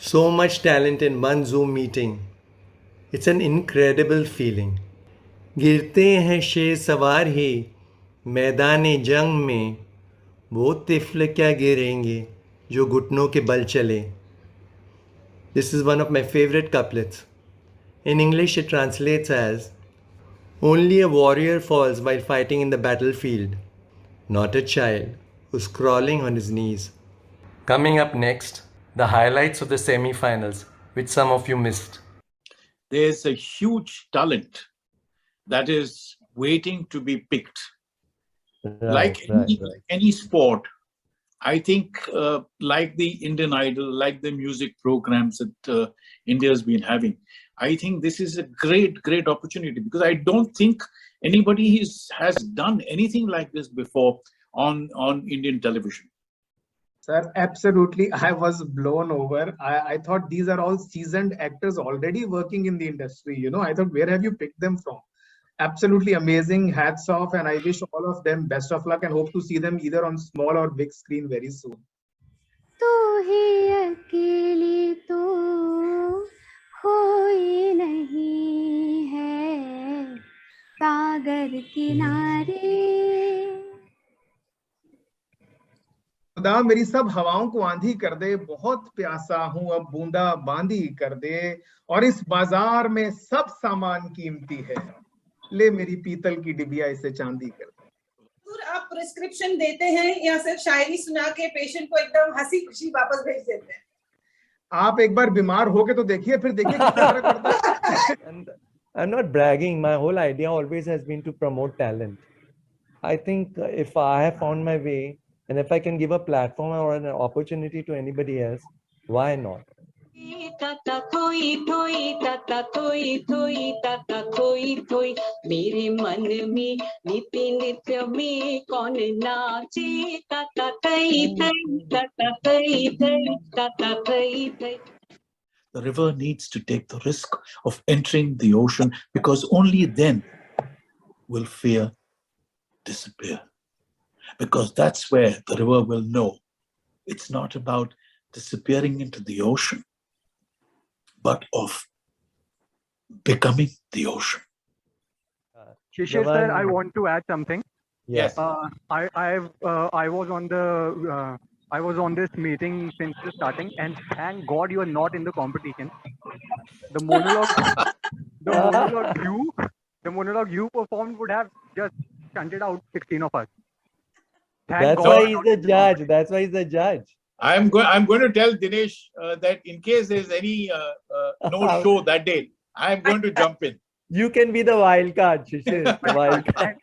So much talent in one Zoom meeting. It's an incredible feeling. गिरते हैं शेर सवार ही मैदान जंग में वो तिफल क्या गिरेंगे जो घुटनों के बल चले. This is one of my favorite couplets. In English, it translates as only a warrior falls while fighting in the battlefield, not a child who's crawling on his knees. Coming up next, the highlights of the semi finals, which some of you missed. There's a huge talent that is waiting to be picked. Like any sport, I think like the Indian Idol, like the music programs that India has been having, I think this is a great opportunity because I don't think anybody has done anything like this before on Indian television. Sir, absolutely. I was blown over. I thought these are all seasoned actors already working in the industry. I thought, where have you picked them from? Absolutely amazing. Hats off. And I wish all of them best of luck and hope to see them either on small or big screen very soon. तू ही अकेली तो कोई नहीं है सागर किनारे. खुदा मेरी सब हवाओं को आंधी कर दे, बहुत प्यासा हूं अब बूंदा बांदी कर दे, और इस बाजार में सब सामान कीमती है, ले मेरी पीतल की डिबिया इसे चांदी कर दे. आप प्रिस्क्रिप्शन देते हैं या सिर्फ शायरी सुना के पेशेंट को एकदम हंसी खुशी वापस भेज देते हैं? आप एक बार बीमार होके तो देखिए, फिर देखिए कितना फर्क पड़ता है. And I'm not bragging. My whole idea always has been to promote talent. I think if I have found my way and if I can give a platform or an opportunity to anybody else, why not? ताता थोई थोई ताता थोई थोई ताता थोई थोई मेरे मन में नित्य नित्य में कौन नाचे ताता थई थई ताता थई थई ताता थई थई. The river needs to take the risk of entering the ocean because only then will fear disappear. Because that's where the river will know it's not about disappearing into the ocean, but of becoming the ocean. Shishir sir, I want to add something. Yes. I was on this meeting since the starting, and thank God you are not in the competition. The monologue you performed would have just shunted out 16 of us. That's why he's the judge. That's why he's the judge. I'm going to tell Dinesh that in case there's any no show that day, I'm going to jump in. You can be the wild card, Shishir. The wild card.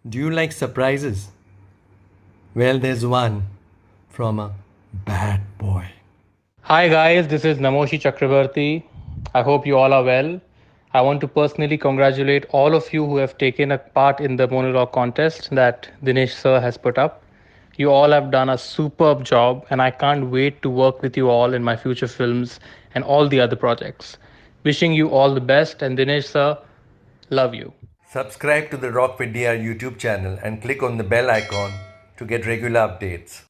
Do you like surprises? Well, there's one from a bad boy. Hi guys, this is Namoshi Chakravarti. I hope you all are well. I want to personally congratulate all of you who have taken a part in the monologue contest that Dinesh sir has put up. You all have done a superb job and I can't wait to work with you all in my future films and all the other projects. Wishing you all the best, and Dinesh sir, love you. Subscribe to the Rock with DR YouTube channel and click on the bell icon to get regular updates.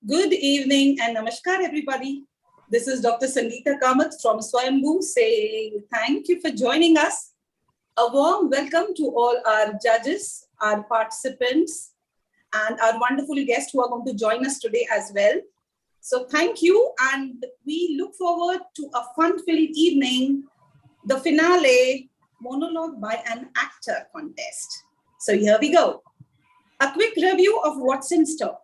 Good evening and namaskar everybody. This is Dr. Sangeeta Kamath from Swayambhu saying thank you for joining us. A warm welcome to all our judges, our participants, and our wonderful guests who are going to join us today as well. So thank you, and we look forward to a fun-filled evening, the finale, Monologue by an Actor contest. So here we go. A quick review of what's in store.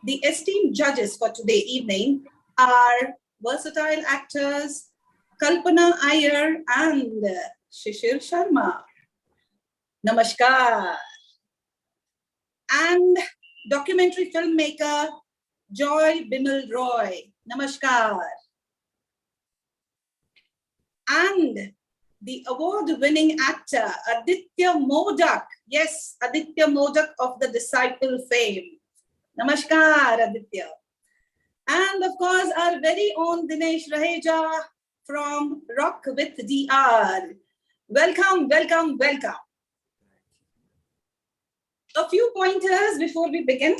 The esteemed judges for today evening are versatile actors Kalpana Iyer and Shishir Sharma. Namaskar. And documentary filmmaker Joy Bimal Roy. Namaskar. And the award-winning actor Aditya Modak. Yes, Aditya Modak of the Disciple fame. Namaskar, Aditya. And of course, our very own Dinesh Raheja from Rock with DR. Welcome, welcome, welcome. A few pointers before we begin.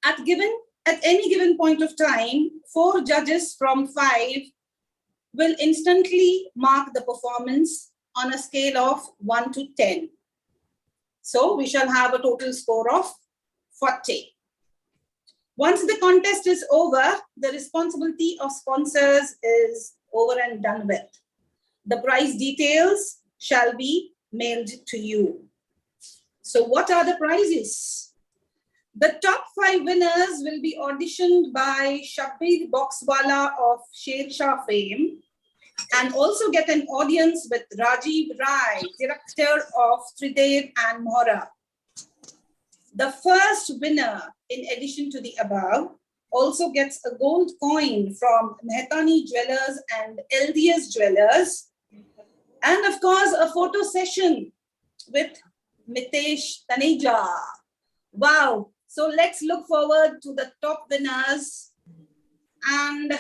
At any given point of time, 4 judges from 5 will instantly mark the performance on a scale of 1 to 10. So we shall have a total score of 40. Once the contest is over, the responsibility of sponsors is over and done with. The prize details shall be mailed to you. So what are the prizes? The top 5 winners will be auditioned by Shabbir Boxwala of Sher Shah fame and also get an audience with Rajiv Rai, director of Tridev and Mohra. The first winner, in addition to the above, also gets a gold coin from Mehtani Jewelers and LDS Jewelers, and of course, a photo session with Mitesh Taneja. Wow. So let's look forward to the top winners. And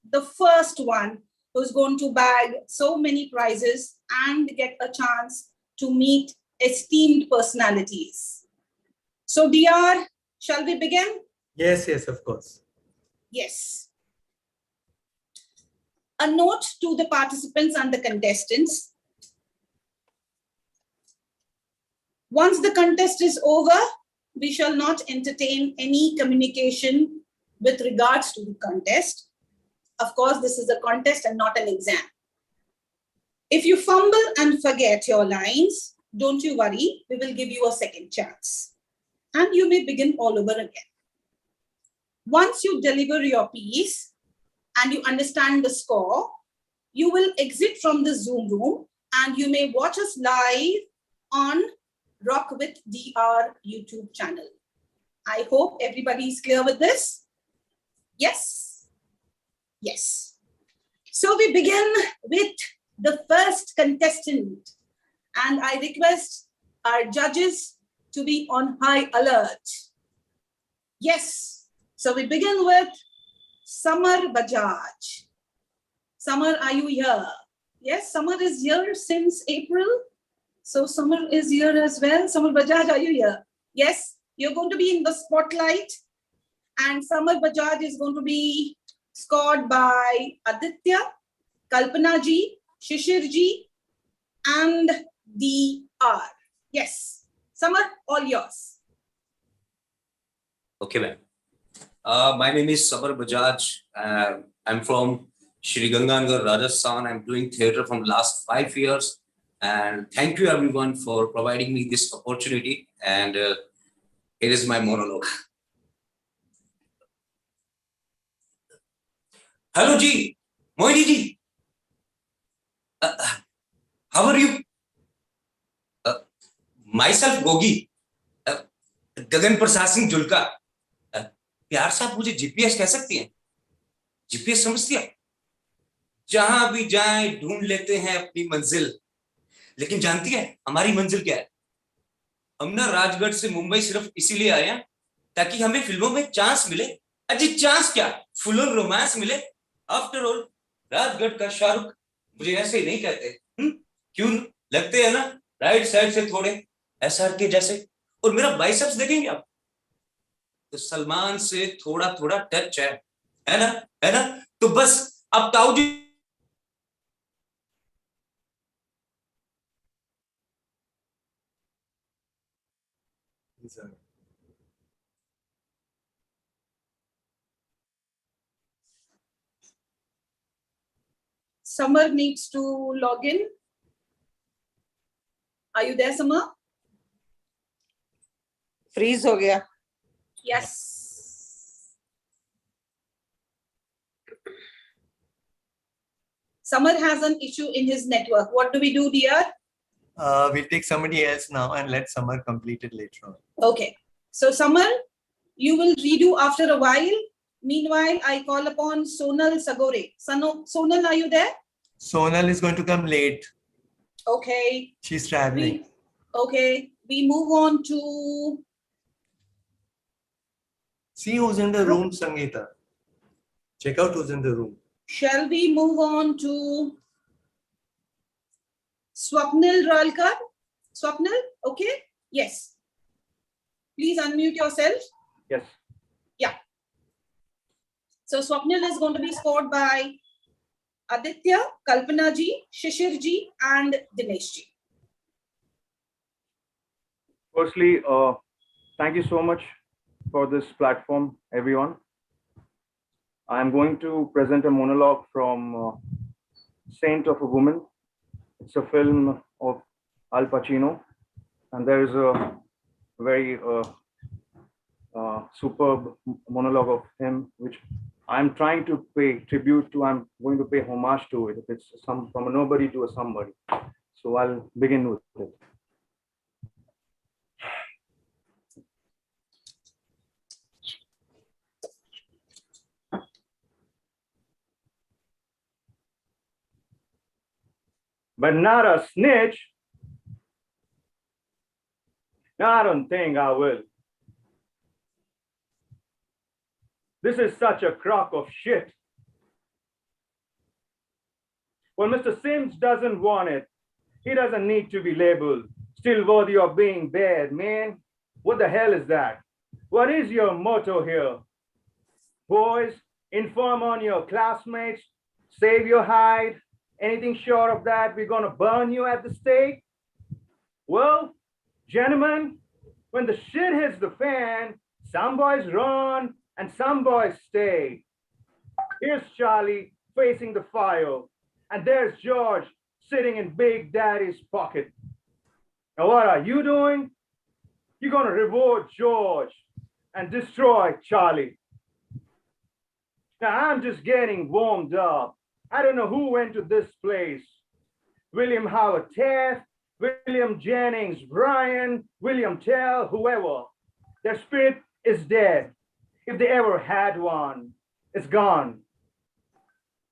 the first one who's going to bag so many prizes and get a chance to meet esteemed personalities. So, DR, shall we begin? Yes, of course. Yes. A note to the participants and the contestants. Once the contest is over, we shall not entertain any communication with regards to the contest. Of course, this is a contest and not an exam. If you fumble and forget your lines, don't you worry, we will give you a second chance. And you may begin all over again. Once you deliver your piece and you understand the score, you will exit from the Zoom room and you may watch us live on Rock with DR YouTube channel. I hope everybody is clear with this. Yes? Yes. So we begin with the first contestant, and I request our judges to be on high alert. Yes. So we begin with Samar Bajaj. Samar, are you here? Yes, Samar is here since April. So Samar is here as well. Samar Bajaj, are you here? Yes, you're going to be in the spotlight. And Samar Bajaj is going to be scored by Aditya, Kalpana ji, Shishir ji, and DR. Yes, Samar, all yours. Okay, ma'am. My name is Samar Bajaj. I'm from Shri Ganganagar, Rajasthan. I'm doing theatre from the last 5 years. And thank you everyone for providing me this opportunity. And here is my monologue. Hello, Ji. Moini Ji. How are you? Myself, Gogi. Gagan Prasad Singh Julka. प्यार से आप मुझे GPS कह सकती हैं? GPS समझती है? जहां भी जाएं ढूंढ लेते हैं अपनी मंजिल, लेकिन जानती है हमारी मंजिल क्या है? हम ना राजगढ़ से मुंबई सिर्फ इसीलिए आए हैं ताकि हमें फिल्मों में चांस मिले। अजी चांस क्या, फुल ऑन रोमांस मिले। आफ्टर ऑल राजगढ़ का शाहरुख मुझे ऐसे ही नहीं कहते, क्यों लगते हैं ना राइट साइड से थोड़े एसआर के जैसे। और मेरा बाइसेप्स देखेंगे आप तो सलमान से थोड़ा थोड़ा टच है ना? तो बस अब ताऊ जी Samar needs to log in. Are you there, Samar? Freeze हो गया. Yes. Samar has an issue in his network. What do we do, dear? We'll take somebody else now and let Samar complete it later on. Okay. So, Samar, you will redo after a while. Meanwhile, I call upon Sonal Sagore. Sonal, are you there? Sonal is going to come late. Okay. She's traveling. We move on to... See who's in the room, Sangeeta. Check out who's in the room. Shall we move on to Swapnil Ralkar? Swapnil, okay? Yes. Please unmute yourself. Yes. Yeah. So Swapnil is going to be scored by Aditya, Kalpana ji, Shishir ji, and Dinesh ji. Firstly, thank you so much for this platform, everyone. I'm going to present a monologue from Saint of a Woman. It's a film of Al Pacino, and there is a very superb monologue of him, which I'm trying to pay tribute to. I'm going to pay homage to it. It's from a nobody to a somebody. So I'll begin with it. But not a snitch. No, I don't think I will. This is such a crock of shit. Well, Mr. Sims doesn't want it. He doesn't need to be labeled. Still worthy of being bad, man. What the hell is that? What is your motto here? Boys, inform on your classmates, save your hide. Anything short of that, we're gonna burn you at the stake. Well, gentlemen, when the shit hits the fan, some boys run and some boys stay. Here's Charlie facing the fire, and there's George sitting in Big Daddy's pocket. Now what are you doing? You're gonna reward George and destroy Charlie. Now I'm just getting warmed up. I don't know who went to this place. William Howard Taft, William Jennings Bryan, William Tell, whoever. Their spirit is dead. If they ever had one, it's gone.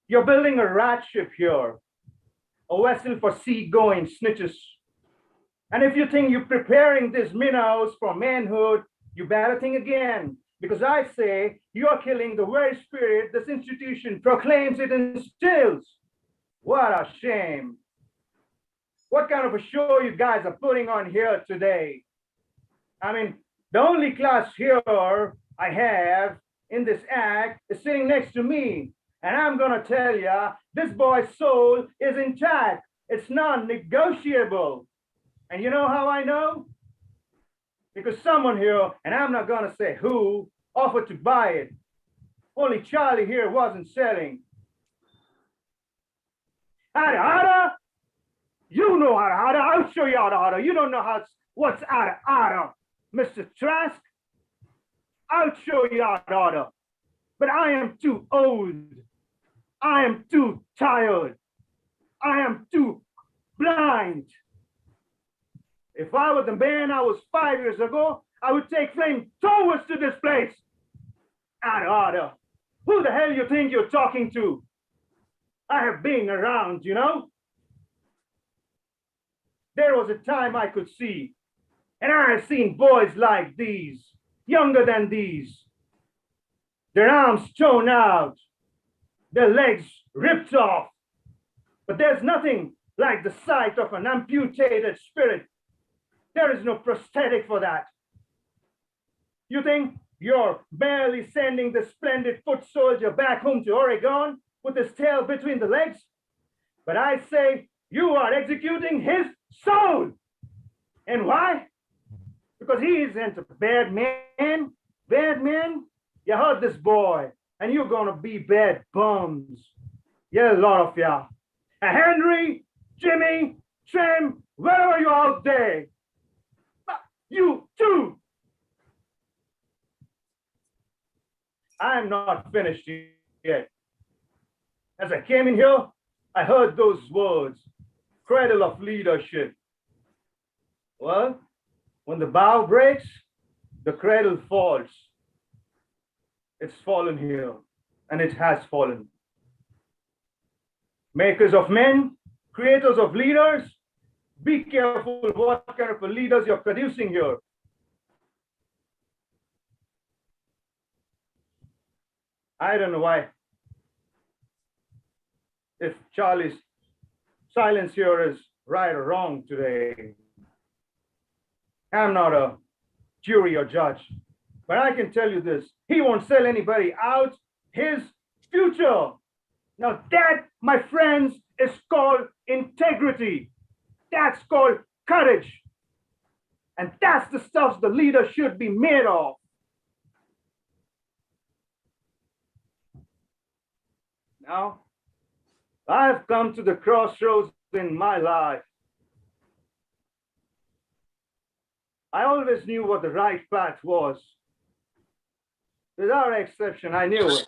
You're building a rat ship here, a vessel for sea-going snitches. And if you think you're preparing these minnows for manhood, you better think again, because I say you're killing the very spirit this institution proclaims it instills. What a shame. What kind of a show you guys are putting on here today? I mean, the only class here I have in this act is sitting next to me. And I'm gonna tell you, this boy's soul is intact. It's non-negotiable. And you know how I know? Because someone here, and I'm not gonna say who, offered to buy it. Only Charlie here wasn't selling. Ada, you know how to, I'll show you how to. You don't know what's ada, Mr. Trask. I'll show you how to. But I am too old. I am too tired. I am too blind. If I were the man I was 5 years ago, I would take flamethrowers to this place. Ada, who the hell you think you're talking to? I have been around, you know? There was a time I could see, and I have seen boys like these, younger than these, their arms torn out, their legs ripped off. But there's nothing like the sight of an amputated spirit. There is no prosthetic for that. You think you're barely sending the splendid foot soldier back home to Oregon with his tail between the legs? But I say you are executing his soul. And why? Because he isn't a bad man. Bad men? You heard this boy, and you're gonna be bad bums. Yeah, a lot of ya. Henry, Jimmy, Trim, wherever you're out there. You too. I'm not finished yet. As I came in here, I heard those words, cradle of leadership. Well, when the bow breaks, the cradle falls. It's fallen here, and it has fallen. Makers of men, creators of leaders, be careful what kind of leaders you're producing here. I don't know why. If Charlie's silence here is right or wrong today. I'm not a jury or judge, but I can tell you this. He won't sell anybody out his future. Now that, my friends, is called integrity. That's called courage. And that's the stuff the leader should be made of. Now, I've come to the crossroads in my life. I always knew what the right path was. Without exception, I knew it.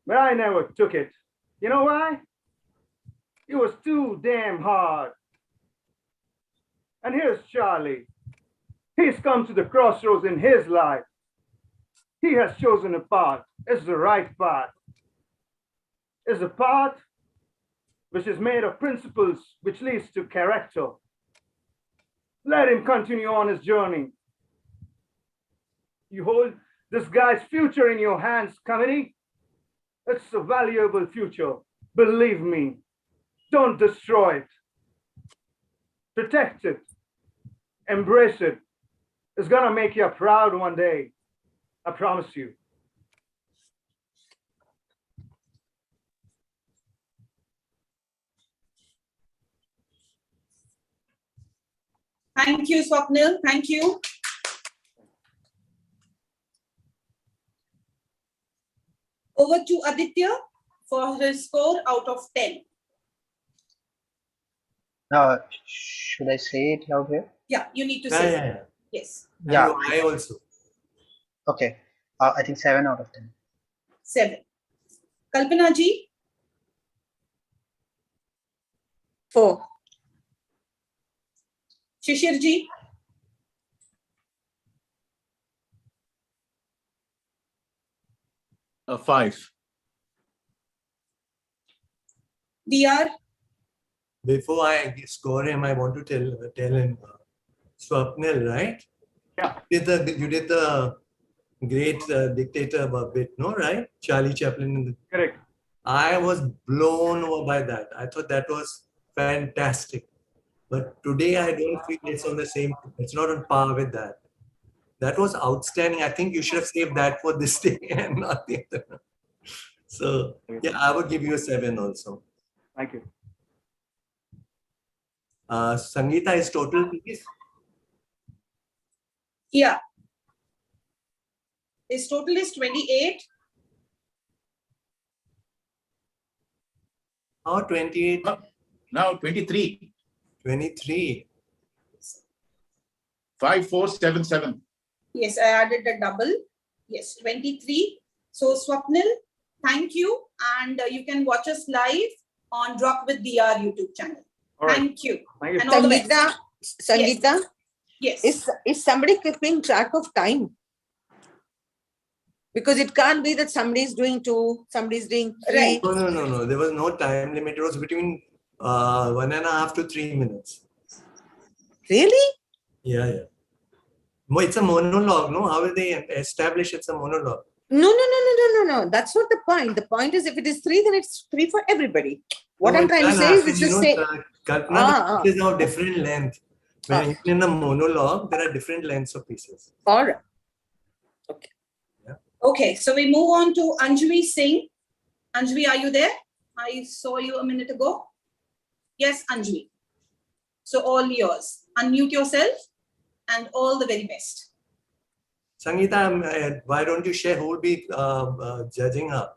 But I never took it. You know why? It was too damn hard. And here's Charlie. He's come to the crossroads in his life. He has chosen a path. It's the right path. It's a path which is made of principles which leads to character. Let him continue on his journey. You hold this guy's future in your hands, committee. It's a valuable future. Believe me. Don't destroy it. Protect it. Embrace it. It's gonna make you proud one day. I promise you. Thank you, Swapnil. Thank you. Over to Aditya for his score out of 10. Should I say it out here? Yeah, you need to say Yeah. it. Yes. Yeah. I also. Okay. I think 7 out of 10. 7. Kalpana ji? 4. Shishir ji? 5. DR? Before I score him, I want to tell him, Swapnil, right? Yeah. You did the great dictator bit, no, right? Charlie Chaplin. Correct. I was blown over by that. I thought that was fantastic. But today I don't feel it's on the same, it's not on par with that. That was outstanding. I think you should have saved that for this day and not the other. So yeah, I would give you a 7 also. Thank you. Sangeeta is total, please. Yeah. His total is 28. How 28? Now 23. 23. 5477. Yes, I added a double. Yes, 23. So Swapnil, thank you. And you can watch us live on Drop with DR YouTube channel. All right. Thank you. Thank you. And all the best. Sangeeta, Yes. is somebody keeping track of time? Because it can't be that somebody's doing 2, somebody's doing 3. Right. No. There was no time limit. It was between 1.5 to 3 minutes. Really? Yeah. It's a monologue, no? How will they establish it's a monologue? No. That's not the point. The point is if it is 3, then it's 3 for everybody. What I'm trying to say is it's the same. Kalpana, is of different length. When in a monologue, there are different lengths of pieces. All right. Okay. Yeah. Okay, so we move on to Anjali Singh. Anjali, are you there? I saw you a minute ago. Yes, Anjali. So all yours. Unmute yourself and all the very best. Sangeeta, why don't you share who will be judging her?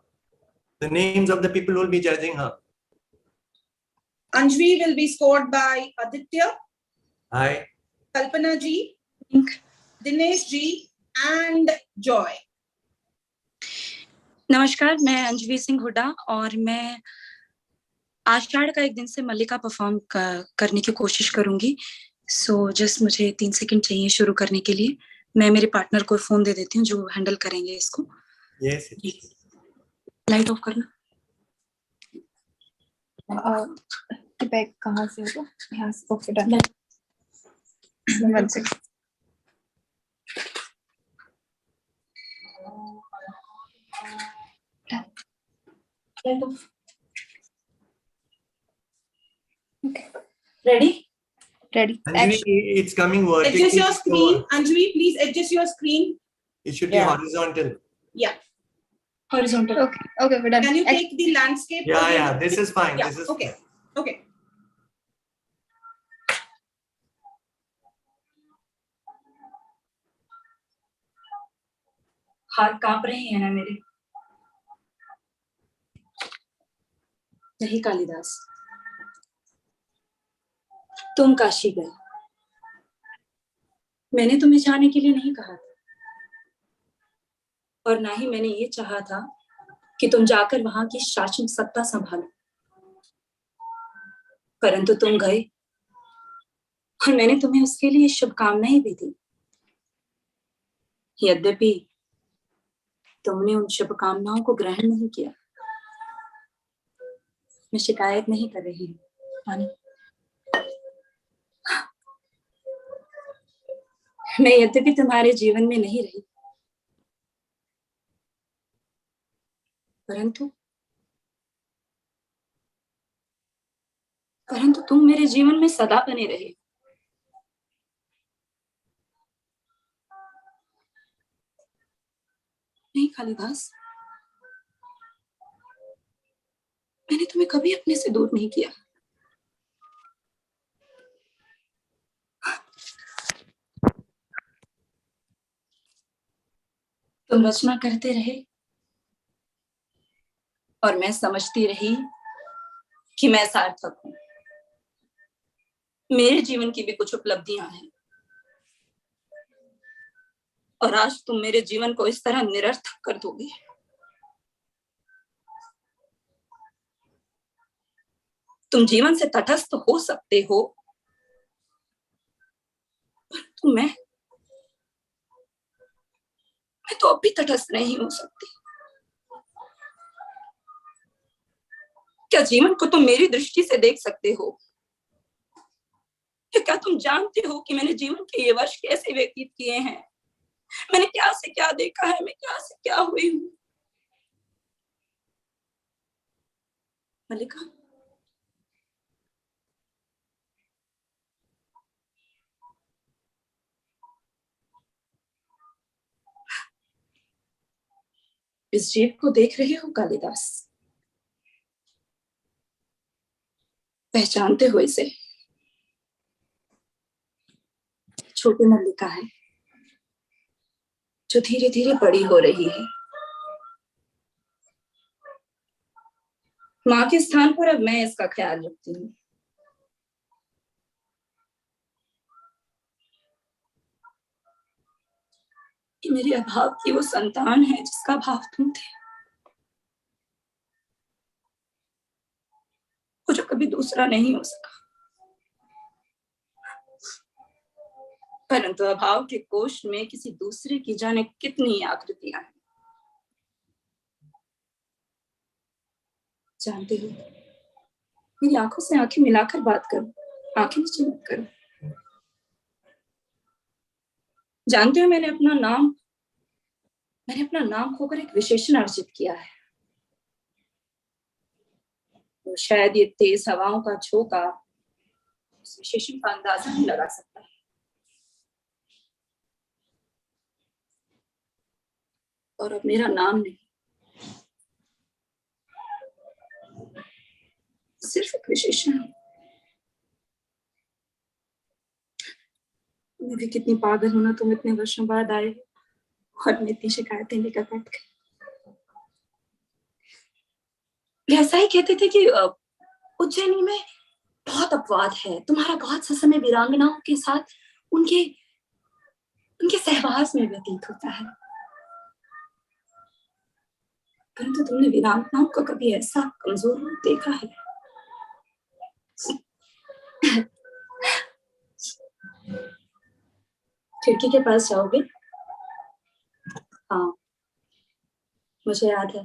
The names of the people who will be judging her. Anjali will be scored by Aditya, Hi. Kalpana ji, Dinesh ji, and Joy. नमस्कार, मैं अंजलि सिंह हुड्डा और मैं आषाढ़ का एक दिन से मल्लिका perform करने की कोशिश करूंगी. सो जस्ट मुझे 3 सेकंड चाहिए शुरू करने के लिए. मैं मेरे पार्टनर को फोन दे देती हूँ जो हैंडल करेंगे इसको. Yes. लाइट ऑफ करना. बैग कहाँ से होगा? यहाँ से. Okay done. 1 second. Light off. Okay. Ready? Ready. Anjali, Action. it's coming vertically. Adjust your screen. so Anjali, please adjust your screen. It should be horizontal. Yeah. Horizontal. Okay. Okay, we're done. Can you Action. take the landscape? Yeah, again? yeah. This is fine. Yeah. This is Okay. Okay. हाथ कांप रहे हैं ना मेरे। नहीं कालिदास, तुम काशी गए, मैंने तुम्हें जाने के लिए नहीं कहा था, और ना ही मैंने ये चाहा था कि तुम जाकर वहां की शासन सत्ता संभालो, परंतु तुम गए और मैंने तुम्हें उसके लिए शुभकामनाएं भी दी। यद्यपि तुमने उन शुभकामनाओं को ग्रहण नहीं किया। मैं शिकायत नहीं कर रही हूँ, मानी। मैं यद्यपि तुम्हारे जीवन में नहीं रही, परंतु तुम मेरे जीवन में सदा बने रहे। नहीं कालिदास, मैंने तुम्हें कभी अपने से दूर नहीं किया। तुम रचना करते रहे और मैं समझती रही कि मैं सार्थक हूं, मेरे जीवन की भी कुछ उपलब्धियां हैं, और आज तुम मेरे जीवन को इस तरह निरर्थक कर दोगे। तुम जीवन से तटस्थ हो सकते हो, परंतु मैं तो अब भी तटस्थ नहीं हो सकती। क्या जीवन को तुम मेरी दृष्टि से देख सकते हो? क्या तुम जानते हो कि मैंने जीवन के ये वर्ष कैसे व्यतीत किए हैं? मैंने क्या से क्या देखा है, मैं क्या से क्या हुई हूँ। मल्लिका, इस जीव को देख रहे हो कालिदास? पहचानते हो इसे? छोटी मल्लिका है जो धीरे धीरे बड़ी हो रही है। माँ के स्थान पर अब मैं इसका ख्याल रखती हूँ। कि मेरे अभाव की वो संतान है जिसका भाव तुम थे, वो जो कभी दूसरा नहीं हो सका। परंतु अभाव के कोश में किसी दूसरे की जाने कितनी आकृतियां हैं। जानते हो, मेरी आंखों से आंखें मिलाकर बात करो, आंखें नीचे मत करो। जानते हो, मैंने अपना नाम खोकर एक विशेषण अर्जित किया है। तो शायद ये तेज हवाओं का झोंका उस विशेषण का अंदाजा नहीं लगा सकता है। और अब मेरा नाम नहीं, सिर्फ एक विशेषण है। मैं भी कितनी पागल हूं ना, तुम इतने वर्षों बाद आए और मैं इतनी शिकायतें लेकर बैठ गई। ऐसा ही कहते थे कि उज्जैनी में बहुत अपवाद है, तुम्हारा बहुत सा समय वीरांगनाओं के साथ उनके सहवास में व्यतीत होता है। परंतु तुमने वीरांगनाओं को कभी ऐसा कमजोर रूप देखा है? खिड़की के पास जाओगे? हाँ, मुझे याद है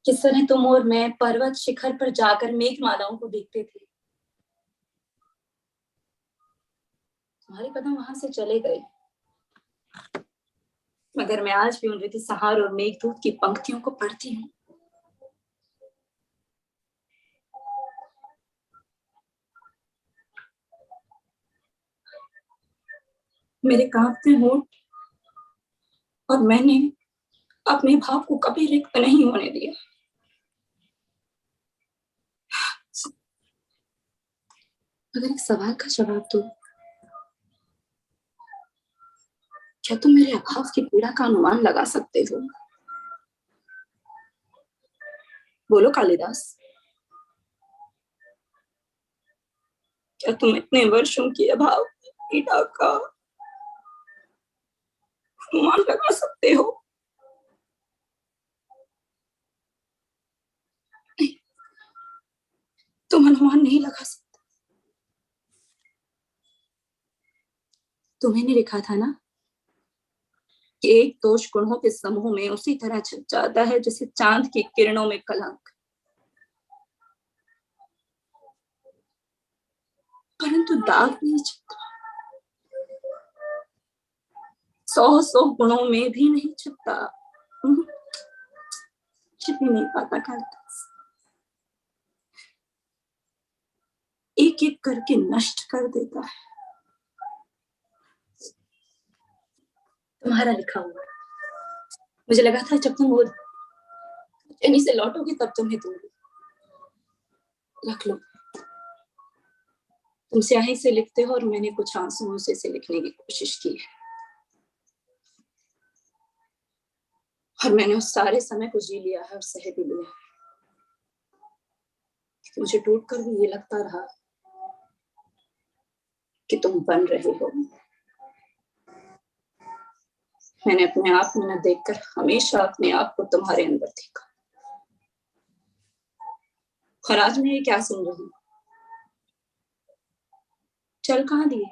किस तरह तुम और मैं पर्वत शिखर पर जाकर मेघमालाओं को देखते थे। तुम्हारे कदम वहां से चले गए, मगर मैं आज भी उन ऋतु सहार और मेघदूत की पंक्तियों को पढ़ती हूँ। मेरे कांपते होंठ, और मैंने अपने भाव को कभी रिक्त नहीं होने दिया। अगर एक सवाल का जवाब दो, क्या तुम मेरे अभाव की पीड़ा का अनुमान लगा सकते हो? बोलो कालिदास, क्या तुम इतने वर्षों की अभाव की पीड़ा का अनुमान लगा सकते हो? नहीं, तुम अनुमान नहीं लगा सकते। तुम्हें नहीं लिखा था ना कि एक दोष गुणों के समूह में उसी तरह छिप जाता है जैसे चांद की किरणों में कलंक। परंतु दाग नहीं छिपता, 100 गुणों में भी नहीं छिपता, छिप ही नहीं पाता कालिदास, एक एक करके नष्ट कर देता है। तुम्हारा लिखा हुआ, मुझे लगा था जब तुम वो चेन्नई से लौटोगे तब तुम्हें दूंगी। रख लो, तुम स्याही से लिखते हो और मैंने कुछ आंसुओं से इसे लिखने की कोशिश की है, और मैंने उस सारे समय को जी लिया है और सह भी लिया है। मुझे टूट कर भी ये लगता रहा कि तुम बन रहे हो। मैंने अपने आप में न देखकर हमेशा अपने आप को तुम्हारे अंदर देखा, और आज मैं ये क्या सुन रही हूँ? चल कहाँ दिए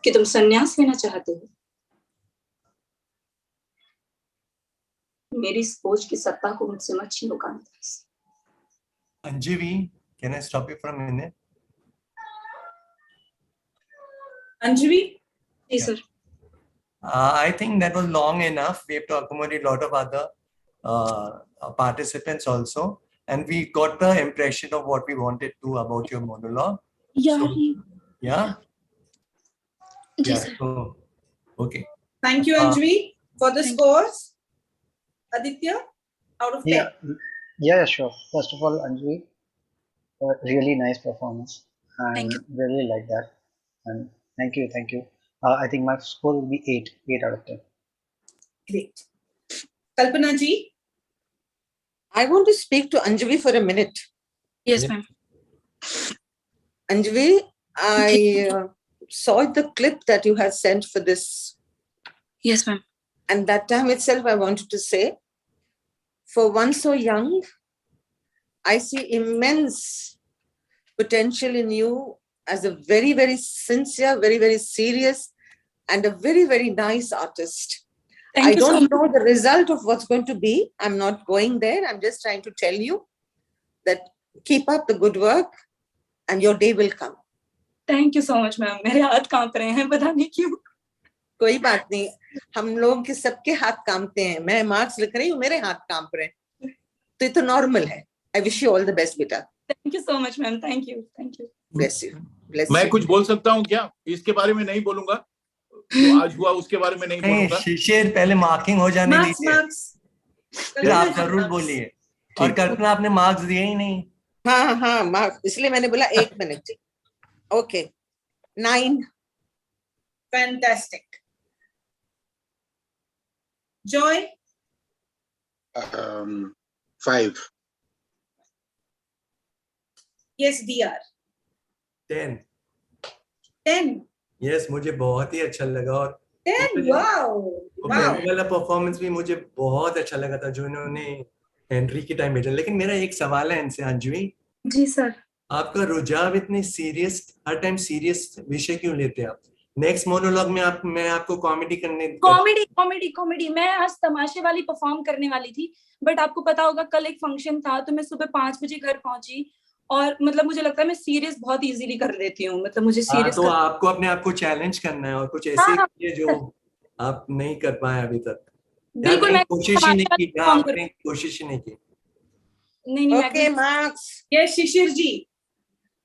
कि तुम संन्यास लेना चाहते हो? मेरी सोच की सत्ता को मुझसे मत छीनो Kalidas. Anjali, can I stop you for a minute? Anjali? जी sir. I think that was long enough. We have to accommodate a lot of other participants also, and we got the impression of what we wanted to about your monologue. Yeah. So, yeah. जी Yeah. Sir. So, okay. Thank you, Anjali, for the scores. Aditya, out of 10. Yeah, sure. First of all, Anjali, really nice performance. Thank you. Really like that. And thank you. I think my score will be 8 out of 10. Great. Kalpana ji? I want to speak to Anjali for a minute. Yes, ma'am. Anjali, I saw the clip that you had sent for this. Yes, ma'am. And that time itself, I wanted to say, for one so young, I see immense potential in you as a very, very sincere, very, very serious, and a very, very nice artist. I don't know the result of what's going to be. I'm not going there. I'm just trying to tell you that keep up the good work and your day will come. Thank you so much, ma'am. मेरे हाथ कांप रहे हैं, पता नहीं क्यों। कोई बात नहीं, हम लोग के सबके हाथ कांपते हैं। मैं मार्क्स लिख रही हूँ, मेरे हाथ कांप रहे हैं, तो ये तो नॉर्मल है। I wish you all the best, बेटा। Thank you so much, ma'am. Thank you. Thank you. Bless you. Bless मैं you. कुछ बोल सकता हूँ क्या? इसके बारे में नहीं बोलूंगा, जो आज हुआ उसके बारे में नहीं बोलूंगा। शिशिर, पहले मार्किंग हो जाने दीजिए, फिर आप जरूर बोलिए। और कल्पना, आपने मार्क्स दिए ही नहीं। हाँ मार्क्स, इसलिए मैंने बोला 1 minute. Okay, 9. Fantastic. Joy? 5. Yes, DR. 10. 10. Yes, मुझे बहुत ही अच्छा लगा, और 10. Wow. पहले वाला परफॉर्मेंस भी मुझे बहुत अच्छा लगा था जो इन्होंने एंट्री के टाइम भेजा। लेकिन मेरा एक सवाल है इनसे, अंजलि जी सर। आपका रुझाव इतने सीरियस, हर टाइम सीरियस विषय क्यों लेते हैं आप? नेक्स्ट मोनोलॉग में मैं आपको कॉमेडी करने कॉमेडी मैं आज तमाशे वाली परफॉर्म करने वाली थी, बट आपको पता होगा कल एक फंक्शन था, तो मैं सुबह 5 बजे घर पहुंची, और मतलब मुझे लगता है मैं सीरियस बहुत इजीली कर लेती हूँ, मतलब मुझे सीरियस तो आपको अपने आप को चैलेंज करना है, और कुछ ऐसे कीजिए जो आप नहीं कर पाए अभी तक। बिल्कुल, मैं कोशिश ही नहीं की, आपने कोशिश ही नहीं की। नहीं, Okay, Max. Yes, शिशिर जी।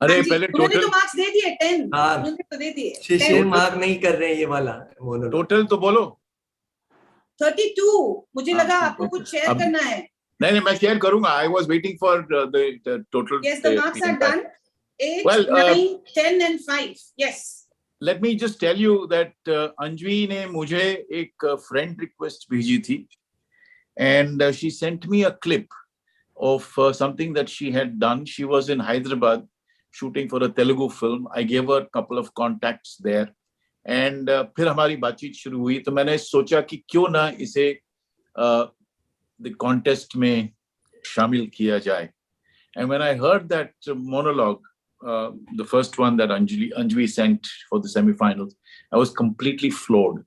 अरे हाँ जी, पहले उन्होंने टोटल तो मार्क्स दे दिए 10, हाँ। उन्होंने तो दे दिए शिशिर 10, मार्क नहीं कर रहे हैं ये वाला मोनोलॉग। टोटल तो बोलो। 32। मुझे हाँ, लगा ठीक आपको है। कुछ शेयर अब करना है. नहीं नहीं मैं शेयर करूंगा. I was waiting for the total. Yes, the marks are done. 8, Well, 9, 10 and 5. Yes. let me just tell you that Anjali ने मुझे एक friend request भेजी थी, and she sent me a clip of something that she had done. She was in Hyderabad shooting for a Telugu film. I gave her a couple of contacts there, and फिर हमारी बातचीत शुरू हुई. तो मैंने सोचा कि क्यों ना इसे the contest में शामिल किया जाए. And when I heard that monologue, the first one that Anjali sent for the semifinals, I was completely floored.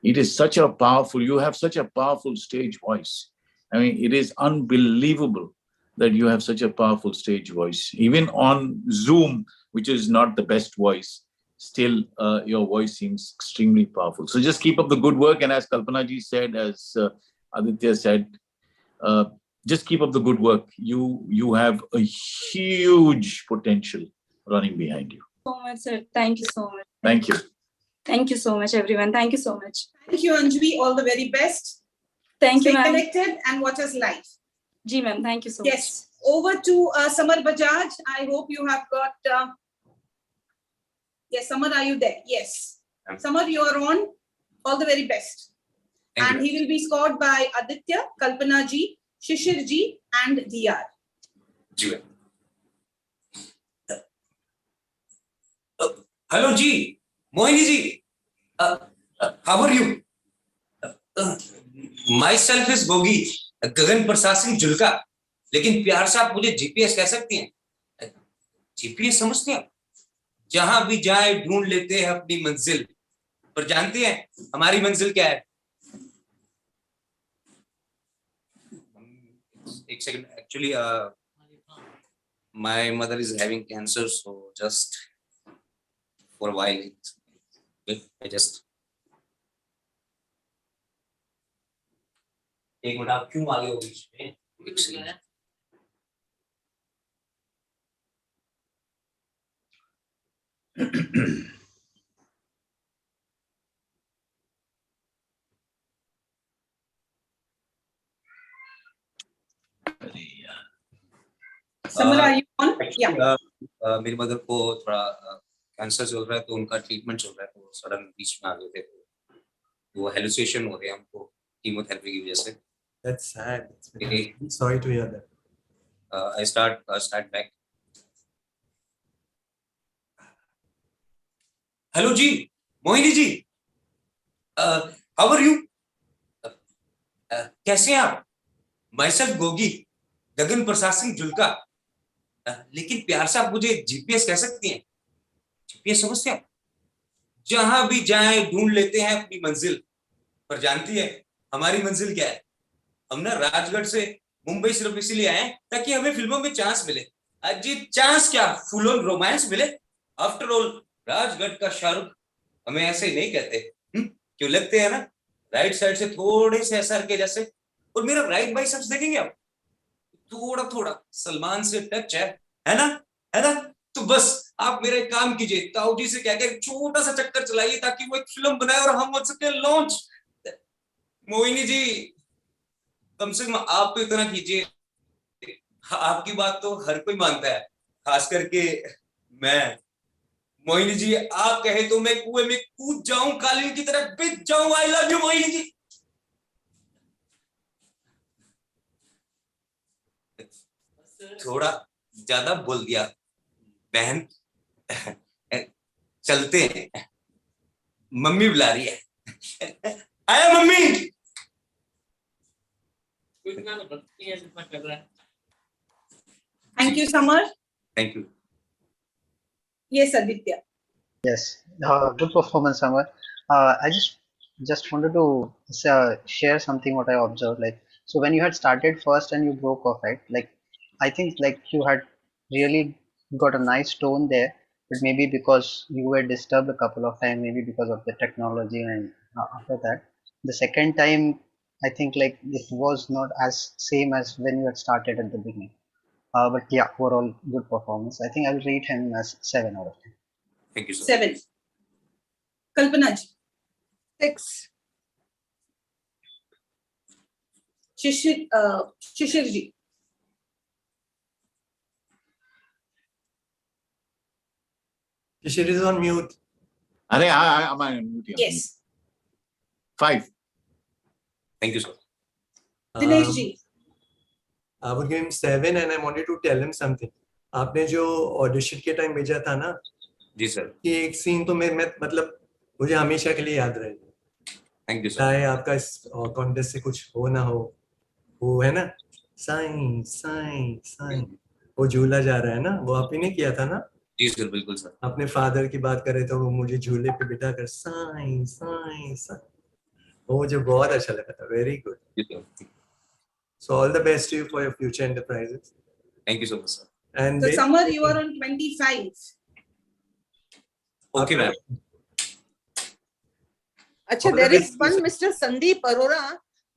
It is such a powerful, you have such a powerful stage voice. I mean, it is unbelievable that you have such a powerful stage voice. Even on Zoom, which is not the best voice, still your voice seems extremely powerful. So just keep up the good work. And as Kalpana ji said, as Aditya said, just keep up the good work. You have a huge potential running behind you. So much, sir. Thank you so much. Thank you. Thank you so much, everyone. Thank you so much. Thank you, Anjali. All the very best. Thank you, Stay ma'am. connected and watch us live. Ji, ma'am. Thank you so much. Yes. Over to Samar Bajaj. I hope you have got. Yes, Samar, are you there? Yes. Samar, you are on. All the very best. Thank And you. he will be scored by Aditya, Kalpana ji, Shishir ji, and DR. जी ma'am. Hello जी, Mohini ji. How are you? Myself is Gogi, Gagan Prasad Singh Julka. लेकिन प्यार से आप मुझे GPS कह सकती हैं. जीपीएस समझते हैं? जहां भी जाए ढूंढ लेते हैं अपनी मंजिल. पर जानती हैं हमारी मंजिल क्या है? एक second. Actually my mother is having cancer, so just for a while I just एक मिनट. आप क्यों आगे हो बीच में? एक second. Samar, are you on? Yeah. मेरी मदर को थोड़ा कैंसर चल रहा है, तो उनका ट्रीटमेंट चल रहा है, तो सडन बीच में आ गए थे. वो हेलुसिनेशन हो रहे हैं हमको कीमोथेरेपी की वजह से. That's sad. Sorry to hear that. I start back. Hello जी, Mohini ji. How are you? कैसे हैं आप? Myself Gogi, Gagan Prasad Singh Julka. लेकिन प्यार से आप मुझे जीपीएस कह सकती हैं. जीपीएस समझते हैं? जहां भी जाएं ढूंढ लेते हैं अपनी मंजिल. पर जानती है हमारी मंजिल क्या है? हम ना राजगढ़ से मुंबई सिर्फ इसीलिए आए ताकि हमें फिल्मों में चांस मिले. जी चांस क्या, फुल ऑन रोमांस मिले. आफ्टर ऑल राजगढ़ का शाहरुख हमें ऐसे ही नहीं कहते. क्यों लगते हैं ना राइट साइड से थोड़े से एसआर के जैसे. और मेरा राइट बाइसेप्स देखेंगे आप, थोड़ा थोड़ा सलमान से टच है ना? है ना? तो बस आप मेरा एक काम कीजिए, ताऊ जी से कहकर छोटा सा चक्कर चलाइए ताकि वो एक फिल्म बनाए और हम हो सके लॉन्च. मोहिनी जी, कम से कम आप तो इतना कीजिए. आपकी बात तो हर कोई मानता है, खास करके मैं. मोहिनी जी, आप कहे तो मैं कुएं में कूद जाऊं, कालीन की तरह बिछ जाऊं. I love you Mohini ji. थोड़ा ज्यादा बोल दिया बहन. चलते हैं, मम्मी बुला रही है. आया mummy. Thank you, Samar. Thank you. Yes, Aditya. Yes, good performance, Amar. I just wanted to share something what I observed. Like, so when you had started first and you broke off, right? Like, I think like you had really got a nice tone there, but maybe because you were disturbed a couple of times, maybe because of the technology, and after that, the second time, I think like it was not as same as when you had started at the beginning. But yeah, overall good performance. I think I'll rate him as 7 out of 10. Thank you, sir. 7. Kalpana ji. 6. Shishir ji. Shishir is on mute. I'm on mute. Yes. 5. Thank you, sir. Dinesh ji. I would give him 7 and I wanted to tell him something. आपने जो audition के time भेजा था ना जी sir, कि एक scene तो मैं मतलब मुझे हमेशा के लिए याद रहेगा। Thank you sir. चाहे आपका इस कॉन्टेस्ट से कुछ हो ना हो, वो है ना साईं साईं साईं, वो झूला जा रहा है ना, वो आप ही ने किया था ना? जी सर, बिल्कुल सर। अपने फादर की बात कर रहे थे, वो मुझे झूले पे बिठा कर साईं साईं साईं, वो मुझे बहुत अच्छा लगा था। Very good. So all the best to you for your future enterprises. Thank you so much, sir. And So Samar, you are on 25. Okay, ma'am. अच्छा, there is one Mr. Sandeep Arora,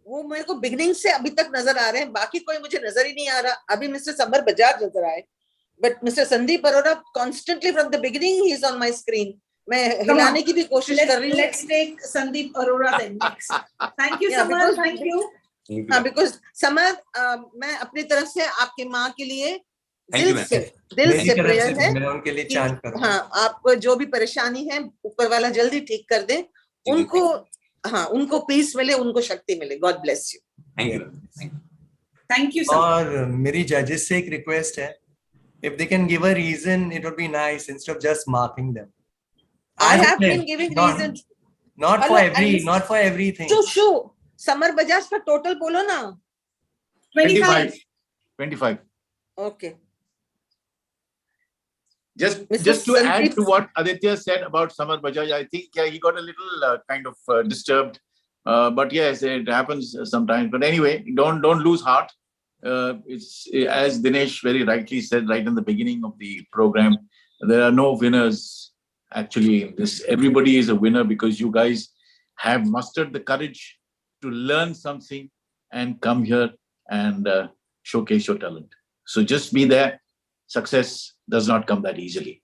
वो मेरे को beginning से अभी तक नजर आ रहे हैं, बाकी कोई मुझे नजर ही नहीं आ रहा। अभी मिस्टर समर बजाज नजर आए, but mister Sandeep Arora constantly from the beginning he is on my screen. मैं हिलाने की भी कोशिश कर रही हूँ। Let's take Sandeep Arora then next. Thank you, Yeah, Samar. Thank you. हाँ, because समर, मैं अपनी तरफ से आपकी माँ के लिए दिल से प्रेयर है, मैं उनके लिए चांट करूंगा। हाँ, आपको जो भी परेशानी है ऊपर वाला जल्दी ठीक कर दे, उनको, हाँ, उनको पीस मिले, उनको शक्ति मिले। God bless you. Thank you. Thank you. और मेरी जजेस से एक रिक्वेस्ट है, if they can give a reason, it would be nice instead of just marking them. I have been giving reasons. Not for everything. Shoe summer Bajaj का total बोलो ना। 25. Okay. Just to add to what Aditya said about Samar Bajaj, I think he got a little kind of disturbed, but yes, it happens sometimes. But anyway, don't lose heart. It's as Dinesh very rightly said right in the beginning of the program, there are no winners actually in this. Everybody is a winner because you guys have mustered the courage to learn something and come here and showcase your talent. So just be there. Success does not come that easily.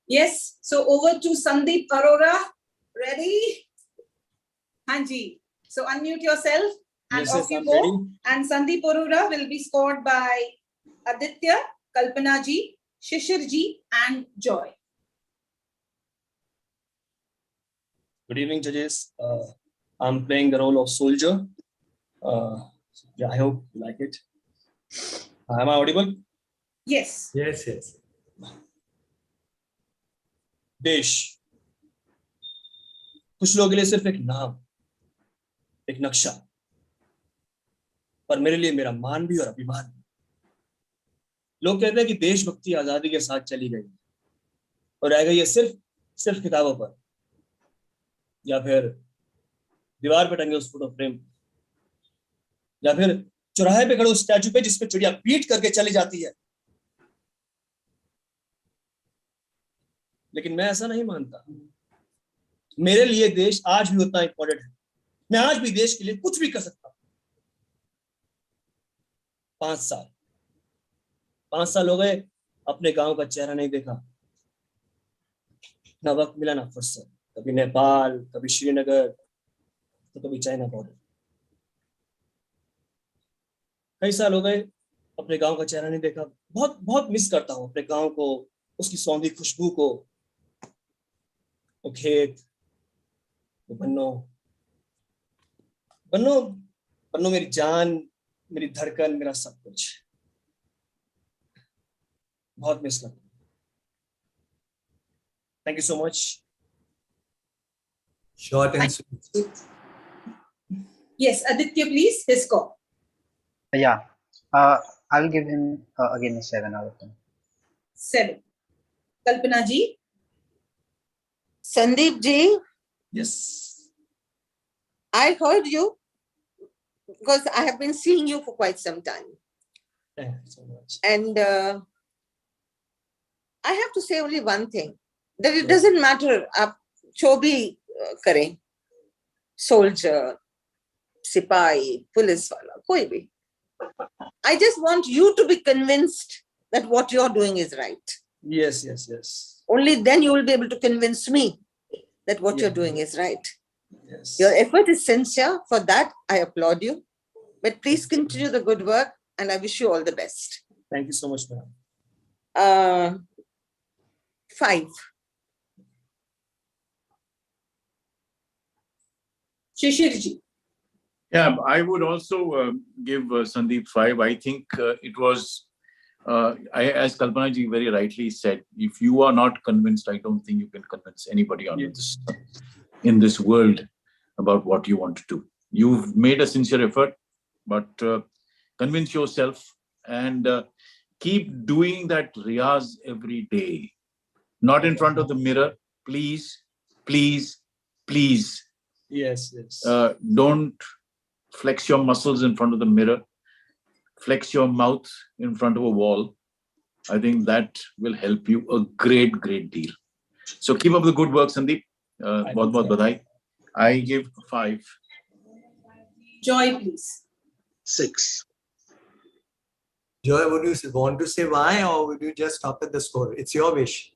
Yes. So over to Sandeep Arora. Ready? Hanji. So unmute yourself and yes, off you I'm go. ready. And Sandeep Arora will be scored by Aditya, Kalpana ji, Shishir ji, and Joy. Good evening, judges. I'm playing the role of soldier. Yeah, I hope you like it. Am I audible? Yes. Yes. देश कुछ लोगों के लिए सिर्फ एक नाम, एक नक्शा, पर मेरे लिए मेरा मान भी और अभिमान भी। लोग कहते हैं कि देशभक्ति आजादी के साथ चली गई और रह गई है सिर्फ किताबों पर या फिर दीवार पे टंगे उस फोटो फ्रेम या फिर चौराहे पे खड़े उस स्टैचू पे जिसपे चिड़िया पीट करके चली जाती है। लेकिन मैं ऐसा नहीं मानता। मेरे लिए देश आज भी उतना इंपॉर्टेंट है। मैं आज भी देश के लिए कुछ भी कर सकता हूं। 5 साल हो गए अपने गांव का चेहरा नहीं देखा, ना वक्त मिला ना फुर्सत। कभी नेपाल, कभी श्रीनगर, तो कभी चाइना बॉर्डर। कई साल हो गए अपने गांव का चेहरा नहीं देखा। बहुत बहुत मिस करता हूं अपने गांव को, उसकी सौंधी खुशबू को, वो खेत, वो बन्नो मेरी जान, मेरी धड़कन, मेरा सब कुछ। बहुत मिस करता हूं। Thank you so much. Short and sweet. Yes, Aditya, please, his score. Yeah, I'll give him again a 7 out of 10. 7. Kalpana ji. Sandeep ji. Yes. I heard you because I have been seeing you for quite some time. Thank you so much. And I have to say only one thing, that it doesn't matter आप जो भी करें, soldier, सिपाही, police वाला, कोई भी. I just want you to be convinced that what you're doing is right. Yes, yes, yes. Only then you will be able to convince me that what you're doing is right. Yes. Your effort is sincere. For that, I applaud you. But please continue the good work, and I wish you all the best. Thank you so much, ma'am. 5. Shishirji. Yeah, I would also give Sandeep 5. I think it was, as Kalpana ji very rightly said, if you are not convinced, I don't think you can convince anybody on this in this world about what you want to do. You've made a sincere effort, but convince yourself and keep doing that riyaz every day. Not in front of the mirror, please, please, please. Yes, yes. Don't flex your muscles in front of the mirror. Flex your mouth in front of a wall. I think that will help you a great, great deal. So keep up the good work, Sandeep. Bahut badhai. I give 5. Joy, please. 6. Joy, would you want to say why, or would you just stop at the score? It's your wish.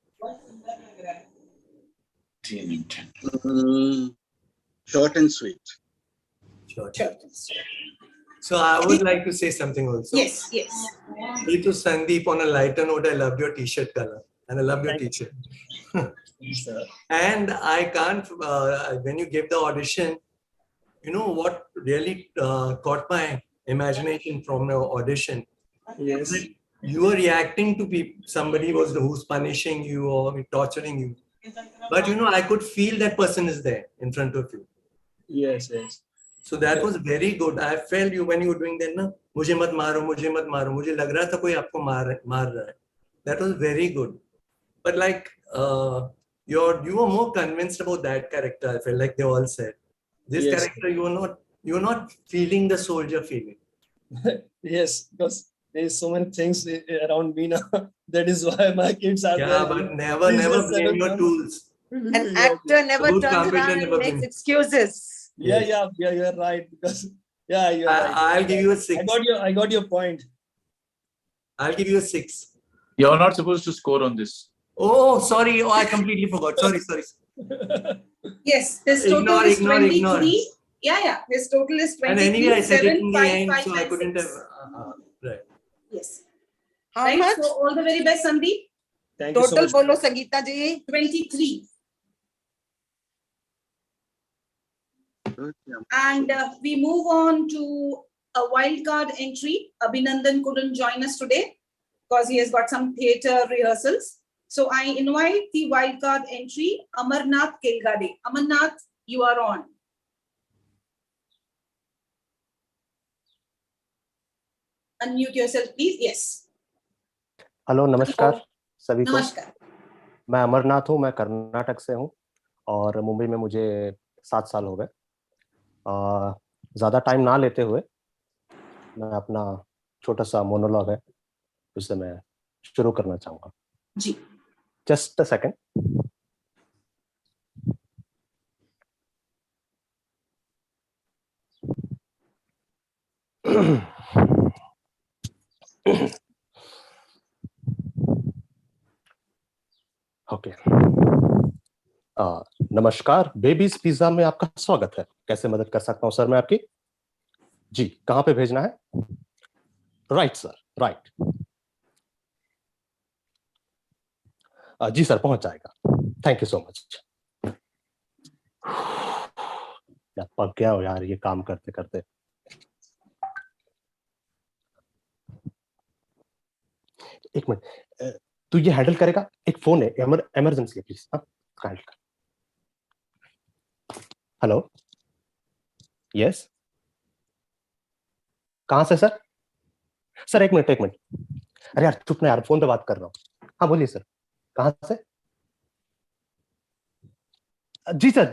10. Short and sweet. Short and sweet. So I would like to say something also. Yes, yes. Hey to Sandeep, on a lighter note, I loved your t-shirt color and I loved your t-shirt. And I can't, when you give the audition, you know what really caught my imagination from your audition? Yes. You were reacting to people, somebody who's punishing you or torturing you. But you know, I could feel that person is there in front of you. Yes, yes. So that was very good. I felt you when you were doing that, na, मुझे मत मारो, मुझे मत मारो. मुझे लग रहा था कोई आपको मार रहा है. That was very good. But like, you were more convinced about that character. I felt like they all said. This character, you were not feeling the soldier feeling. Yes, because there's so many things around me now. That is why my kids are there. Yeah, but never blame your tools. An actor never turns around and makes excuses. Yeah, you're right. Because you're right. I'll give you a 6. I got your point. I'll give you a 6. You're not supposed to score on this. Oh, sorry. Oh, I completely forgot. Sorry. Yes, his total is 23. Ignore. Yeah. His total is 23. And anyway, I said it in the end, 5, so 5, I couldn't 6. have. Right. Yes. How right, much? So all the very best, Sandeep. Thank Total you so much. bolo, Sangeeta ji. 23. And we move on to a wildcard entry. Abhinandan couldn't join us today because he has got some theatre rehearsals. So I invite the wildcard entry, Amarnath Kelgade. Amarnath, you are on. Unmute yourself, please. Yes. Hello नमस्कार सभी को. नमस्कार. मैं अमरनाथ हूँ. मैं कर्नाटक से हूँ और मुंबई में मुझे 7 साल हो गए. ज़्यादा टाइम ना लेते हुए मैं अपना छोटा सा मोनोलॉग है उसे मैं शुरू करना चाहूँगा. जी. Just a second. ओके. नमस्कार. बेबीज पिज्जा में आपका स्वागत है. कैसे मदद कर सकता हूँ सर मैं आपकी? जी. कहाँ पे भेजना है? Right sir. राइट. जी सर पहुंच जाएगा. Thank you so much. यार पक गया हो यार ये काम करते करते. एक मिनट. तू ये हैंडल करेगा? एक फोन है इमरजेंसी है प्लीज. हैंडल कर. हेलो. यस. कहाँ से सर? सर एक मिनट. अरे यार चुप ना यार फोन पे बात कर रहा हूँ. हाँ बोलिए सर. कहाँ से? जी सर.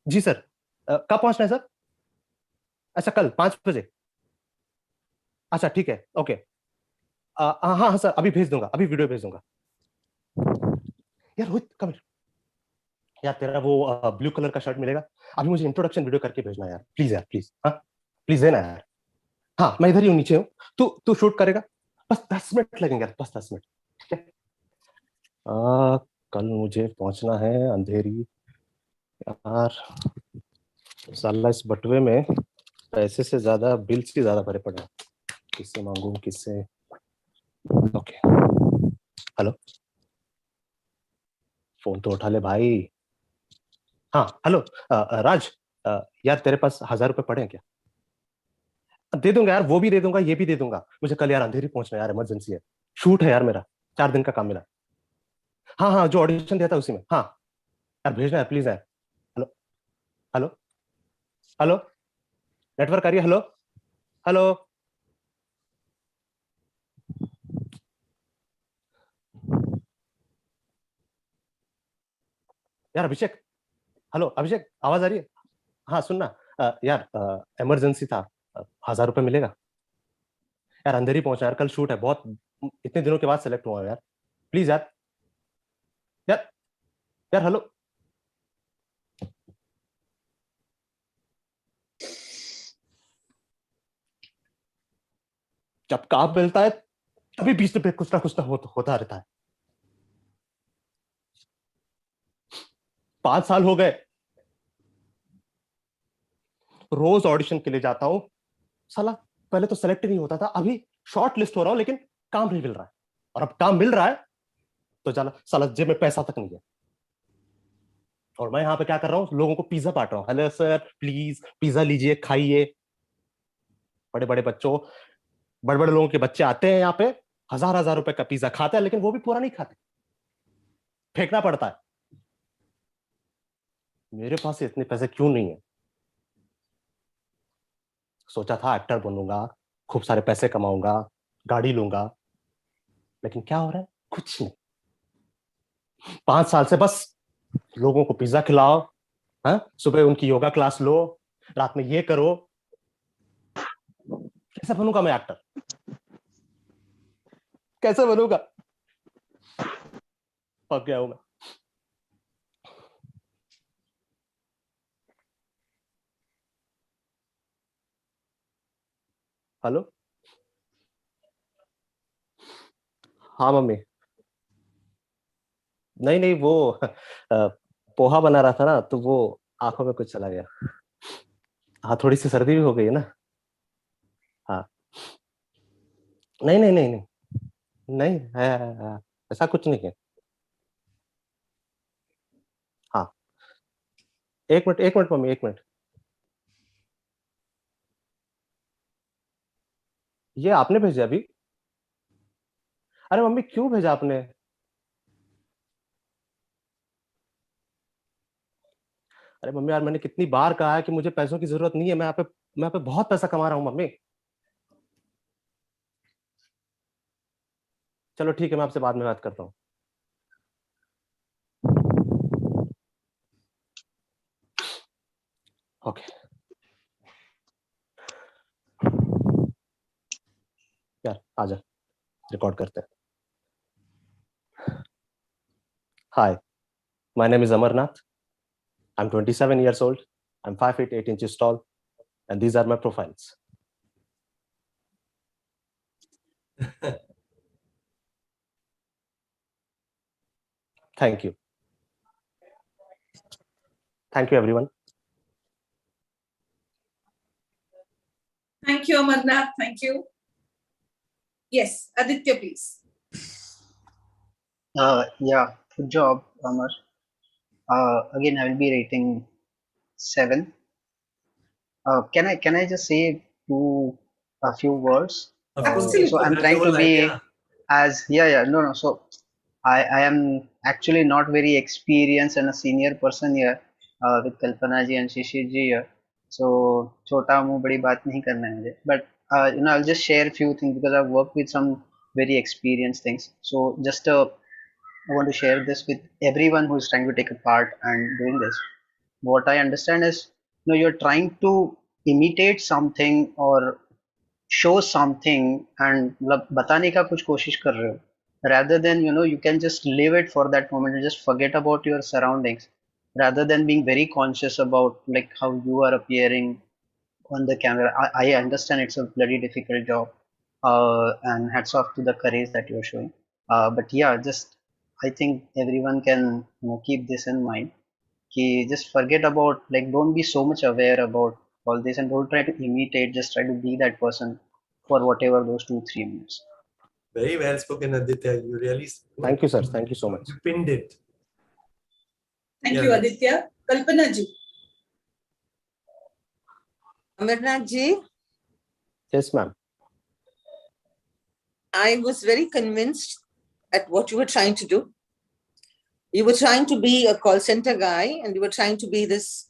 जी सर. कब पहुंचना है सर? अच्छा कल 5 बजे. अच्छा ठीक है. ओके. हाँ सर अभी भेज दूंगा. अभी वीडियो भेज दूंगा. यार रोहित कम. यार तेरा वो ब्लू कलर का शर्ट मिलेगा, अभी मुझे इंट्रोडक्शन वीडियो करके भेजना यार, प्लीज यार, प्लीज। हाँ प्लीज देना यार। हाँ मैं इधर ही हूँ, नीचे हूँ। तू तू शूट करेगा, बस 10 मिनट लगेंगे यार, बस 10 मिनट। ठीक है। कल मुझे पहुंचना है अंधेरी। यार साला इस बटुए में पैसे से ज्यादा बिल्स की ज्यादा भरे पड़े हैं। किससे मांगू, किससे? ओके। हेलो, फोन तो उठा ले भाई। हाँ हेलो, राज, यार तेरे पास 1000 रुपए पड़े हैं क्या? दे दूंगा यार, वो भी दे दूंगा, ये भी दे दूंगा। मुझे कल यार अंधेरी पहुंचना है यार, इमरजेंसी है। शूट है यार मेरा, 4 दिन का काम मिला। हाँ हाँ, जो ऑडिशन दिया था उसी में। हाँ यार भेजना है प्लीज यार। हेलो, हेलो, हेलो, नेटवर्क आ रही है? Hello, hello. यार अभिषेक, हेलो अभिषेक, आवाज आ रही है? हाँ सुनना, यार इमरजेंसी था, 1000 रुपए मिलेगा यार। अंधेरी पहुंचा यार, कल शूट है, बहुत इतने दिनों के बाद सेलेक्ट हुआ यार, प्लीज यार। यार, यार हेलो। जब काम मिलता है तभी बीच में कुछ ना होता रहता है। 5 साल हो गए, रोज ऑडिशन के लिए जाता हूँ, साला पहले तो सेलेक्ट ही नहीं होता था, अभी शॉर्ट लिस्ट हो रहा हूँ, लेकिन काम नहीं मिल रहा है। और अब काम मिल रहा है तो जाला साला जेब में पैसा तक नहीं है। और मैं यहाँ पे क्या कर रहा हूँ, लोगों को पिज्जा बांट रहा हूँ। हेलो सर, प्लीज पिज्जा लीजिए, खाइए। बड़े बड़े बच्चों, बड़े बड़े लोगों के बच्चे आते हैं यहाँ पे, 1000 1000 रुपए का पिज्जा खाते हैं, लेकिन वो भी पूरा नहीं खाते, फेंकना पड़ता है। मेरे पास इतने पैसे क्यों नहीं है? सोचा था एक्टर बनूंगा, खूब सारे पैसे कमाऊंगा, गाड़ी लूंगा, लेकिन क्या हो रहा है? कुछ नहीं। 5 साल से बस लोगों को पिज्जा खिलाओ, हाँ सुबह उनकी योगा क्लास लो, रात में ये करो। कैसे बनूंगा मैं एक्टर? कैसे बनूंगा? पक गया हूं मैं। हेलो, हाँ मम्मी। नहीं नहीं, वो पोहा बना रहा था ना, तो वो आंखों में कुछ चला गया। हाँ थोड़ी सी सर्दी भी हो गई है ना। हाँ, नहीं नहीं नहीं नहीं, नहीं है, ऐसा कुछ नहीं है। हाँ, एक मिनट, एक मिनट मम्मी, एक मिनट। ये आपने भेजा अभी? अरे मम्मी क्यों भेजा आपने? अरे मम्मी यार, मैंने कितनी बार कहा है कि मुझे पैसों की जरूरत नहीं है, मैं यहाँ पे बहुत पैसा कमा रहा हूँ मम्मी। चलो ठीक है, मैं आपसे बाद में बात करता हूँ। ओके। यार आजा, रिकॉर्ड करते हैं। Hi, my name is Amarnath. I'm 27 years old. I'm 5 feet 8 inches tall, and these are my profiles. Thank you. Thank you, everyone. Thank you, Amarnath. Thank you. Yes, Aditya, please. Yeah, good job, Amar. Again, I will be rating 7. Can I just say a few words? So I'm trying to be as no. So I am actually not very experienced and a senior person here with Kalpana ji and Shishir ji here. So छोटा मुंह बड़ी बात नहीं करना है मुझे. But I'll just share a few things because I've worked with some very experienced things. So just I want to share this with everyone who is trying to take a part and doing this. What I understand is, you're trying to imitate something or show something and मतलब बताने का कुछ कोशिश कर रहे हो, rather than you can just live it for that moment and just forget about your surroundings. rather than being very conscious about like how you are appearing on the camera. I understand it's a bloody difficult job, and hats off to the courage that you're showing. But yeah, just I think everyone can keep this in mind. Just forget about, like, don't be so much aware about all this and don't try to imitate. Just try to be that person for whatever those 2-3 minutes. Very well spoken, Aditya. You really Thank you, sir. Thank you so much. you pinned it. Thank you, Aditya. Kalpana ji. Amarnath ji, Yes, ma'am. I was very convinced at what you were trying to do. You were trying to be a call center guy, and you were trying to be this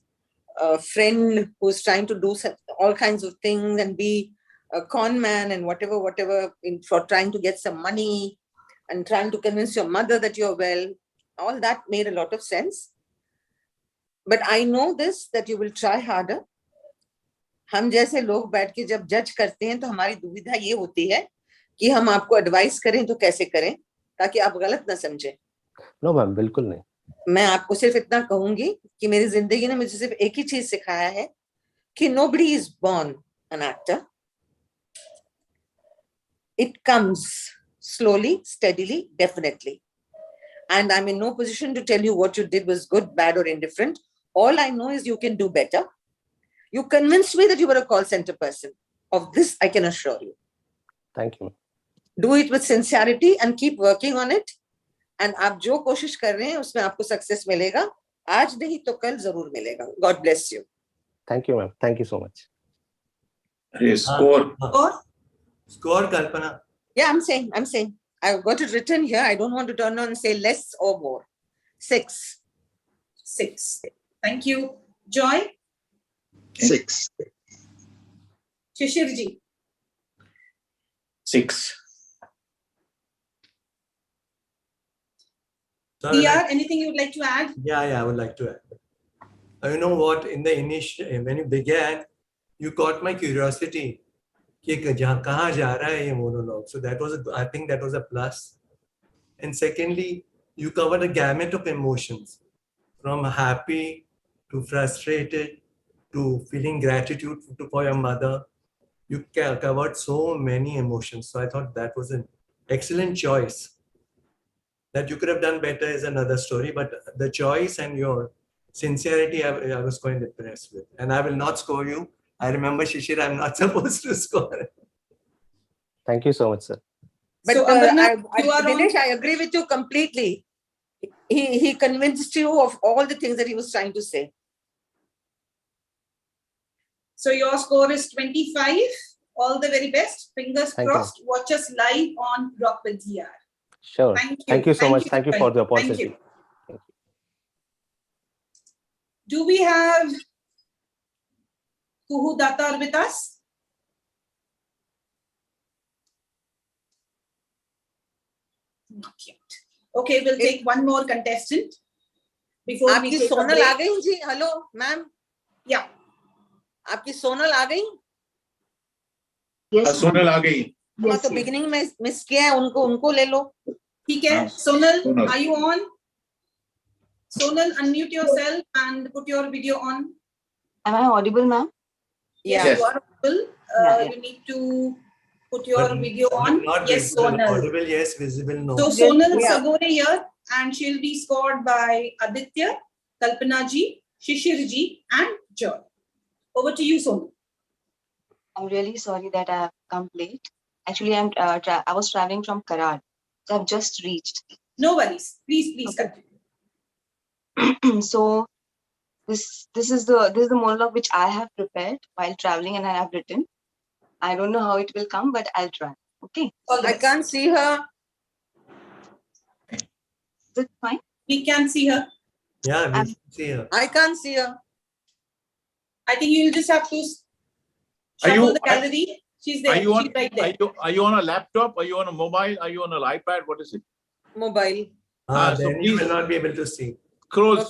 friend who's trying to do all kinds of things and be a con man and whatever, for trying to get some money and trying to convince your mother that you're well. All that made a lot of sense. But I know this, that you will try harder. हम जैसे लोग बैठ के जब जज करते हैं तो हमारी दुविधा ये होती है कि हम आपको एडवाइस करें तो कैसे करें ताकि आप गलत ना समझें। नो मैम, बिल्कुल नहीं। मैं आपको सिर्फ इतना कहूंगी कि मेरी जिंदगी ने मुझे सिर्फ एक ही चीज सिखाया है कि nobody is born an actor. It comes slowly, steadily, definitely. And I'm in no position to tell you what you did was good, bad, or indifferent. All I know is you can do better. You convinced me that you were a call center person. Of this, I can assure you. Thank you. Do it with sincerity and keep working on it. And आप जो कोशिश कर रहे हैं उसमें आपको success मिलेगा. आज नहीं तो कल जरूर मिलेगा. God bless you. Thank you, ma'am. Thank you so much. Score, Kalpana. Yeah, I'm saying. I've got it written here. I don't want to turn on and say less or more. 6. Thank you. Joy? 6. Shishir ji? 6. PR, anything you would like to add? Yeah, I would like to add. You know what? In the initial, when you began, you caught my curiosity. कहाँ जा रहा है ये monologue? So that was, I think that was a plus. And secondly, you covered a gamut of emotions, from happy to frustrated to feeling gratitude for your mother. You covered so many emotions. So I thought that was an excellent choice. That you could have done better is another story, but the choice and your sincerity, I was quite impressed with. And I will not score you. I remember, Shishir, I'm not supposed to score. Thank you so much, sir. But So, Dinesh, I agree with you completely. He convinced you of all the things that he was trying to say. So your score is 25. All the very best. Fingers Thank crossed. Watch us live on Rock with DR. Sure. Thank you so much. you. Thank you for the opportunity. Thank you. Do we have Kuhu Datar with us? Not yet. Okay, we'll take one more contestant before we आपकी take a Sonal break. आ गई जी? Hello ma'am. Yeah. आपकी सोनल आ गई? Yes, Sonal आ गई. हाँ, तो beginning में miss किया है, उनको ले लो. ठीक है. Sonal, are you on? Sonal, unmute yourself and put your video on. Am I audible, ma'am? Yes, you are audible. You need to put your video on. Not yes, visible. Sonal. Audible, yes. Visible, no. So Sonal Sagore here, and she'll be scored by Aditya, Kalpana ji, Shishir ji, and Joy. Over to you, Sonal. I'm really sorry that I have come late. Actually, I was traveling from Karad, so I've just reached. No worries. Please continue. So this is the monologue which I have prepared while traveling and I have written. I don't know how it will come, but I'll try. Okay. I can't see her. Is it fine? We can see her. Yeah, we can see her. I can't see her. I think you'll just have to shuffle the gallery. She's there. She's right there. Are you on a laptop? Are you on a mobile? Are you on an iPad? What is it? Mobile. So Then you will not be able to see. Scroll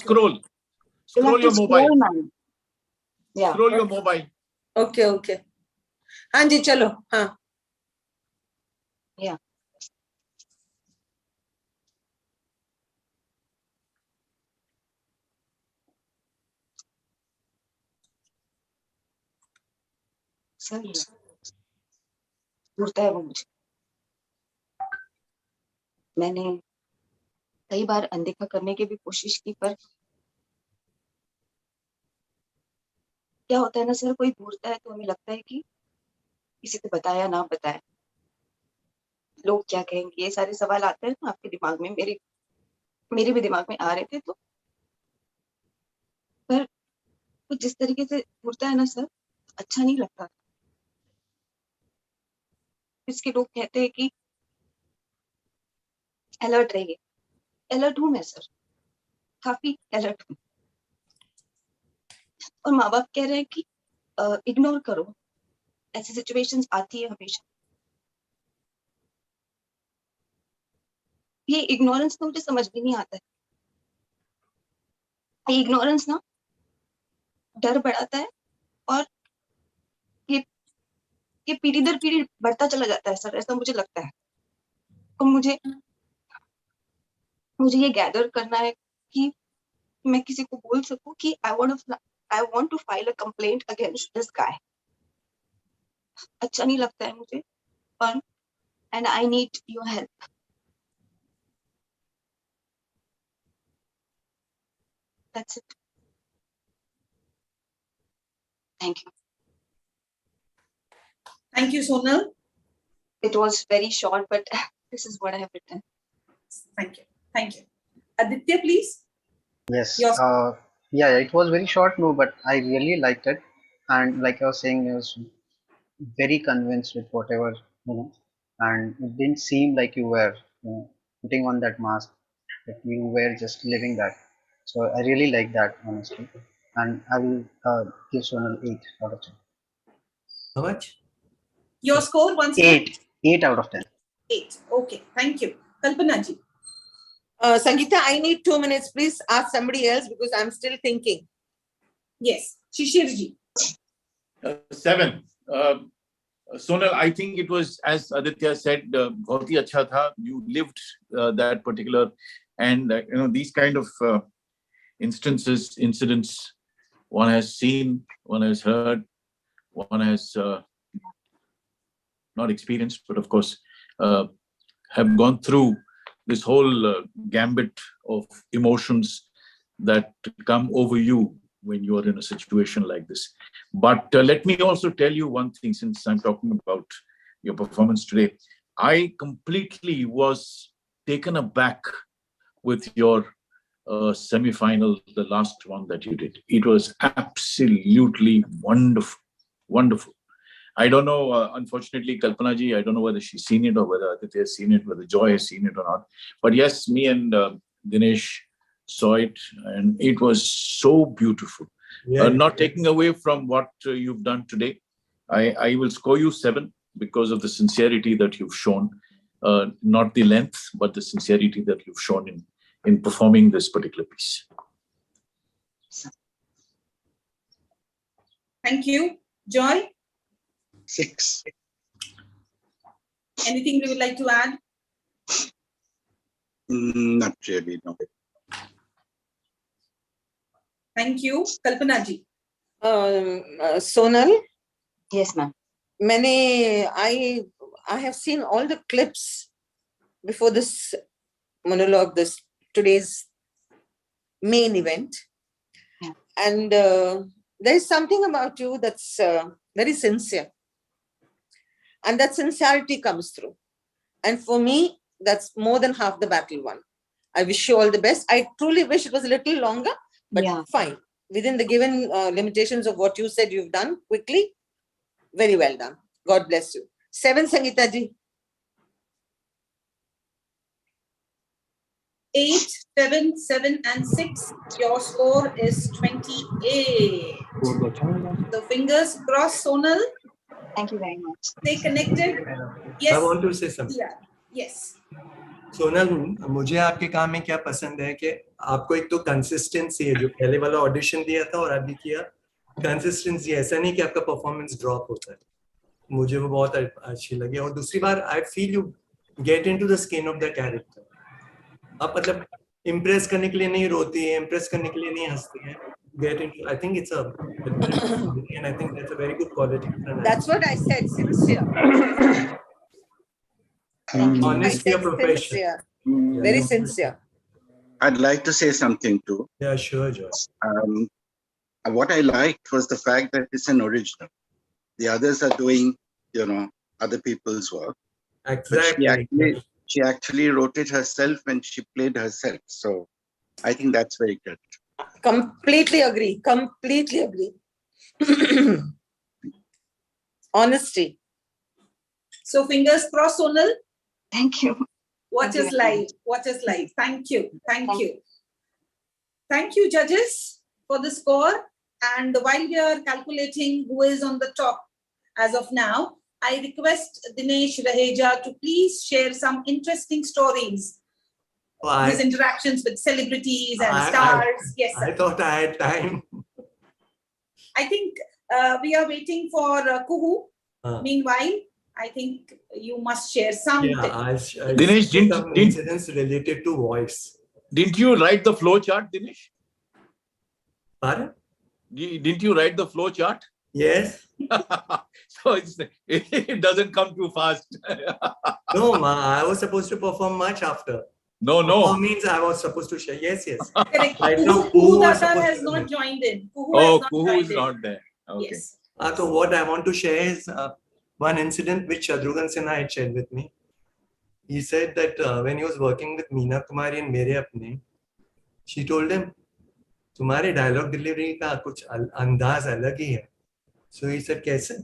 your mobile. Yeah. Scroll your mobile. Okay. हाँ जी चलो. हाँ. Yeah. Sir घूरता है वो मुझे। मैंने कई बार अनदेखा करने की भी कोशिश की, पर क्या होता है ना सर, कोई घूरता है तो हमें लगता है कि किसी को बताया ना बताया, लोग क्या कहेंगे, ये सारे सवाल आते हैं ना आपके दिमाग में, मेरे भी दिमाग में आ रहे थे। तो पर वो जिस तरीके से घूरता है ना सर, अच्छा नहीं लगता। इसके लोग कहते हैं कि अलर्ट रहिए, अलर्ट हूं मैं सर, काफी अलर्ट हूँ। और माँ बाप कह रहे हैं कि इग्नोर करो, ऐसी सिचुएशंस आती है हमेशा। ये इग्नोरेंस तो मुझे समझ भी नहीं आता है। ये इग्नोरेंस ना डर बढ़ाता है, और ये ये पीढ़ी दर पीढ़ी बढ़ता चला जाता है सर, ऐसा मुझे लगता है। तो मुझे ये गैदर करना है कि मैं किसी को बोल सकूं कि I want to file a complaint against this guy. अच्छा नहीं लगता है मुझे, और and I need your help. That's it. Thank you. Thank you, Sonal. It was very short, but this is what I have written. Thank you. Thank you. Aditya, please. Yes. Yours. Yeah, it was very short, no, but I really liked it. And like I was saying, I was very convinced with whatever, and it didn't seem like you were, putting on that mask, that you were just living that. So I really like that, honestly. And I will give Sonal 8 out of 10. How much? Your score once again? 8 out of 10. 8. Okay. Thank you. Kalpana ji. Sangeeta, I need 2 minutes. Please ask somebody else because I'm still thinking. Yes. Shishir ji. 7. Sonal, I think it was, as Aditya said, बहुत ही अच्छा था. You lived that particular, and these kind of incidents, one has seen, one has heard, one has not experienced, but of course have gone through this whole gambit of emotions that come over you when you are in a situation like this. But let me also tell you one thing, since I'm talking about your performance today. I completely was taken aback with your semi-final, the last one that you did. It was absolutely wonderful, wonderful. I don't know, unfortunately, Kalpana ji, I don't know whether she's seen it or whether Aditya has seen it, whether Joy has seen it or not. But yes, me and Dinesh saw it, and it was so beautiful. Not taking away from what you've done today, I will score you 7 because of the sincerity that you've shown, not the length, but the sincerity that you've shown in performing this particular piece. Thank you. Joy? 6. Anything you would like to add? Not really, no. Thank you. Kalpana ji. Sonal? Yes, ma'am. I have seen all the clips before this monologue, this today's main event. Yeah. And there is something about you that's very sincere. And that sincerity comes through. And for me, that's more than half the battle won. I wish you all the best. I truly wish it was a little longer, but Yeah. fine. Within the given limitations of what you said you've done quickly, very well done. God bless you. 7, Sangeeta ji. 8, 7, 7, and 6. Your score is 28. So fingers crossed, Sonal. Thank you very much. Stay connected. Yes. I want to say something. Yeah. Yes. Sonal, मुझे आपके काम में क्या पसंद है कि आपको एक तो कंसिस्टेंसी है, जो पहले वाला ऑडिशन दिया था और अभी किया, कंसिस्टेंसी, ऐसा नहीं कि आपका परफॉर्मेंस ड्रॉप होता है, मुझे वो बहुत अच्छी लगी। और दूसरी बार I feel you get into the skin of the character. आप मतलब इम्प्रेस करने के लिए नहीं रोती है, इम्प्रेस करने के लिए नहीं हंसती है, get into. I think it's a, and I think that's a very good quality. That's what I said, sincere. Honesty of profession. Sincere. Mm. Very sincere. I'd like to say something too. Yeah, sure, Joy. What I liked was the fact that it's an original. The others are doing, other people's work. Exactly. But she actually wrote it herself and she played herself. So I think that's very good. Completely agree. Completely agree. Honesty. So fingers crossed, Sonal. Thank you. Watch us live. Watch us live. Thank you. Thank you. Thank you, judges, for the score. And while we are calculating who is on the top as of now, I request Dinesh Raheja to please share some interesting stories. His interactions with celebrities and stars. Yes, sir. I thought I had time. I think we are waiting for Kuhu. Meanwhile, I think you must share something. Yeah, I'll Dinesh, share some incidents related to voice. Didn't you write the flow chart, Dinesh? Pardon? Didn't you write the flow chart? Yes. So it doesn't come too fast. No, I was supposed to perform much after. No. Perform means I was supposed to share. Yes. Correct. Right now, Kuhu Datar has not joined in. Kuhu is not there. Okay. Yes. So what I want to share is one incident which Shadrughn Sinha had shared with me. He said that when he was working with Meena Kumari and Mere Apne, she told him, तुम्हारे dialogue delivery का कुछ अंदाज अलग ही है. So he said, कैसे?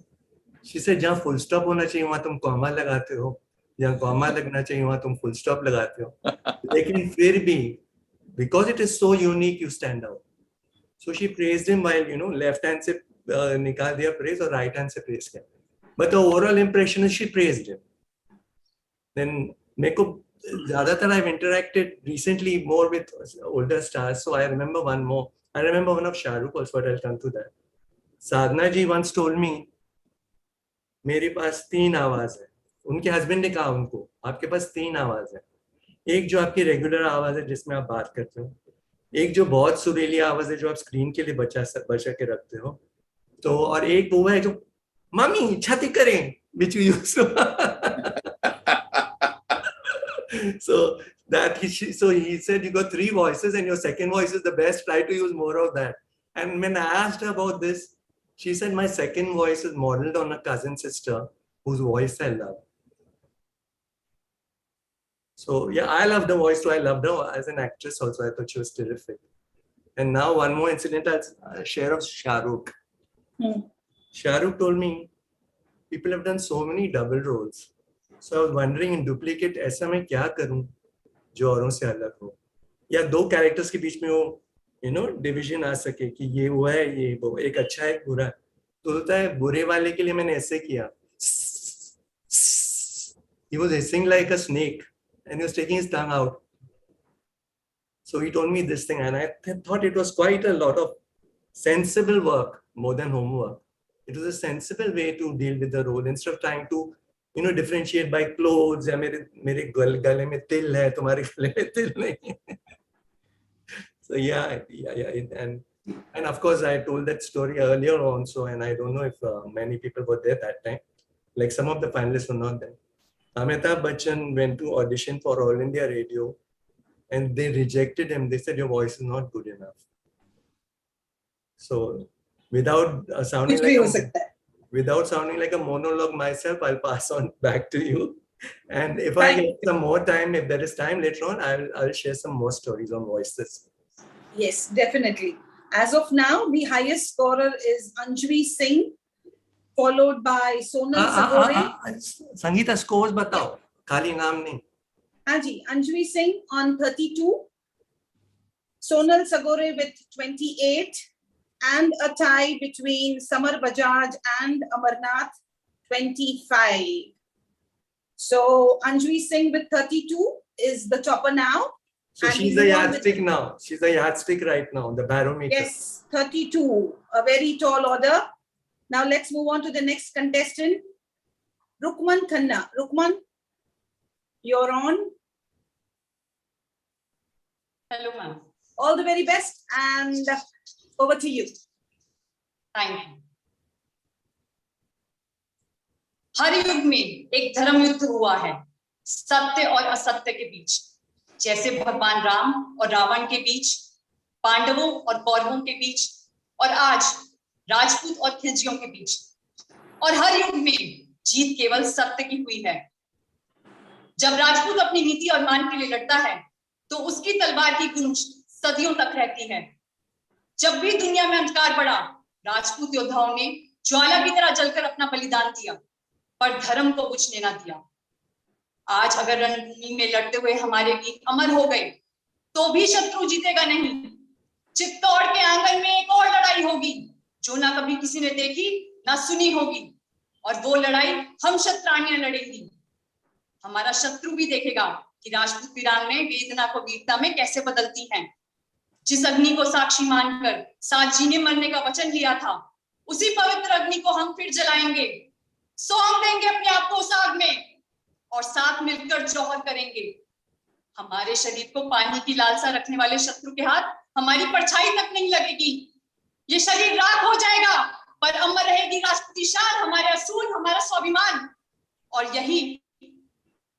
She said, जहाँ full stop होना चाहिए वहाँ तुम comma लगाते हो, जहाँ comma लगना चाहिए वहाँ तुम full stop लगाते हो. लेकिन फिर भी, because it is so unique, you stand out. So she praised him while, left hand से निकाल दिया praise और right hand से praise किया. But the overall impression is she praised him. Then मेरे को ज़्यादातर I've interacted recently more with older stars, so I remember one more. I remember one of Shah Rukh also, but I'll come to that. Sadhna ji once told me, मेरे पास 3 आवाज है. उनके husband ने कहा उनको, आपके पास 3 आवाज है. एक जो आपकी रेगुलर आवाज है जिसमें आप बात करते हो, एक जो बहुत सुरीली आवाज है जो आप स्क्रीन के लिए बचा के रखते हो, तो और एक वो है जो मम्मी छाती करें which you use. So he said you got 3 voices and your second voice is the best. Try to use more of that. And when I asked her about this, she said my second voice is modeled on a cousin sister whose voice I love. So yeah, I love the voice too. I loved her as an actress also. I thought she was terrific. And now one more incident I'll share of Shah Rukh. Shah Rukh told me people have done so many double roles. So I was wondering in duplicate ऐसा मैं क्या करूं जो औरों से अलग हो, या 2 characters के बीच में वो division आ सके कि ये वो है ये वो, एक अच्छा है एक बुरा. तो होता है बुरे वाले के लिए मैंने ऐसे किया. He was hissing like a snake and he was taking his tongue out. So he told me this thing and I thought it was quite a lot of sensible work more than homework. It was a sensible way to deal with the role instead of trying to differentiate by clothes या मेरे गले में तिल है तुम्हारे गले में तिल नहीं. So yeah, and of course I told that story earlier also, and I don't know if many people were there that time. Like some of the finalists were not there. Amitabh Bachchan went to audition for All India Radio, and they rejected him. They said your voice is not good enough. So without sounding like a monologue myself, I'll pass on back to you. And if I get some more time, if there is time later on, I'll share some more stories on voices. Yes, definitely. As of now, the highest scorer is Anjali Singh, followed by Sonal Sagore. Sangeeta, scores batao. Khali naam nahi. Haji, Anjali Singh on 32, Sonal Sagore with 28, and a tie between Samar Bajaj and Amarnath, 25. So Anjali Singh with 32 is the topper now. So she's a yardstick now. She's a yardstick right now, the barometer. Yes, 32, a very tall order. Now let's move on to the next contestant, Rukman Khanna. Rukman, you're on. Hello, ma'am. All the very best. And Over to you. Thank you. हर युग में एक धर्म युद्ध हुआ है सत्य और असत्य के बीच, जैसे भगवान राम और रावण के बीच, पांडवों और कौरवों के बीच, और आज राजपूत और खिलजियों के बीच। और हर युग में जीत केवल सत्य की हुई है। जब राजपूत अपनी नीति और मान के लिए लड़ता है तो उसकी तलवार की गूंज सदियों तक रहती है। जब भी दुनिया में अंधकार बढ़ा, राजपूत योद्धाओं ने ज्वाला की तरह जलकर अपना बलिदान दिया, पर धर्म को बुझने ना दिया। आज अगर रणभूमि में लड़ते हुए हमारे वीर अमर हो गए तो भी शत्रु जीतेगा नहीं। चित्तौड़ के आंगन में एक और लड़ाई होगी जो ना कभी किसी ने देखी ना सुनी होगी, और वो लड़ाई हम क्षत्राणियां लड़ेंगी। हमारा शत्रु भी देखेगा कि राजपूत वीरांगनाएं वेदना को वीरता में कैसे बदलती हैं। जिस अग्नि को साक्षी मानकर साथ जीने मरने का वचन लिया था, उसी पवित्र अग्नि को हम फिर जलाएंगे। सौंप देंगे अपने आप को उस आग में और साथ मिलकर जौहर करेंगे। हमारे शरीर को पानी की लालसा रखने वाले शत्रु के हाथ हमारी परछाई तक नहीं लगेगी। ये शरीर राख हो जाएगा, पर अमर रहेगी राष्ट्रीय शान, हमारे असूल, हमारा स्वाभिमान। और यही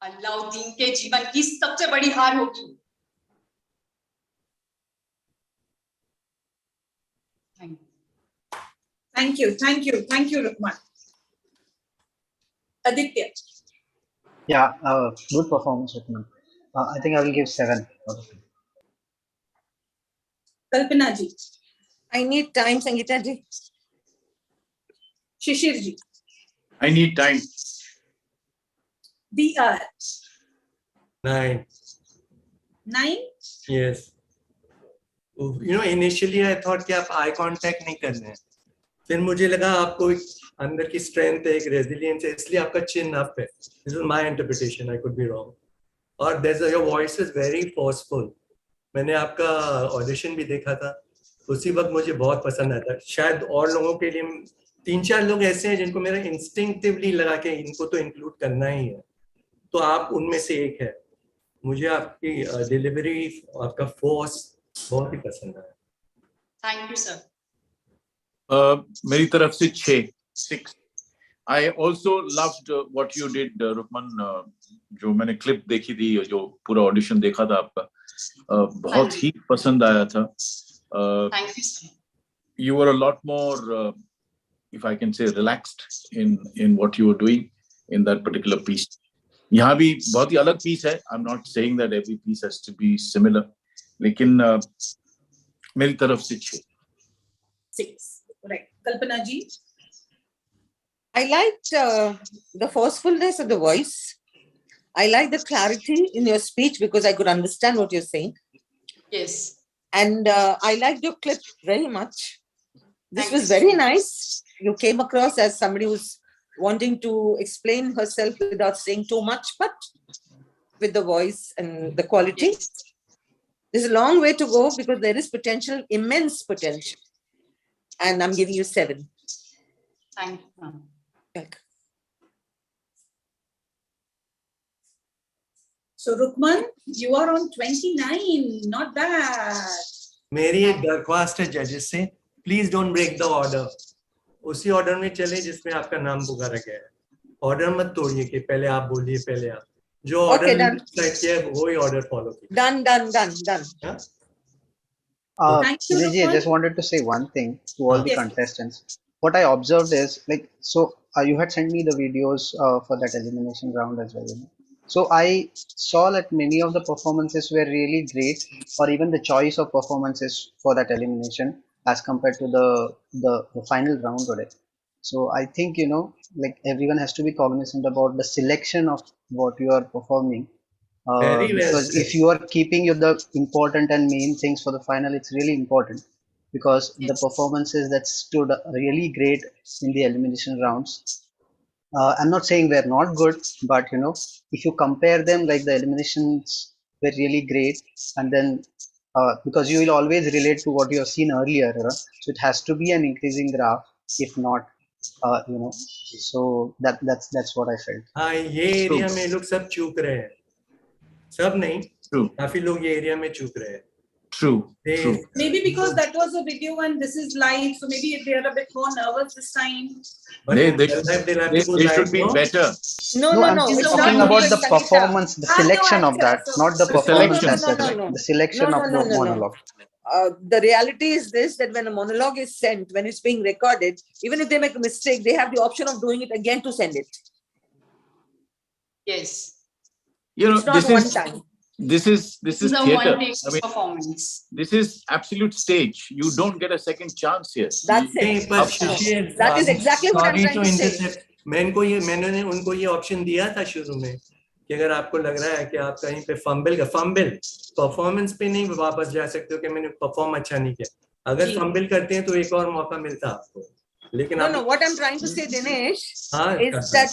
अलाउद्दीन के जीवन की सबसे बड़ी हार होगी। Thank you, Rukman. Aditya. Yeah, good performance, Rukman. I think I will give 7 out of 10. Kalpana ji. I need time, Sangeeta ji. Shishir ji. I need time. DR. 9. 9. Yes. Initially I thought कि आप eye contact नहीं कर रहे हैं, फिर मुझे लगा आपको एक अंदर की strength है, एक resilience है, इसलिए आपका chin up है. This is my interpretation. I could be wrong. और your voice is very forceful. मैंने आपका audition भी देखा था, उसी वक्त मुझे बहुत पसंद आया था. शायद और लोगों के लिए 3-4 लोग ऐसे हैं जिनको मेरा instinctively लगा कि इनको तो include करना ही है, तो आप उनमें से एक है. मुझे आपकी डिलीवरी, आपका फोर्स बहुत ही पसंद आया. Thank you sir. मेरी तरफ से 6. I also loved what you did, Rukman. जो मैंने क्लिप देखी थी, जो पूरा ऑडिशन देखा था आपका, बहुत ही पसंद आया था. Thank you sir. You were a lot more, if I can say, relaxed in what you were doing in that particular piece. यहाँ भी बहुत ही अलग piece है. I'm not saying that every piece has to be similar, लेकिन मेरी तरफ से 6. 6. Right. Kalpana ji. I liked the forcefulness of the voice. I like the clarity in your speech because I could understand what you're saying. Yes. And I liked your clip very much. This was very nice. You came across as somebody who's wanting to explain herself without saying too much, but with the voice and the quality. Yes. There's a long way to go because there is potential, immense potential. And I'm giving you 7. Thank you. Welcome. So Rukman, you are on 29. Not bad. मेरी एक दरख्वास्त है जजेस से, please don't break the order. उसी order में चले जिसमें आपका नाम पुकारा गया है. ऑर्डर मत तोड़िए कि पहले आप बोलिए, पहले आप. जो ऑर्डर सेट किया है वही ऑर्डर फॉलो कीजिए. Done. Vijay, I just wanted to say one thing to all the contestants. What I observed is, like, so you had sent me the videos for that elimination round as well. So I saw that many of the performances were really great, or even the choice of performances for that elimination as compared to the final round today. So I think, like, everyone has to be cognizant about the selection of what you are performing. Because if you are keeping the important and main things for the final, it's really important, because the performances that stood really great in the elimination rounds, I'm not saying they're not good, but if you compare them, like, the eliminations were really great, and then because you will always relate to what you have seen earlier, so it has to be an increasing graph, if not, so that's what I felt. हाँ, ये area में लोग सब चूक रहे हैं. सब नहीं, काफी लोग ये एरिया में चूक रहे हैं. True. Maybe because that was a video and this is live, so maybe they are a bit more nervous this time. But They should be better. No, I'm talking about the performance, the selection of that, not the performance as such. The selection of the monologue. The reality is this, that when a monologue is sent, when it's being recorded, even if they make a mistake, they have the option of doing it again to send it. Yes. You know, It's not one time. This is a theater. one-take performance. This is absolute stage. You don't get a second chance here. That's it. That is exactly what I'm trying to say. मैंने उनको ये option दिया था शुरू में कि अगर आपको लग रहा है कि आप कहीं पे फंबल परफॉर्मेंस पे नहीं वापस जा सकते हो कि मैंने परफॉर्म अच्छा नहीं किया, अगर फंबल करते हैं तो एक और मौका मिलता आपको. लेकिन No, what I'm trying to say, Dinesh, is that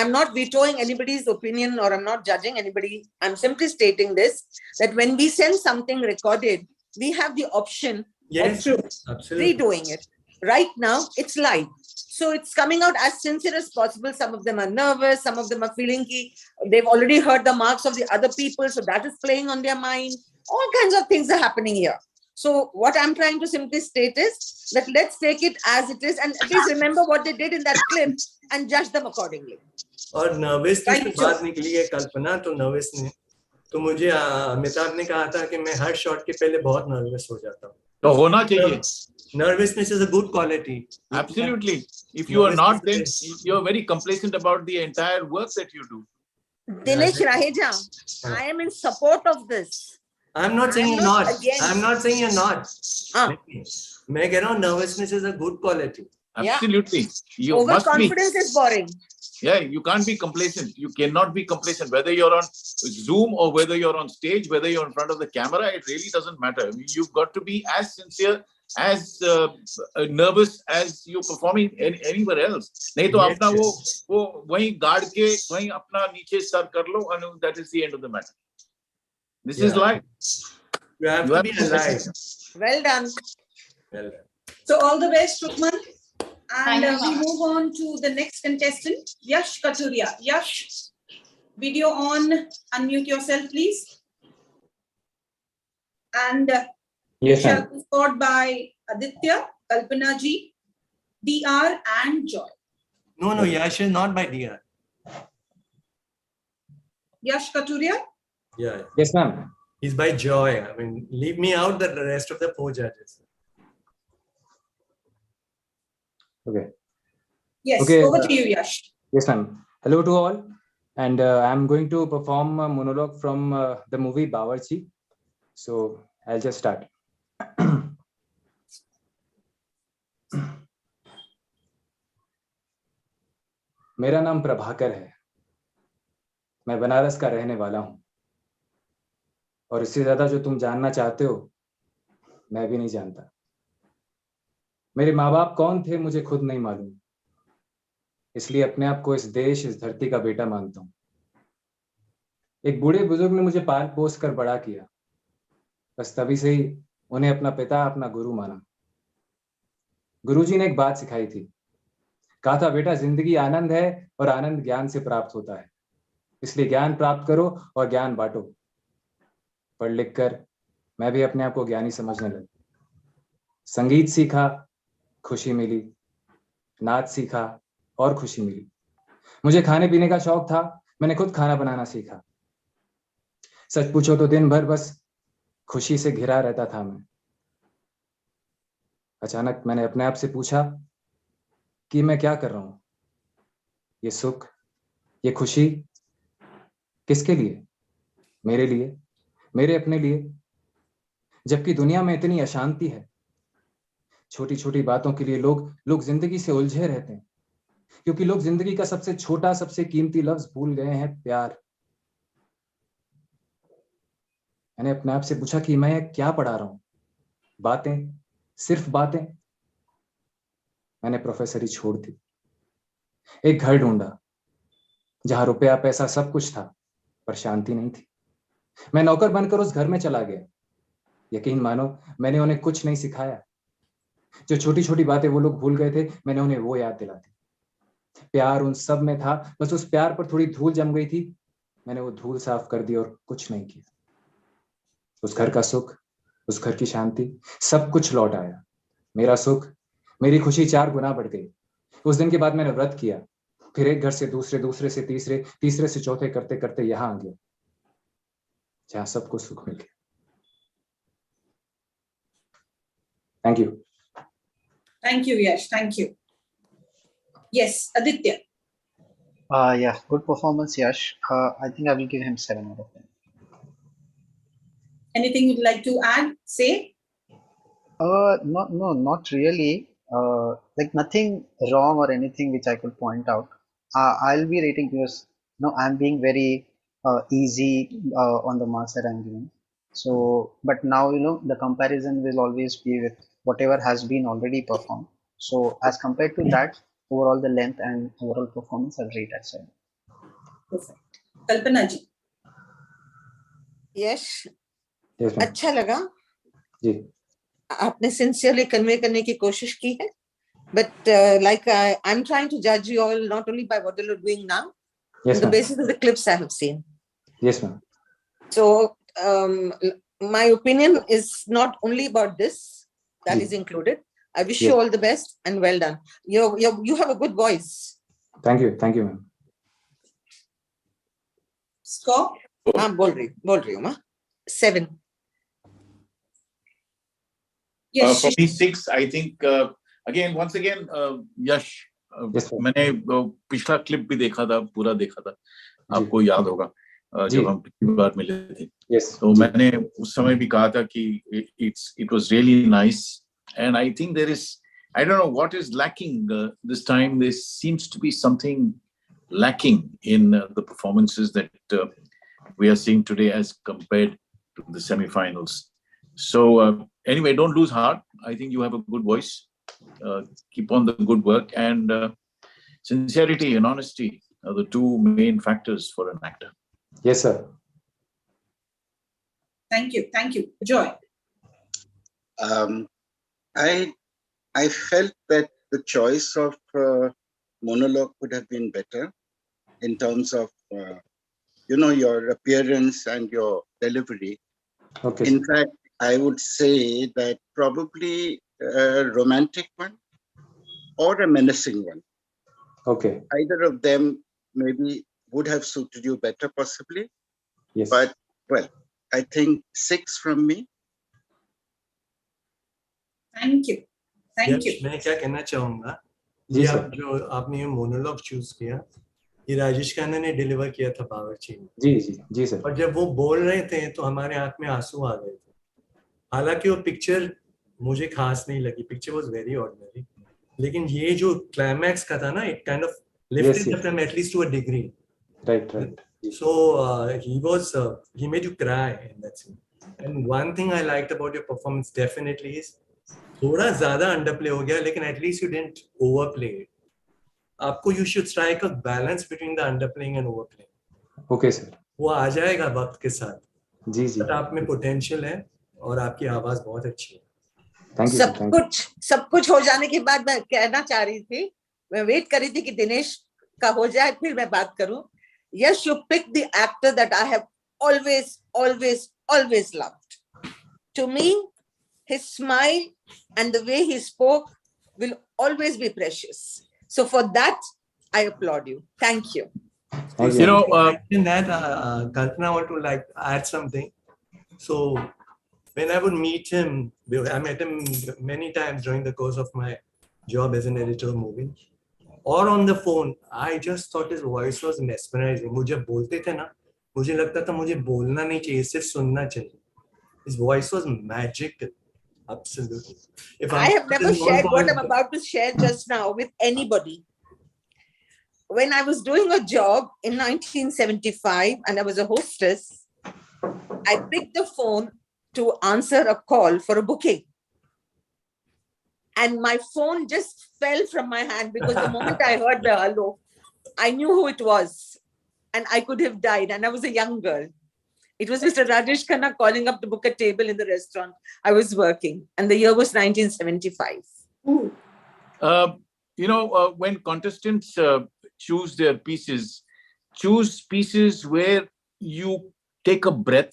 I'm not vetoing anybody's opinion or I'm not judging anybody. I'm simply stating this, that when we send something recorded, we have the option of redoing it. Right now, it's live. So it's coming out as sincere as possible. Some of them are nervous. Some of them are feeling they've already heard the marks of the other people. So that is playing on their mind. All kinds of things are happening here. So what I'm trying to simply state is that let's take it as it is and please remember what they did in that clip and judge them accordingly. और nervousness की बात निकली है कल्पना, तो nervous ने तो मुझे अमिताभ ने कहा था कि मैं हर शॉट के पहले बहुत नर्वस हो जाता हूँ. तो होना चाहिए. Nervousness is a good quality. Absolutely. If you are not, then you are very complacent about the entire work that you do. Dinesh Raheja, I am in support of this. I'm not saying you're not. I'm not saying you're not. मैं कह रहा हूँ nervousness is a good quality. Absolutely. You Overconfidence is boring. Yeah, you can't be complacent. You cannot be complacent. Whether you're on Zoom or whether you're on stage, whether you're in front of the camera, it really doesn't matter. You've got to be as sincere, as nervous as you're performing anywhere else. नहीं तो अपना वो वहीं गाड़ के वहीं अपना नीचे सर कर लो and that is the end of the matter. This is life. You have to be alive. Well done. Well done. So all the best, Rukman. And we move on to the next contestant, Yash Katuria. Yash, video on. Unmute yourself, please. And yes, shall be scored by Aditya, Kalpana ji, DR, and Joy. No, Yash is not by DR. Yash Katuria? Yeah. Yes, ma'am. He's by Joy. I mean, leave me out the rest of the 4 judges. Okay. Yes, okay, over to you, Yash. Yes, ma'am. Hello to all. And I'm going to perform a monologue from the movie Bawarchi. So I'll just start. मेरा नाम प्रभाकर है. मैं बनारस का रहने वाला हूं. और इससे ज्यादा जो तुम जानना चाहते हो, मैं भी नहीं जानता. मेरे माँ बाप कौन थे मुझे खुद नहीं मालूम. इसलिए अपने आप को इस देश, इस धरती का बेटा मानता हूं. एक बूढ़े बुजुर्ग ने मुझे पाल पोस कर बड़ा किया. बस तभी से ही उन्हें अपना पिता, अपना गुरु माना. गुरुजी ने एक बात सिखाई थी. कहा था, बेटा जिंदगी आनंद है और आनंद ज्ञान से प्राप्त होता है. इसलिए ज्ञान प्राप्त करो और ज्ञान बांटो. पढ़ लिख कर मैं भी अपने आप को ज्ञानी समझने लगा. संगीत सीखा, खुशी मिली. नाच सीखा और खुशी मिली. मुझे खाने पीने का शौक था, मैंने खुद खाना बनाना सीखा. सच पूछो तो दिन भर बस खुशी से घिरा रहता था मैं. अचानक मैंने अपने आप से पूछा कि मैं क्या कर रहा हूं. ये सुख, ये खुशी किसके लिए? मेरे लिए, मेरे अपने लिए. जबकि दुनिया में इतनी अशांति है. छोटी छोटी बातों के लिए लोग जिंदगी से उलझे रहते हैं, क्योंकि लोग जिंदगी का सबसे छोटा, सबसे कीमती लफ्ज भूल गए हैं, प्यार. मैंने अपने आप से पूछा कि मैं क्या पढ़ा रहा हूं. बातें, सिर्फ बातें. मैंने प्रोफेसरी छोड़ दी. एक घर ढूंढा जहां रुपया पैसा सब कुछ था, पर शांति नहीं थी. मैं नौकर बनकर उस घर में चला गया. यकीन मानो, मैंने उन्हें कुछ नहीं सिखाया. जो छोटी छोटी बातें वो लोग भूल गए थे, मैंने उन्हें वो याद दिला दी. प्यार उन सब में था, बस उस प्यार पर थोड़ी धूल जम गई थी. मैंने वो धूल साफ कर दी और कुछ नहीं किया. उस घर का सुख, उस घर की शांति, सब कुछ लौट आया। मेरा सुख, मेरी खुशी 4 गुना बढ़ गई। उस दिन के बाद मैंने व्रत किया, फिर एक घर से दूसरे, दूसरे से तीसरे, तीसरे से चौथे करते करते यहाँ आ गया, जहाँ सबको सुख मिल गया। Thank you. Thank you, Yash. Thank you. Yes, Aditya. Yeah, good performance, Yash. I think I will give him 7 out of 10. Anything you'd like to add? Say? No, not really. Like nothing wrong or anything which I could point out. I'll be rating because I'm being very easy on the marks that I'm giving. So, but now the comparison will always be with whatever has been already performed. So, as compared to that, overall the length and overall performance, I'll rate at 7. Perfect. Kalpana ji. Yash Yes, ma'am. अच्छा लगा, जी, आपने sincerely convey करने की कोशिश की है, but like I'm trying to judge you all not only by what you're doing now, yes, on the ma'am. basis of the clips I have seen. Yes, ma'am. So my opinion is not only about this, that Ji. is included. I wish Yes. you all the best and well done. You have a good voice. Thank you, ma'am. Score? हाँ बोल रही हूँ माँ. 7. Yes. For me, 6. I think once again, Yash. Yes, sir. मैंने पिछला clip भी देखा था, पूरा देखा था, आपको याद होगा जी. जब हम पिछली बार मिले थे. Yes. तो जी. मैंने उस समय भी कहा था कि it was really nice, and I think there is, I don't know what is lacking this time. There seems to be something lacking in the performances that we are seeing today as compared to the semi-finals. So anyway, don't lose heart. I think you have a good voice. Keep on the good work, and sincerity and honesty are the 2 main factors for an actor. Yes, sir. Thank you. Joy. I felt that the choice of monologue could have been better in terms of your appearance and your delivery. Okay. In fact, I would say that probably a romantic one or a menacing one. Okay. Either of them maybe would have suited you better, possibly. Yes. But well, I think 6 from me. Thank you. मैं क्या कहना चाहूंगा, जी, ये sir. आप जो आपने ये monologue choose किया, ये राजेश खन्ना ने डिलीवर किया था बावर्ची में. जी सर. और जब वो बोल रहे थे तो हमारे आंख में आंसू आ गए थे. हालांकि वो पिक्चर मुझे खास नहीं लगी, पिक्चर वाज वेरी ऑर्डिनरी, लेकिन ये जो क्लाइमैक्स का था ना, it kind of lifted the film at least to a degree. Right. So he made you cry in that scene. And one thing I liked about your performance definitely is थोड़ा ज्यादा अंडरप्ले हो गया, लेकिन at least you didn't overplay it. आपको you should strike a balance between the underplaying and overplaying. Okay, sir. वो आ जाएगा वक्त के साथ. जी. बट आप में पोटेंशियल है और आपकी आवाज बहुत अच्छी है. Thank you, sir. सब कुछ हो जाने के बाद मैं कहना चाह रही थी, मैं वेट कर रही थी कि दिनेश का हो जाए फिर मैं बात करूं. Yes, you picked the actor that I have always loved. To me, his smile and the way he spoke will always be precious. So for that, I applaud you. Thank you. You know, in that, Kalpana, I want to add something. So when I would meet him, I met him many times during the course of my job as an editor of movies, or on the phone. I just thought his voice was mesmerizing. मुझे बोलते थे ना, मुझे लगता था मुझे बोलना नहीं चाहिए, सिर्फ सुनना चाहिए. His voice was magical. Absolutely. I have never shared what I'm about to share just now with anybody. When I was doing a job in 1975 and I was a hostess, I picked the phone to answer a call for a booking. And my phone just fell from my hand because the moment I heard the hello, I knew who it was and I could have died. And I was a young girl. It was Mr. Rajesh Khanna calling up to book a table in the restaurant I was working. And the year was 1975. When contestants choose their pieces, choose pieces where you take a breath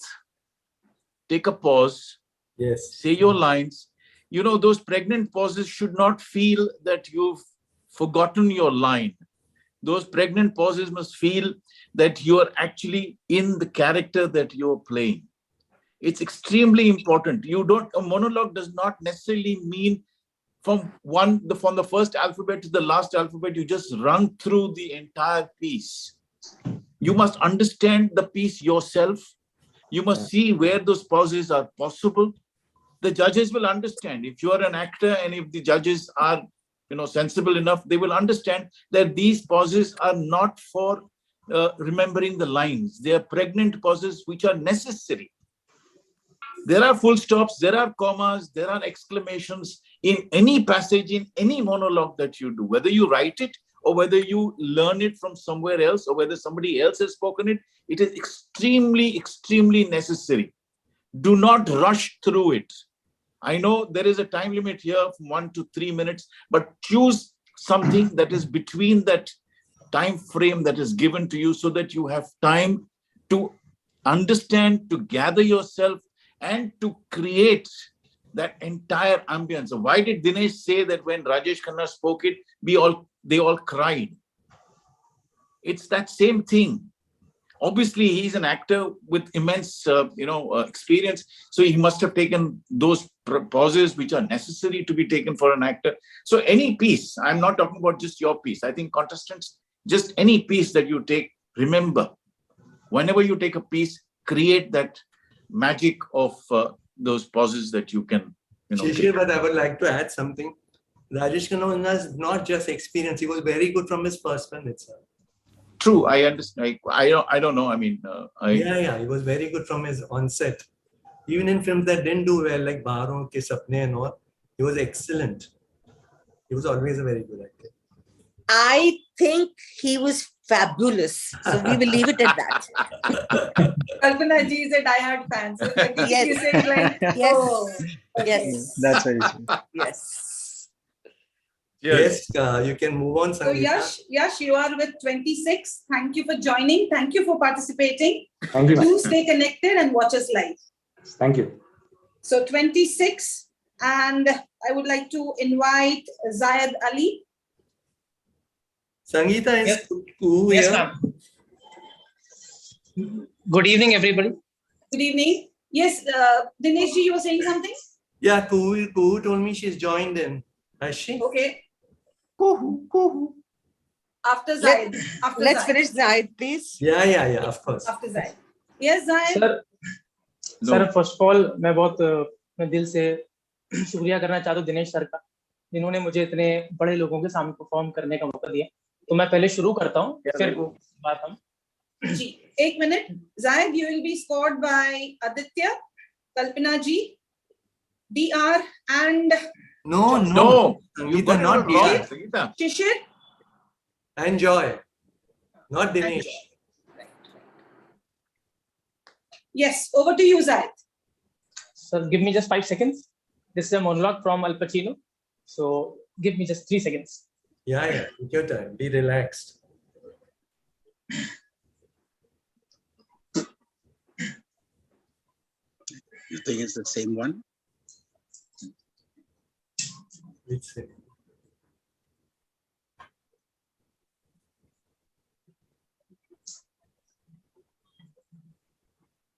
take a pause, Yes. say your lines. You know, those pregnant pauses should not feel that you've forgotten your line. Those pregnant pauses must feel that you are actually in the character that you're playing. It's extremely important. A monologue does not necessarily mean from the first alphabet to the last alphabet, you just run through the entire piece. You must understand the piece yourself. You must see where those pauses are possible. The judges will understand. If you are an actor and if the judges are, sensible enough, they will understand that these pauses are not for remembering the lines. They are pregnant pauses which are necessary. There are full stops, there are commas, there are exclamations in any passage, in any monologue that you do, whether you write it or whether you learn it from somewhere else or whether somebody else has spoken it. It is extremely, extremely necessary. Do not rush through it. I know there is a time limit here from 1 to 3 minutes, but choose something that is between that time frame that is given to you so that you have time to understand, to gather yourself, and to create that entire ambience. So why did Dinesh say that when Rajesh Khanna spoke it, they all cried? It's that same thing. Obviously, he's an actor with immense, experience. So he must have taken those pauses which are necessary to be taken for an actor. So any piece, I'm not talking about just your piece. I think contestants, just any piece that you take, remember, whenever you take a piece, create that magic of those pauses that you can, Shishir, but I would like to add something. Rajesh Khanna is not just experience. He was very good from his first film itself. True, I understand. I don't know. I mean, he was very good from his onset. Even in films that didn't do well, like Baharon Ke Sapne and all, he was excellent. He was always a very good actor. I think he was fabulous. So we will leave it at that. Kalpana ji is a diehard fan. So yes. You say like, yes. oh, okay. Yes. That's very true. Yes. Yes, you can move on, Sangeeta. So Yash, you are with 26. Thank you for joining. Thank you for participating. Thank you. Do stay connected and watch us live. Thank you. So 26, and I would like to invite Zayed Ali. Sangeeta is Yes. who Yes, here? ma'am. Good evening, everybody. Good evening. Yes, Dinesh ji, you were saying something? Yeah, Kuhu told me she's joined in. Has she? Okay. Kuhu. After Zayed. Let's finish Zayed, please. Yeah, of course. After Zayed. Yes, Zayed. Sir first of all मैं दिल से शुक्रिया करना चाहता हूँ Dinesh sir का, जिन्होंने मुझे इतने बड़े लोगों के सामने परफॉर्म करने का मौका दिया. तो मैं पहले शुरू करता हूँ, फिर बात हम. जी, 1 minute. Zayed, you will be scored by Aditya, Kalpana ji, DR, and No. Sangeeta, not DR. Shishir. Enjoy. Not Dinesh. Yes, over to you, Zayed. Sir, give me just 5 seconds. This is a monologue from Al Pacino. So give me just 3 seconds. Yeah, take your time. Be relaxed. You think it's the same one? It's it.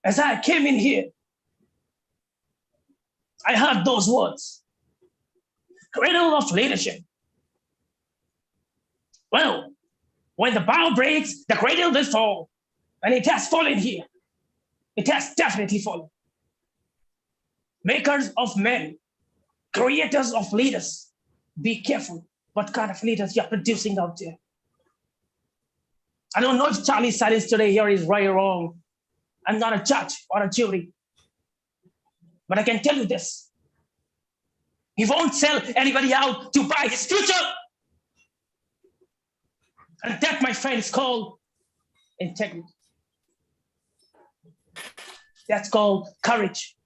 As I came in here, I heard those words. Cradle of leadership. Well, when the bow breaks, the cradle will fall. And it has fallen here. It has definitely fallen. Makers of men, creators of leaders, be careful what kind of leaders you're producing out there. I don't know if Charlie's silence today here is right or wrong. I'm not a judge or a jury. But I can tell you this. He won't sell anybody out to buy his future. And that, my friend, is called integrity. That's called courage.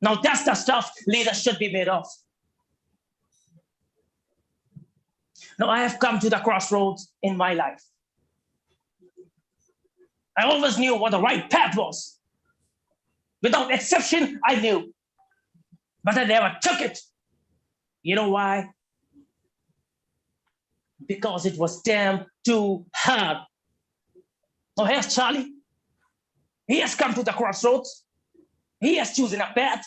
Now that's the stuff leaders should be made of. Now I have come to the crossroads in my life. I always knew what the right path was. Without exception, I knew. But I never took it. You know why? Because it was damn too hard. Now here's Charlie. He has come to the crossroads. He has chosen a path.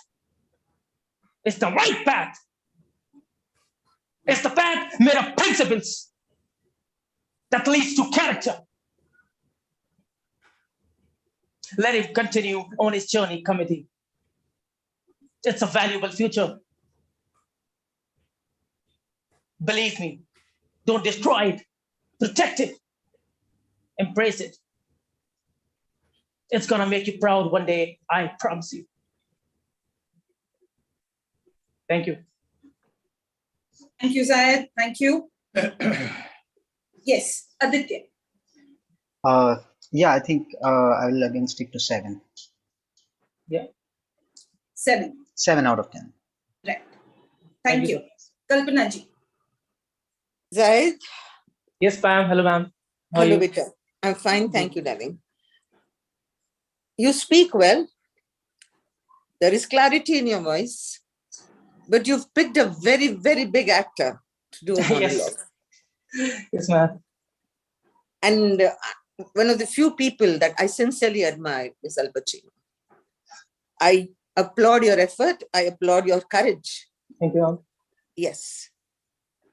It's the right path. It's the path made of principles that leads to character. Let him continue on his journey, committee. It's a valuable future. Believe me, don't destroy it. Protect it. Embrace it. It's gonna make you proud one day, I promise you. Thank you. Thank you, Zayed. Thank you. Yes, Aditya. Yeah, I think I will again stick to 7. Yeah. 7. 7 out of 10. Right. Thank you. Kalpana ji. Zahid? Yes, ma'am. Hello, ma'am. How are Hello, you? Beta. I'm fine, thank you, darling. You speak well. There is clarity in your voice, but you've picked a very, very big actor to do a monologue. Yes, ma'am. And one of the few people that I sincerely admire is Al Pacino. I applaud your effort. I applaud your courage. Thank you, ma'am. Yes.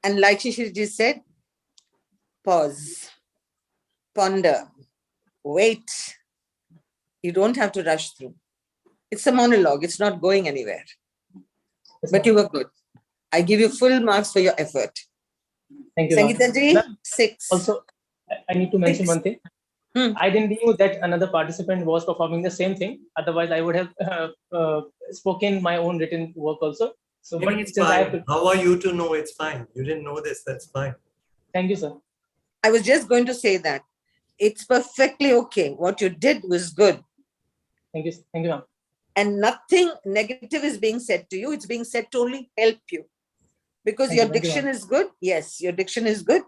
And like Shishirji said, pause, ponder, wait. You don't have to rush through. It's a monologue. It's not going anywhere. Yes, but you were good. I give you full marks for your effort. Thank you, Sangeeta ji, ma'am. 6. Also, I need to mention one thing. I didn't know that another participant was performing the same thing. Otherwise, I would have spoken my own written work also. So, Maybe but it's since I have fine. to, How are you to know it's fine? You didn't know this. That's fine. thank you, sir. I was just going to say that. It's perfectly okay. What you did was good. Thank you, ma'am. And nothing negative is being said to you. It's being said to only help you. Because Thank your you, thank you, diction ma'am. is good. Yes, your diction is good.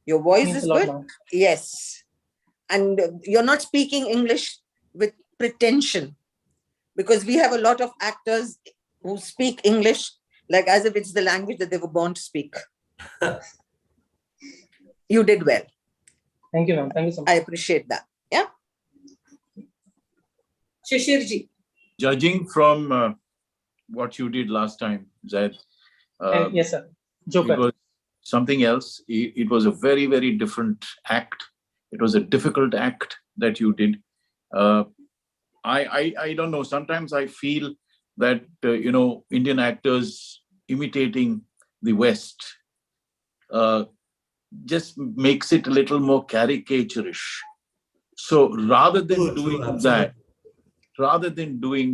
Your voice Means is a lot, good. ma'am. Yes. And you're not speaking English with pretension. Because we have a lot of actors who speak English like as if it's the language that they were born to speak. You did well. Thank you, ma'am. Thank you so much. I appreciate that. Yeah. Shishirji. Judging from what you did last time, Zaid, Yes, sir. Joker. it was something else. It was a very, very different act. It was a difficult act that you did. I don't know. Sometimes I feel that Indian actors imitating the West just makes it a little more caricaturish. So rather than doing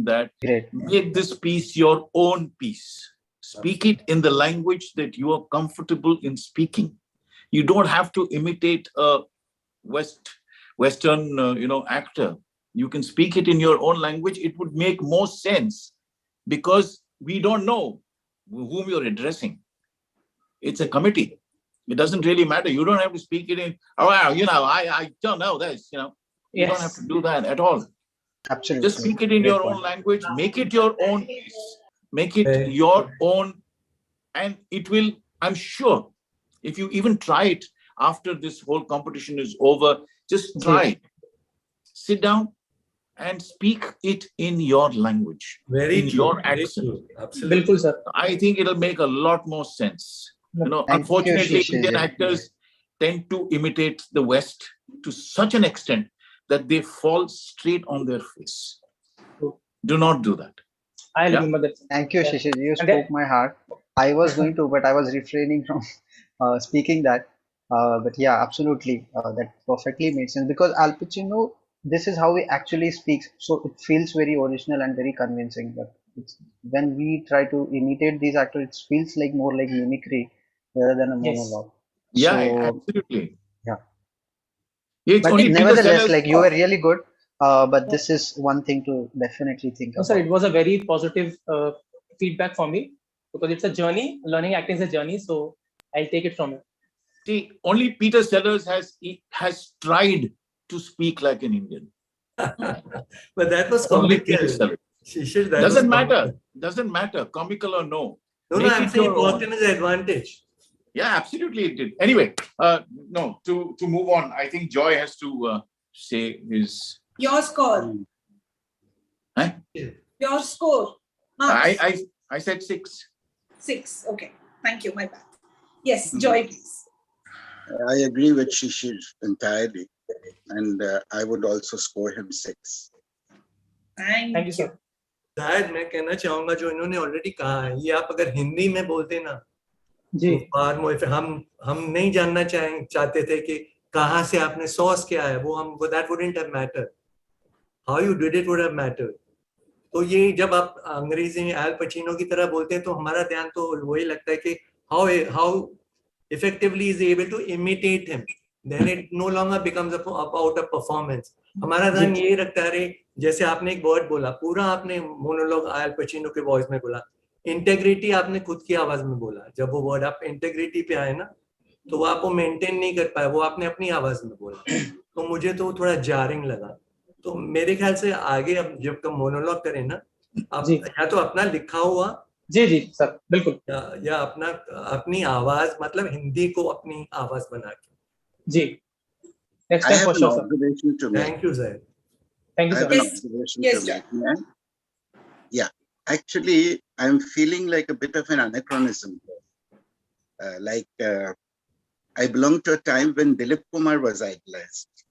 that, make this piece your own piece. Speak it in the language that you are comfortable in speaking. You don't have to imitate a Western actor. You can speak it in your own language. It would make more sense because we don't know whom you're addressing. It's a committee. It doesn't really matter. You don't have to speak it in, I don't know this, You don't have to do that at all. Absolutely. Just speak it in your own language. Make it your own piece. Make it your own. And it will, I'm sure, if you even try it after this whole competition is over, just try it. Sit down and speak it in your language, in your accent. Absolutely. Sir. I think it'll make a lot more sense. Thank you, Unfortunately, Shishir. Indian actors tend to imitate the West to such an extent that they fall straight on their face. Do not do that. I remember that. Thank you, Shishir. You spoke my heart. I was going to, but I was refraining from speaking that. But yeah, absolutely. That perfectly made sense because Al Pacino, this is how he actually speaks. So it feels very original and very convincing. But when we try to imitate these actors, it feels like more like mimicry rather than a monologue. Yeah, So, absolutely. Yeah. It's but only nevertheless, like you were really good. But this is one thing to definitely think No, about. sir, it was a very positive feedback for me because it's a journey. Learning acting is a journey, so I'll take it from it. See, only Peter Sellers has tried to speak like an Indian. But that was Only Peter comical. Sellers. Shishir, that Doesn't was matter. comical. Doesn't matter. Comical or no. No, Make I'm it saying your it worked own. in his advantage. Yeah, absolutely it did. Anyway, no, to move on, I think Joy has to say his... Your score. Huh? Your score. Marks. I said 6. 6. Okay. Thank you. My bad. Yes, Joy, please. I agree with Shishir entirely. And I would also score him 6. Thank you, sir. शायद मैं कहना चाहूंगा जो इन्होंने already कहा है, ये आप अगर हिंदी में बोलते ना जी, फार मोर, हम नहीं जानना चाहते थे कि कहाँ से आपने सॉस क्या है, वो हम that wouldn't have mattered. How you did it would have mattered. तो ये जब आप अंग्रेजी में एल पचिनो की तरह बोलते हैं तो हमारा ध्यान तो वही लगता है कि how effectively is he able to imitate him. Then it no longer becomes about a performance. हमारा ध्यान ये रखता है, जैसे आपने एक वर्ड बोला, पूरा आपने मोनोलॉग एल पचिनो के वॉइस में बोला, इंटेग्रिटी आपने खुद की आवाज में बोला. जब वो वर्ड आप इंटेग्रिटी पे आए ना, तो वो आपको मेंटेन नहीं कर पाए, वो आपने अपनी आवाज में बोला. तो मुझे तो थोड़ा जारिंग लगा. तो मेरे ख्याल से आगे अब जब हम मोनोलॉग करें ना, आप या तो अपना लिखा हुआ जी सर, बिल्कुल, या अपनी आवाज, मतलब हिंदी को अपनी आवाज बना के. जी. Next time for sure, sir. Thank you, sir. Thank you, I sir. have an observation to make. Yeah, actually, I'm feeling like a bit of an anachronism. I belong to a time when Dilip Kumar was idolized.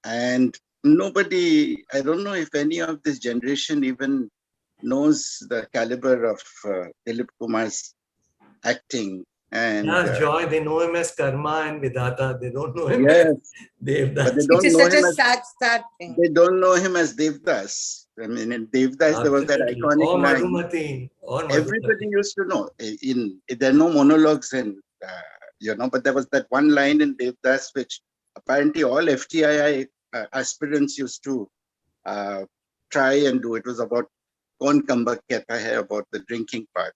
And nobody, I don't know if any of this generation even knows the caliber of Dilip Kumar's acting. And Joy, they know him as Karma and Vidata. They don't know him yes, as Devdas. but they don't It is know such him a as, sad thing. they don't know him as Devdas. I mean, in Devdas, there was that iconic or line. Madhumati. Everybody used to know. There are no monologues in, but there was that one line in Devdas which apparently all FTII aspirants used to try and do. It was about Kaun Kambak Kehta Hai, about the drinking part,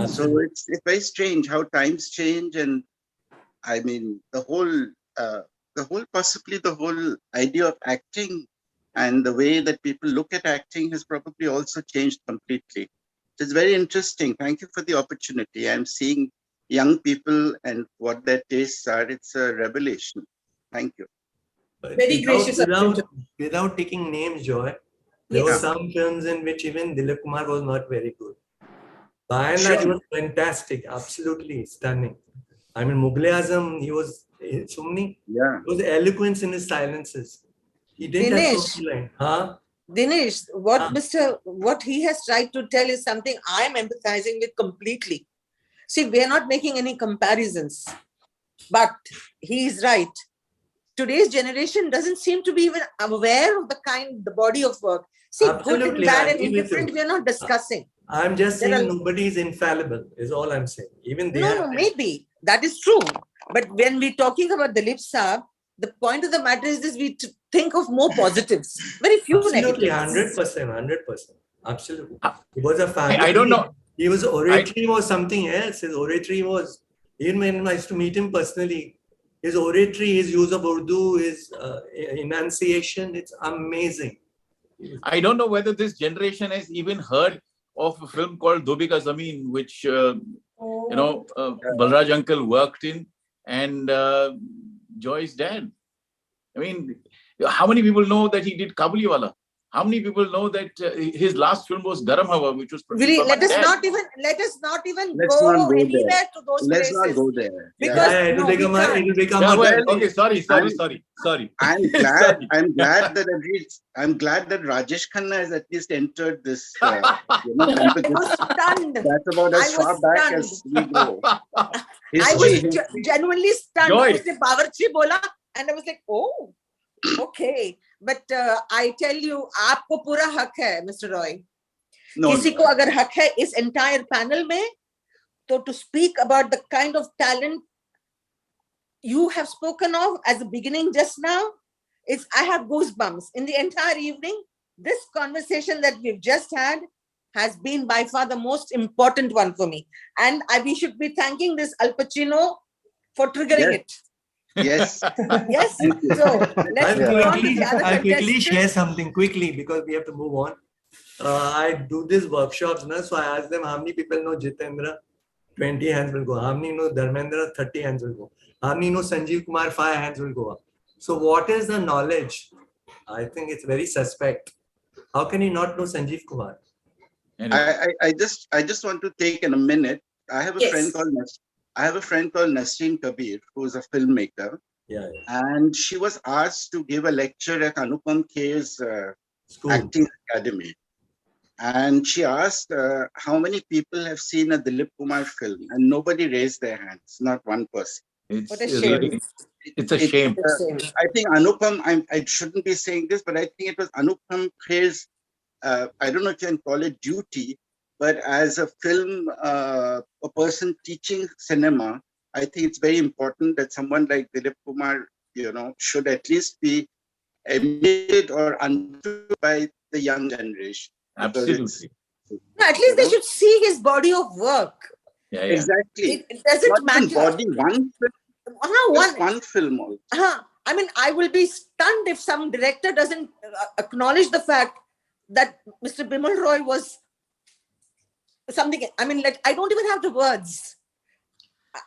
So it's very strange how times change, and I mean possibly the whole idea of acting and the way that people look at acting has probably also changed completely. It's very interesting. Thank you for the opportunity. I'm seeing young people and what their tastes are. It's a revelation. Thank you. Very gracious. Without taking names, Joy, there were some films in which even Dilip Kumar was not very good. By and large, he was fantastic, absolutely stunning. I mean, Mughal-e-Azam, he was Sumni. Yeah. There was eloquence in his silences. He didn't have social line. Huh? Dinesh, what he has tried to tell is something I am empathizing with completely. See, we are not making any comparisons, but he is right. Today's generation doesn't seem to be even aware of the body of work. See, Absolutely, good and bad and indifferent, we are not discussing. I'm just saying nobody is infallible, is all I'm saying. Even they No, maybe. That is true. But when we're talking about Dilip Saab, the point of the matter is this, we think of more positives. Very few Absolutely, negatives. 100%. Absolutely. He was a family. I don't know. His oratory was something else. His oratory was, even when I used to meet him personally, his oratory, his use of Urdu, his enunciation, it's amazing. I don't know whether this generation has even heard of a film called Dobi Ka Zameen, which Balraj uncle worked in, and Joy's dad. I mean, how many people know that he did Kabuliwala? How many people know that his last film was Garam Hawa, which was produced Really, by let my us dad? not even Let's go not go anywhere there. to those Let's places. not go there. Because it'll become Okay, sorry. I'm glad that Rajesh Khanna has at least entered this competition. I was stunned. That's about as far back as we go. I was genuinely stunned. Joy. Usne Bawarchi bola, and I was like, oh, okay. But I tell you, आपको पूरा हक है, Mr. Roy. किसी को अगर हक है इस entire panel में, तो to speak about the kind of talent you have spoken of as a beginning just now, I have goosebumps. In the entire evening, this conversation that we've just had has been by far the most important one for me. And we should be thanking this Al Pacino for triggering it. Yes. Yes. So let's I'll quickly share something quickly because we have to move on. I do these workshops, na, so I ask them how many people know Jitendra. 20 hands will go. How many know Dharmendra? 30 hands will go. How many know Sanjeev Kumar? 5 hands will go up. So what is the knowledge? I think it's very suspect. How can you not know Sanjeev Kumar? I just want to take in a minute. I have a friend called Nasreen Kabir, who is a filmmaker. Yeah. And she was asked to give a lecture at Anupam Kher's acting academy. And she asked how many people have seen a Dilip Kumar film, and nobody raised their hands, not one person. It's really, it's a shame. I think Anupam, I shouldn't be saying this, but I think it was Anupam Kher's, I don't know if you can call it duty, but as a film, a person teaching cinema, I think it's very important that someone like Dilip Kumar, should at least be emulated or understood by the young generation. Absolutely. No, at least they should see his body of work. Yeah. Exactly. It doesn't Not even matter. body, one film. One film also. I mean, I will be stunned if some director doesn't acknowledge the fact that Mr. Bimal Roy was something. I mean, like, I don't even have the words.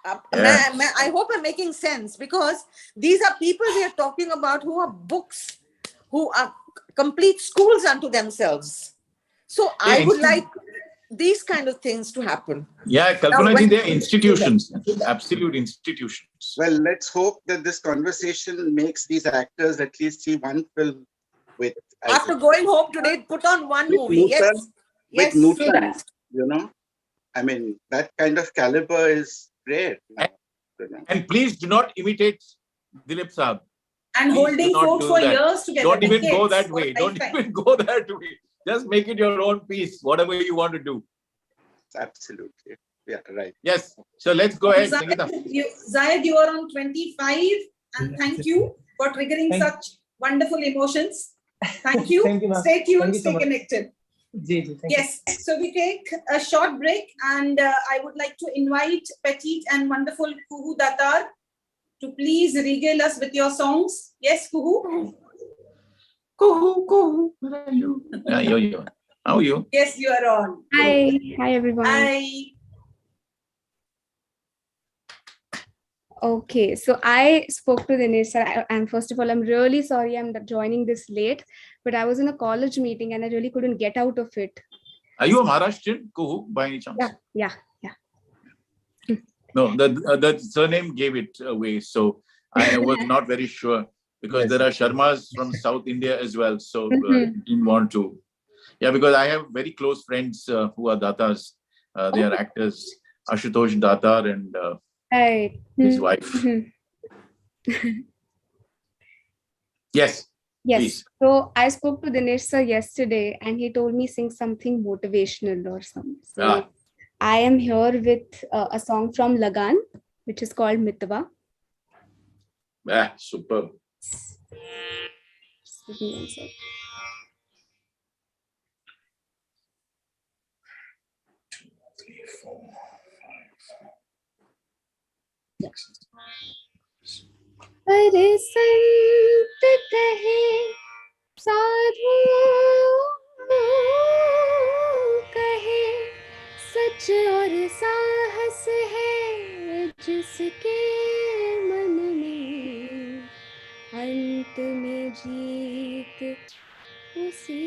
I hope I'm making sense, because these are people we are talking about who are books, who are complete schools unto themselves. So I would like these kind of things to happen. Yeah, Kalpana ji, they're institutions, absolute institutions. Well, let's hope that this conversation makes these actors at least see one film with. After going home today, put on one movie. Yes, Nutan, do that. I mean, that kind of caliber is rare. And please do not imitate Dilip Saab. And Please holding fort for years together. Don't even go that decades, way. Don't even go that way. Just make it your own piece, whatever you want to do. Absolutely. Yeah, right. Yes. So let's go ahead, Zayed, Sangeeta. Zayed, you are on 25, and thank you for triggering such wonderful emotions. Thank you. Thank you, ma'am. Stay tuned, Thank you so stay much. connected. Thank you. Yes. So we take a short break, and I would like to invite petite and wonderful Kuhu Datar to please regale us with your songs. Yes, Kuhu. Kuhu, where are you? Yo. How are you? Yes, you are on. Hi everyone. Hi. Okay, so I spoke to Dinesh sir, and first of all, I'm really sorry I'm joining this late, but I was in a college meeting and I really couldn't get out of it. Are you a Maharashtrian, Kuhu, by any chance? Yeah. No, the surname gave it away, so I was not very sure, because there are Sharmas from South India as well, so didn't want to. Yeah, because I have very close friends who are Datas. They are actors, Ashutosh Datar and his wife. Yes. Please. So I spoke to Dinesh sir yesterday and he told me sing something motivational or something. So I am here with a song from Lagan, which is called Mitwa. Superb. Give me one sec. अरे संत कहे साधु कहे सच और साहस है जिसके मन में अंत में जीत उसी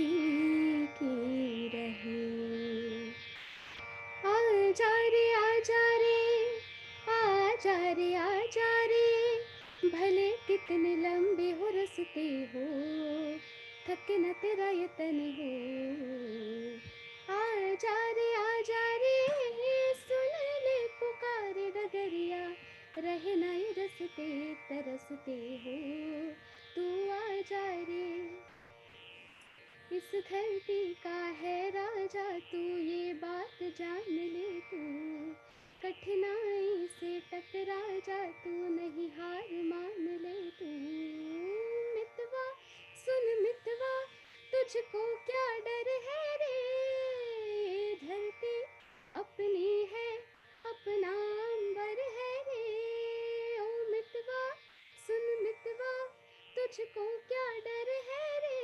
की रहे आजा रे आजा रे आजा रे आजा रे भले कितने लंबे हो रस्ते हो थके न तेरा यतन हो आजा रे सुन ले पुकारे डगरिया रहे ना ये रस्ते तरसते हो तू आजा रे इस धरती का है राजा तू ये बात जान ले तू कठिनाई से टकरा जा तू नहीं हार मान ले तू मितवा सुन मितवा तुझको क्या डर है रे धरती अपनी है अपना अंबर है रे ओ मितवा सुन मितवा तुझको क्या डर है रे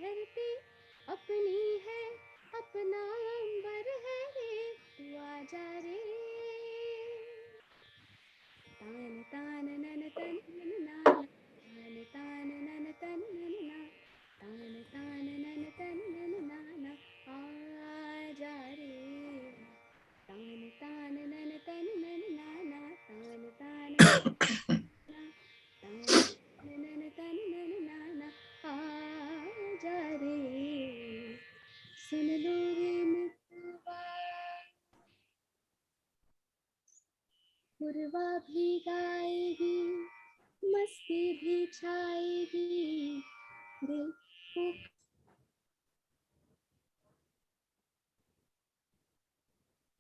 धरती अपनी पूर्वा भी गाएगी, मस्ती भी छाएगी, दिल को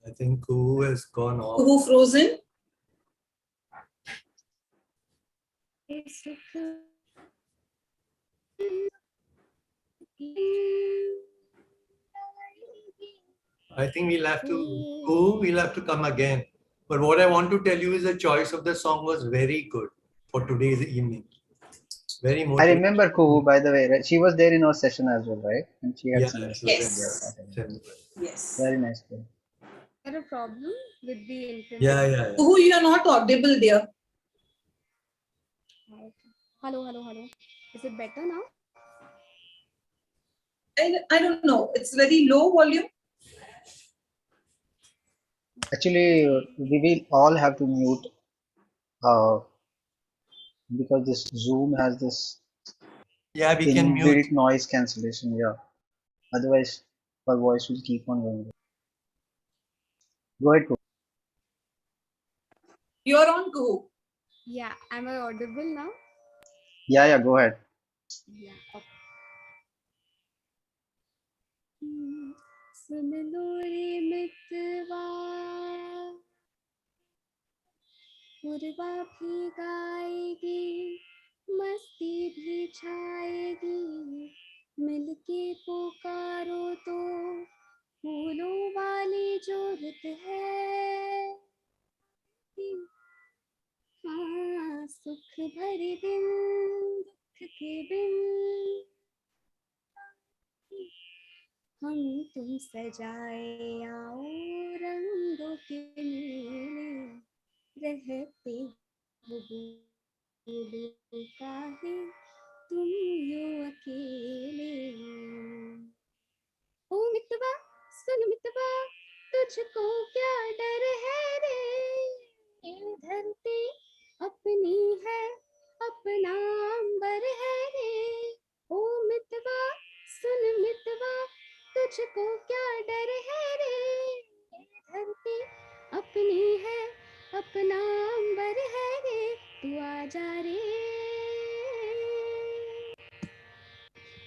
I think Kuhu has gone off. Kuhu frozen? सुख I think we'll have to come again. But what I want to tell you is the choice of the song was very good for today's evening. Very I motivating. remember Kuhu, by the way. Right? She was there in our session as well, right? And she had sung. Yes. Yes. Very nice. Is there a problem with the internet? Yeah. Kuhu, you are not audible, dear. Hello. Is it better now? I don't know. It's very low volume. Actually, we will all have to mute because this Zoom has this Yeah, we can inbuilt mute. noise cancellation. Yeah. Otherwise, our voice will keep on going. Go ahead, Kuhu. You're on, Kuhu. Yeah, am I audible now? Yeah, go ahead. Yeah. Okay. सुन लो रे मितवा, पूर्वा भी गाएगी, मस्ती भी छाएगी, मिलके पुकारो तो फूलों वाली जो रुत है, हाँ सुख भरे दिन दुख के बिन हम तुम सजाए आओ रंगों के मेले, रहते हो बूढ़े काहे तुम यूं अकेले। ओ मितवा सुन मितवा, तुझको क्या डर है रे, ये धरती अपनी है, अपना अंबर है रे। ओ मितवा सुन मितवा, तुझको क्या डर है रे, ये धरती अपनी है, अपना अंबर है रे, तू आजा रे।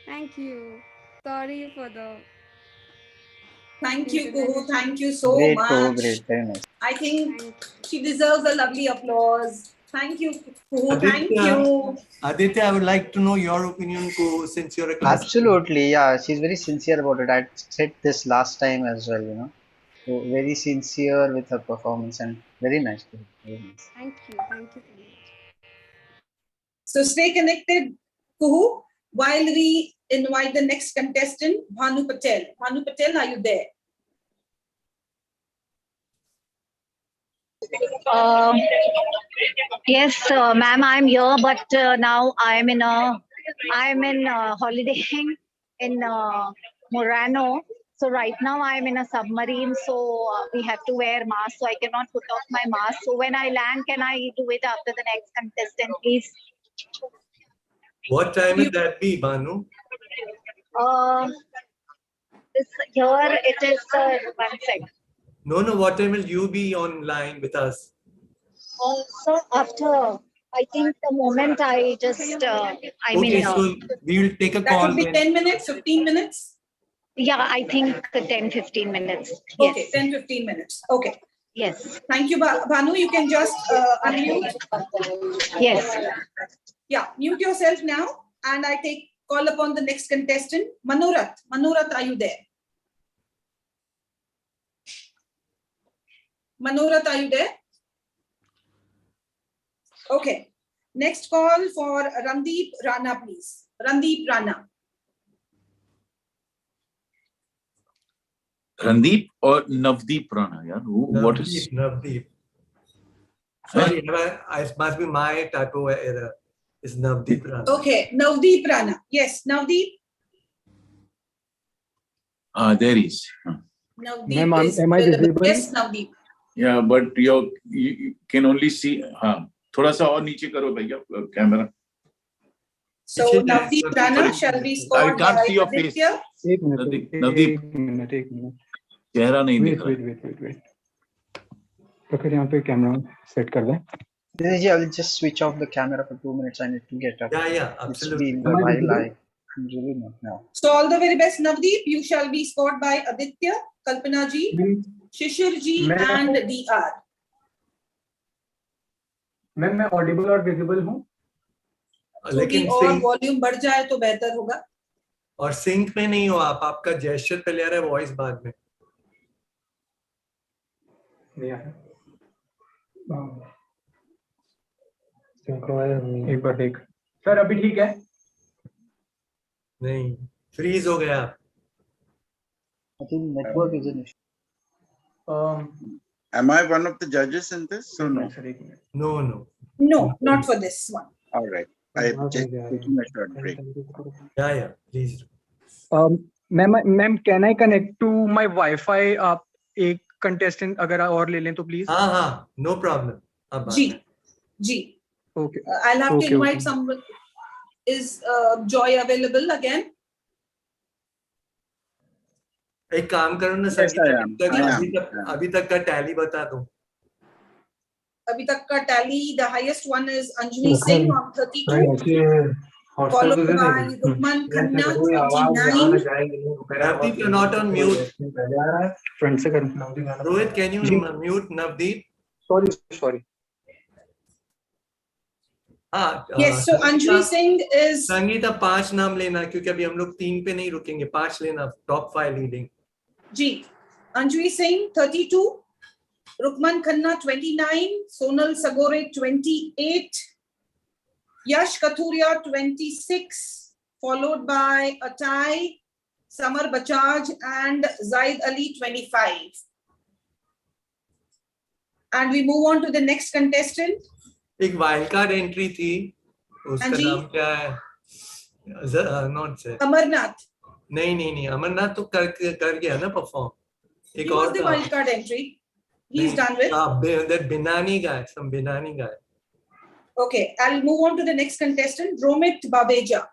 Thank you. Sorry for the. Thank you, Kuhu. Thank you so Great, much. Kuhu, great, very nice. I think she deserves a lovely applause. Thank you, Kuhu. Thank you. Aditya, I would like to know your opinion, Kuhu, since you're a class. Absolutely, yeah. She's very sincere about it. I said this last time as well, you know. So very sincere with her performance and very nice. Very nice. Thank you so much. So stay connected, Kuhu, while we invite the next contestant, Bhanu Patel. Bhanu Patel, are you there? Yes, ma'am, I'm here, but now I'm in holidaying in Murano. So right now I'm in a submarine, so we have to wear masks. So I cannot put off my mask. So when I land, can I do it after the next contestant, please? What time will that be, Bhanu? Here it is 1 sec. No, what time will you be online with us? So after, I think the moment I just, so we will take a that call. That will be 10 minutes, 15 minutes? Yeah, I think 10-15 minutes. Okay, 10-15 minutes. Okay. Yes. Thank you, Bhanu. You can just unmute. Yes. Yeah, mute yourself now, and I call upon the next contestant, Manorat. Manorat, are you there? Manorat, are you there? Okay. Next call for Randeep Rana, please. Randeep Rana. Randeep or Navdeep Rana? Yeah? What is? Navdeep. Sorry, it must be my typo error. It's Navdeep Rana. Okay, Navdeep Rana. Yes, Navdeep. There is. Navdeep is available. Yes, Navdeep. Yeah, but you can only see. थोड़ा सा और नीचे करो भैया camera. So Navdeep Rana, shall we score? I can't see your face. Navdeep. चेहरा नहीं दिख रहा. Wait. तो फिर यहाँ पे कैमरा सेट कर दें. Dinesh ji, I will just switch off the camera for 2 minutes. I need to get up. Yeah, It's absolutely. been a while. I'm really not now. So all the very best, Navdeep. You shall be scored by Aditya, Kalpana ji, Shishir ji, and DR. Ma'am मैं Audible और visible हूँ. थोड़ी और volume बढ़ जाए तो बेहतर होगा. और सिंक में नहीं हो आप, आपका जेस्चर पहले आ रहा है, वॉइस बाद में. नहीं आ रहा. एक बार देख. सर अभी ठीक है? नहीं, फ्रीज हो गया. I think network is an issue. Am I one of the judges in this? So no. No, not for this one. All right. I am just taking a short break. Yeah, please. Ma'am can I connect to my wifi? आप एक contestant अगर और ले लें तो please. हाँ, no problem. जी. Okay. I'll have to invite someone. Is Joy available again? एक काम करो ना संगीता, अभी तक का टैली बता दो. अभी तक का tally, the highest one is Anjali Singh on 32, followed by Rukman Khanna 29. Navdeep, you're not on mute. Front से कर. Rohit, can you mute Navdeep? Sorry. Yes, so Anjali Singh is. Sangeeta 5 नाम लेना, क्योंकि अभी हम लोग 3 पे नहीं रुकेंगे, 5 लेना. Top 5 leading. जी. Anjali Singh 32, Rukman Khanna 29, Sonal Sagore 28, Yash Kathuria 26, followed by a tie, Samar Bajaj and Zaid Ali 25. And we move on to the next contestant. एक वाइल्ड कार्ड एंट्री थी, उसका नाम क्या है? नॉट से अमरनाथ. नहीं, अमरनाथ तो कर गया ना परफॉर्म. एक He और was the wild card entry. He's done with. That Binani guy, some Binani guy. Okay, I'll move on to the next contestant, Romit Babeja.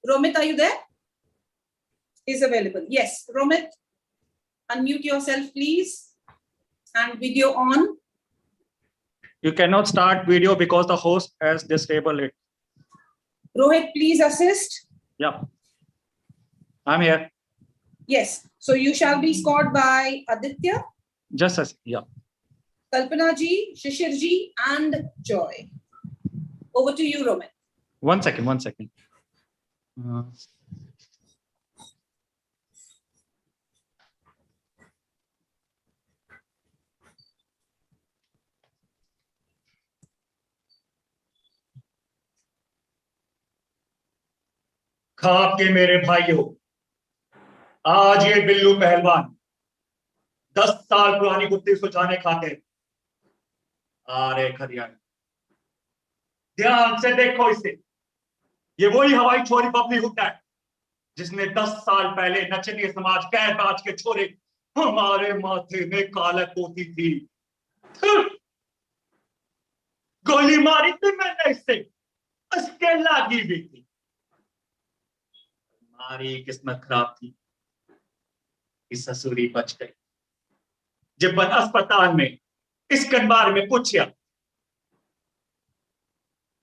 Romit, are you there? Is available. Yes, Romit, unmute yourself, please, and video on. You cannot start video because the host has disabled it. Rohit, please assist. Yeah, I'm here. Yes, so you shall be scored by Aditya, Just as, yeah. Kalpana ji, Shishir ji, and Joy. Over to you, Romit. One second. खाप के मेरे भाइयों, आज ये बिल्लू पहलवान 10 साल पुरानी गुत्ती सुलझाने खातिर आ रहे खरियाने. ध्यान से देखो इसे. ये वही हवाई छोरी बबली हुड्डा है जिसने 10 साल पहले नचनीय समाज कैर बाज के छोरे हमारे माथे में काला पोती थी. गोली मारी थी मैंने इससे, उसके लागी भी थी. हमारी किस्मत खराब थी, इस ससुरी बच गई. जब बन अस्पताल में इस कनबार में पूछा,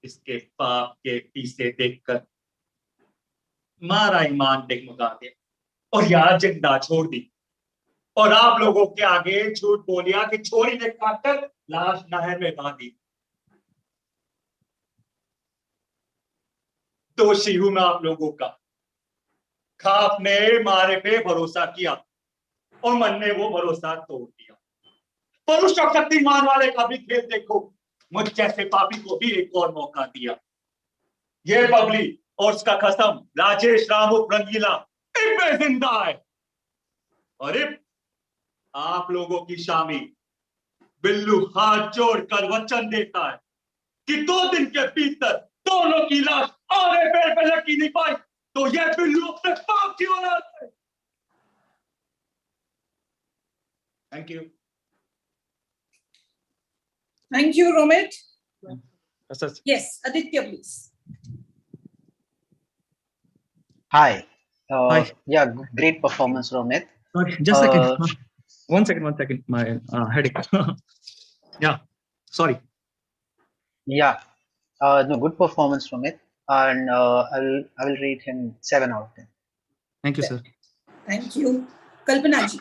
इसके पाप के पीछे देखकर मारा ईमान डगमगा गया और यहाँ जिंदा छोड़ दी. और आप लोगों के आगे झूठ बोलिया कि छोरी ने काटकर लाश नहर में बांधी. दोषी हूं मैं आप लोगों का. खाप ने मारे पे भरोसा किया और मन ने वो भरोसा तोड़ दिया. पुरुष और शक्तिमान वाले का भी खेल देखो. मुझ जैसे पापी को भी एक और मौका दिया. ये बबली और उसका कसम राजेश राम रंगीला इब्बे जिंदा है. और आप लोगों की शामी बिल्लू हाथ जोड़कर वचन देता है कि 2 दिन के भीतर दोनों की लाश आधे पैर पे लगी नहीं पाई तो ये बिल्लू अपने पाप की औलाद है. Thank you. Thank you, Romit. Yes. Yes, Aditya, please. Hi. Yeah, great performance, Romit. Sorry, just a second. One second. My headache. Yeah. Sorry. Yeah. No, good performance from it, and I will rate him 7 out of 10. Thank you, sir. Thank you. Kalpana ji.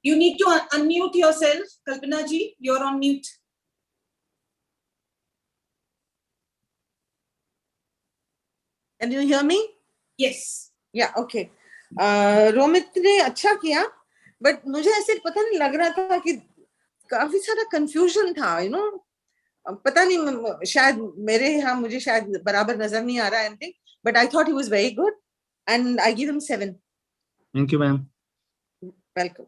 You need to unmute yourself, Kalpana ji. You're on mute. Can you hear me? Yes. Yeah, okay. Romit ने अच्छा किया, but मुझे ऐसे पता नहीं लग रहा था कि काफी सारा confusion था, you know. पता नहीं, शायद मेरे यहाँ मुझे शायद बराबर नजर नहीं आ रहा है anything, but I thought he was very good, and I give him 7. Thank you, ma'am. Welcome.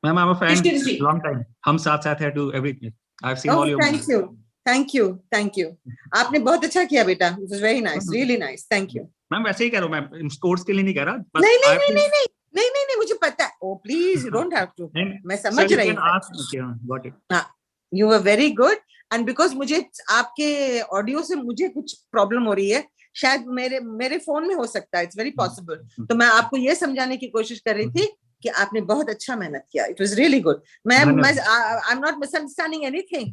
Ma'am, I'm a fan. Shishir ji. Long time. हम साथ है to everything. I've seen all Oh, your thank you. Thank you. Thank you. आपने बहुत अच्छा किया बेटा. It was very nice. Really nice. Thank you. Ma'am वैसे ही कह रहा हूँ, मैम स्कोर्स के लिए नहीं कह रहा, बस नहीं नहीं I've नहीं seen- नहीं नहीं नहीं नहीं मुझे पता है. Oh please, you don't have to. मैं समझ So you रही can हूँ. ask. Okay, got it. हाँ, you were very good, and because मुझे आपके ऑडियो से मुझे कुछ प्रॉब्लम हो रही है, शायद मेरे फोन में हो सकता है. It's very possible. तो मैं आपको ये समझाने की कोशिश कर रही थी कि आपने बहुत अच्छा मेहनत किया. It was really good. I'm not misunderstanding anything.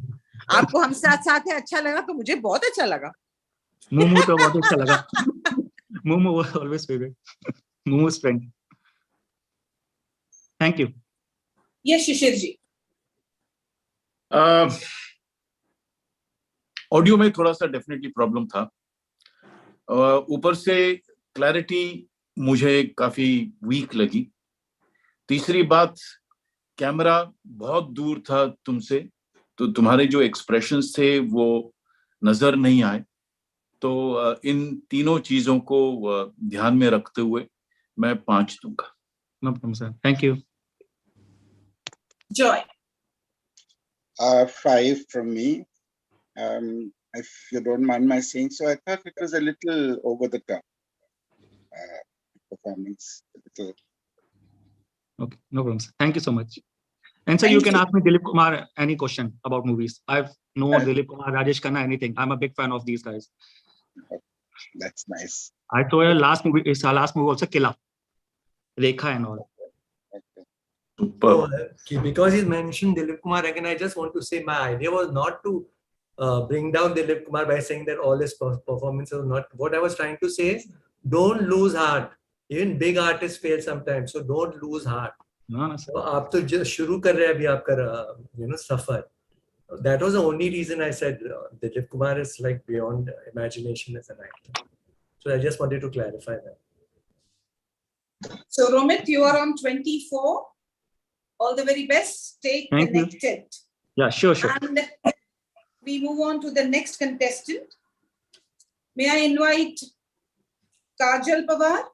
आपको हम साथ हैं अच्छा लगा तो मुझे बहुत अच्छा लगा. मोमो तो बहुत अच्छा लगा. Momo was always favorite. Momo's friend. Thank you. Yes, Shishir ji. Audio में थोड़ा सा डेफिनेटली प्रॉब्लम था. ऊपर से क्लैरिटी मुझे काफी वीक लगी. तीसरी बात, कैमरा बहुत दूर था तुमसे, तो तुम्हारे जो एक्सप्रेशंस थे वो नजर नहीं आए. तो इन तीनों चीजों को ध्यान में रखते हुए मैं 5 दूंगा. No problem, sir. Thank you. Joy. 5 from me. If you don't mind my saying so, I thought it was a little over the top performance. A little. Okay, no problem, sir. Thank you so much. And sir, you can ask me Dilip Kumar any question about movies. I've known Dilip Kumar, Rajesh Khanna, anything. I'm a big fan of these guys. That's nice. I saw your last movie. It's our last movie also, Killa, Rekha and all. So, because he mentioned Dilip Kumar again, I just want to say my idea was not to bring down Dilip Kumar by saying that all his performances are not. What I was trying to say is, don't lose heart. Even big artists fail sometimes, so don't lose heart. No, so आप तो just शुरू कर रहे हैं अभी आपका suffer. That was the only reason I said Dilip Kumar is like beyond imagination as an actor. So I just wanted to clarify that. So Romit, you are on 24. All the very best. Stay connected. Yeah, sure. And we move on to the next contestant. May I invite Kajal Pawar?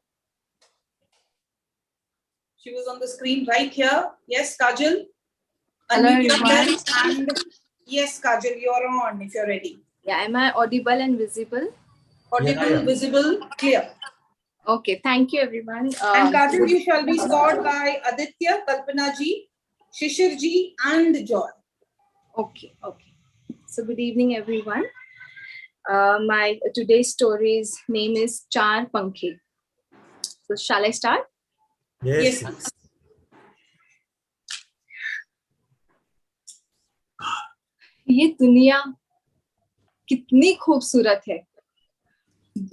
She was on the screen right here. Yes, Kajal. Hello, Unmute everyone. yourself. And yes, Kajal, you're on if you're ready. Yeah, am I audible and visible? Audible, visible, clear. Okay, thank you, everyone. And Kajal, you shall be scored by Aditya, Kalpana ji, Shishir ji, and Joy. Okay. So good evening, everyone. My today's story's name is Char Pankhe. So shall I start? Yes. ये दुनिया कितनी खूबसूरत है.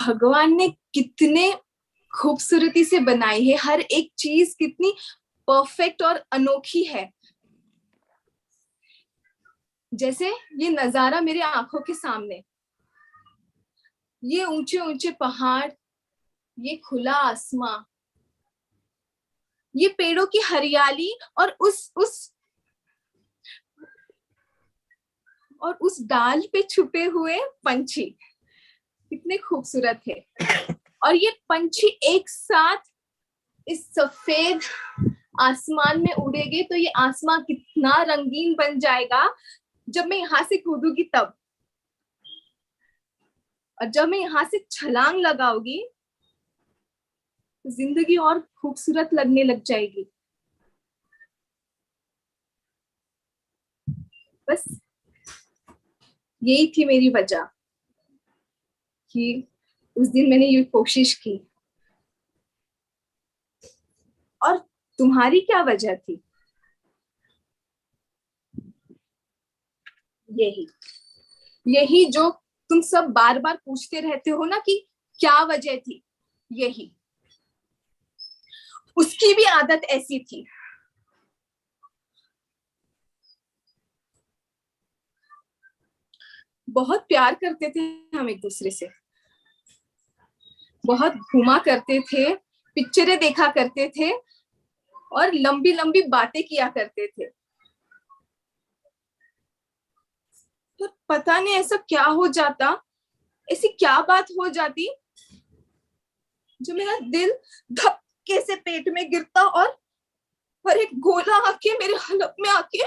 भगवान ने कितने खूबसूरती से बनाई है. हर एक चीज कितनी परफेक्ट और अनोखी है. जैसे ये नजारा मेरे आंखों के सामने, ये ऊंचे ऊंचे पहाड़, ये खुला आसमां, ये पेड़ों की हरियाली और उस डाल पे छुपे हुए पंछी कितने खूबसूरत है. और ये पंछी एक साथ इस सफेद आसमान में उड़ेंगे तो ये आसमान कितना रंगीन बन जाएगा जब मैं यहाँ से कूदूंगी तब. और जब मैं यहाँ से छलांग लगाऊंगी तो जिंदगी और खूबसूरत लगने लग जाएगी. बस यही थी मेरी वजह. कि उस दिन मैंने ये कोशिश की। और तुम्हारी क्या वजह थी? यही यही जो तुम सब बार बार पूछते रहते हो ना कि क्या वजह थी, यही। उसकी भी आदत ऐसी थी। बहुत प्यार करते थे हम एक दूसरे से, बहुत घूमा करते थे, पिक्चरें देखा करते थे और लंबी लंबी बातें किया करते थे। तो पता नहीं ऐसा क्या हो जाता, ऐसी क्या बात हो जाती जो मेरा दिल धक्के से पेट में गिरता और एक गोला आके मेरे हलक में आके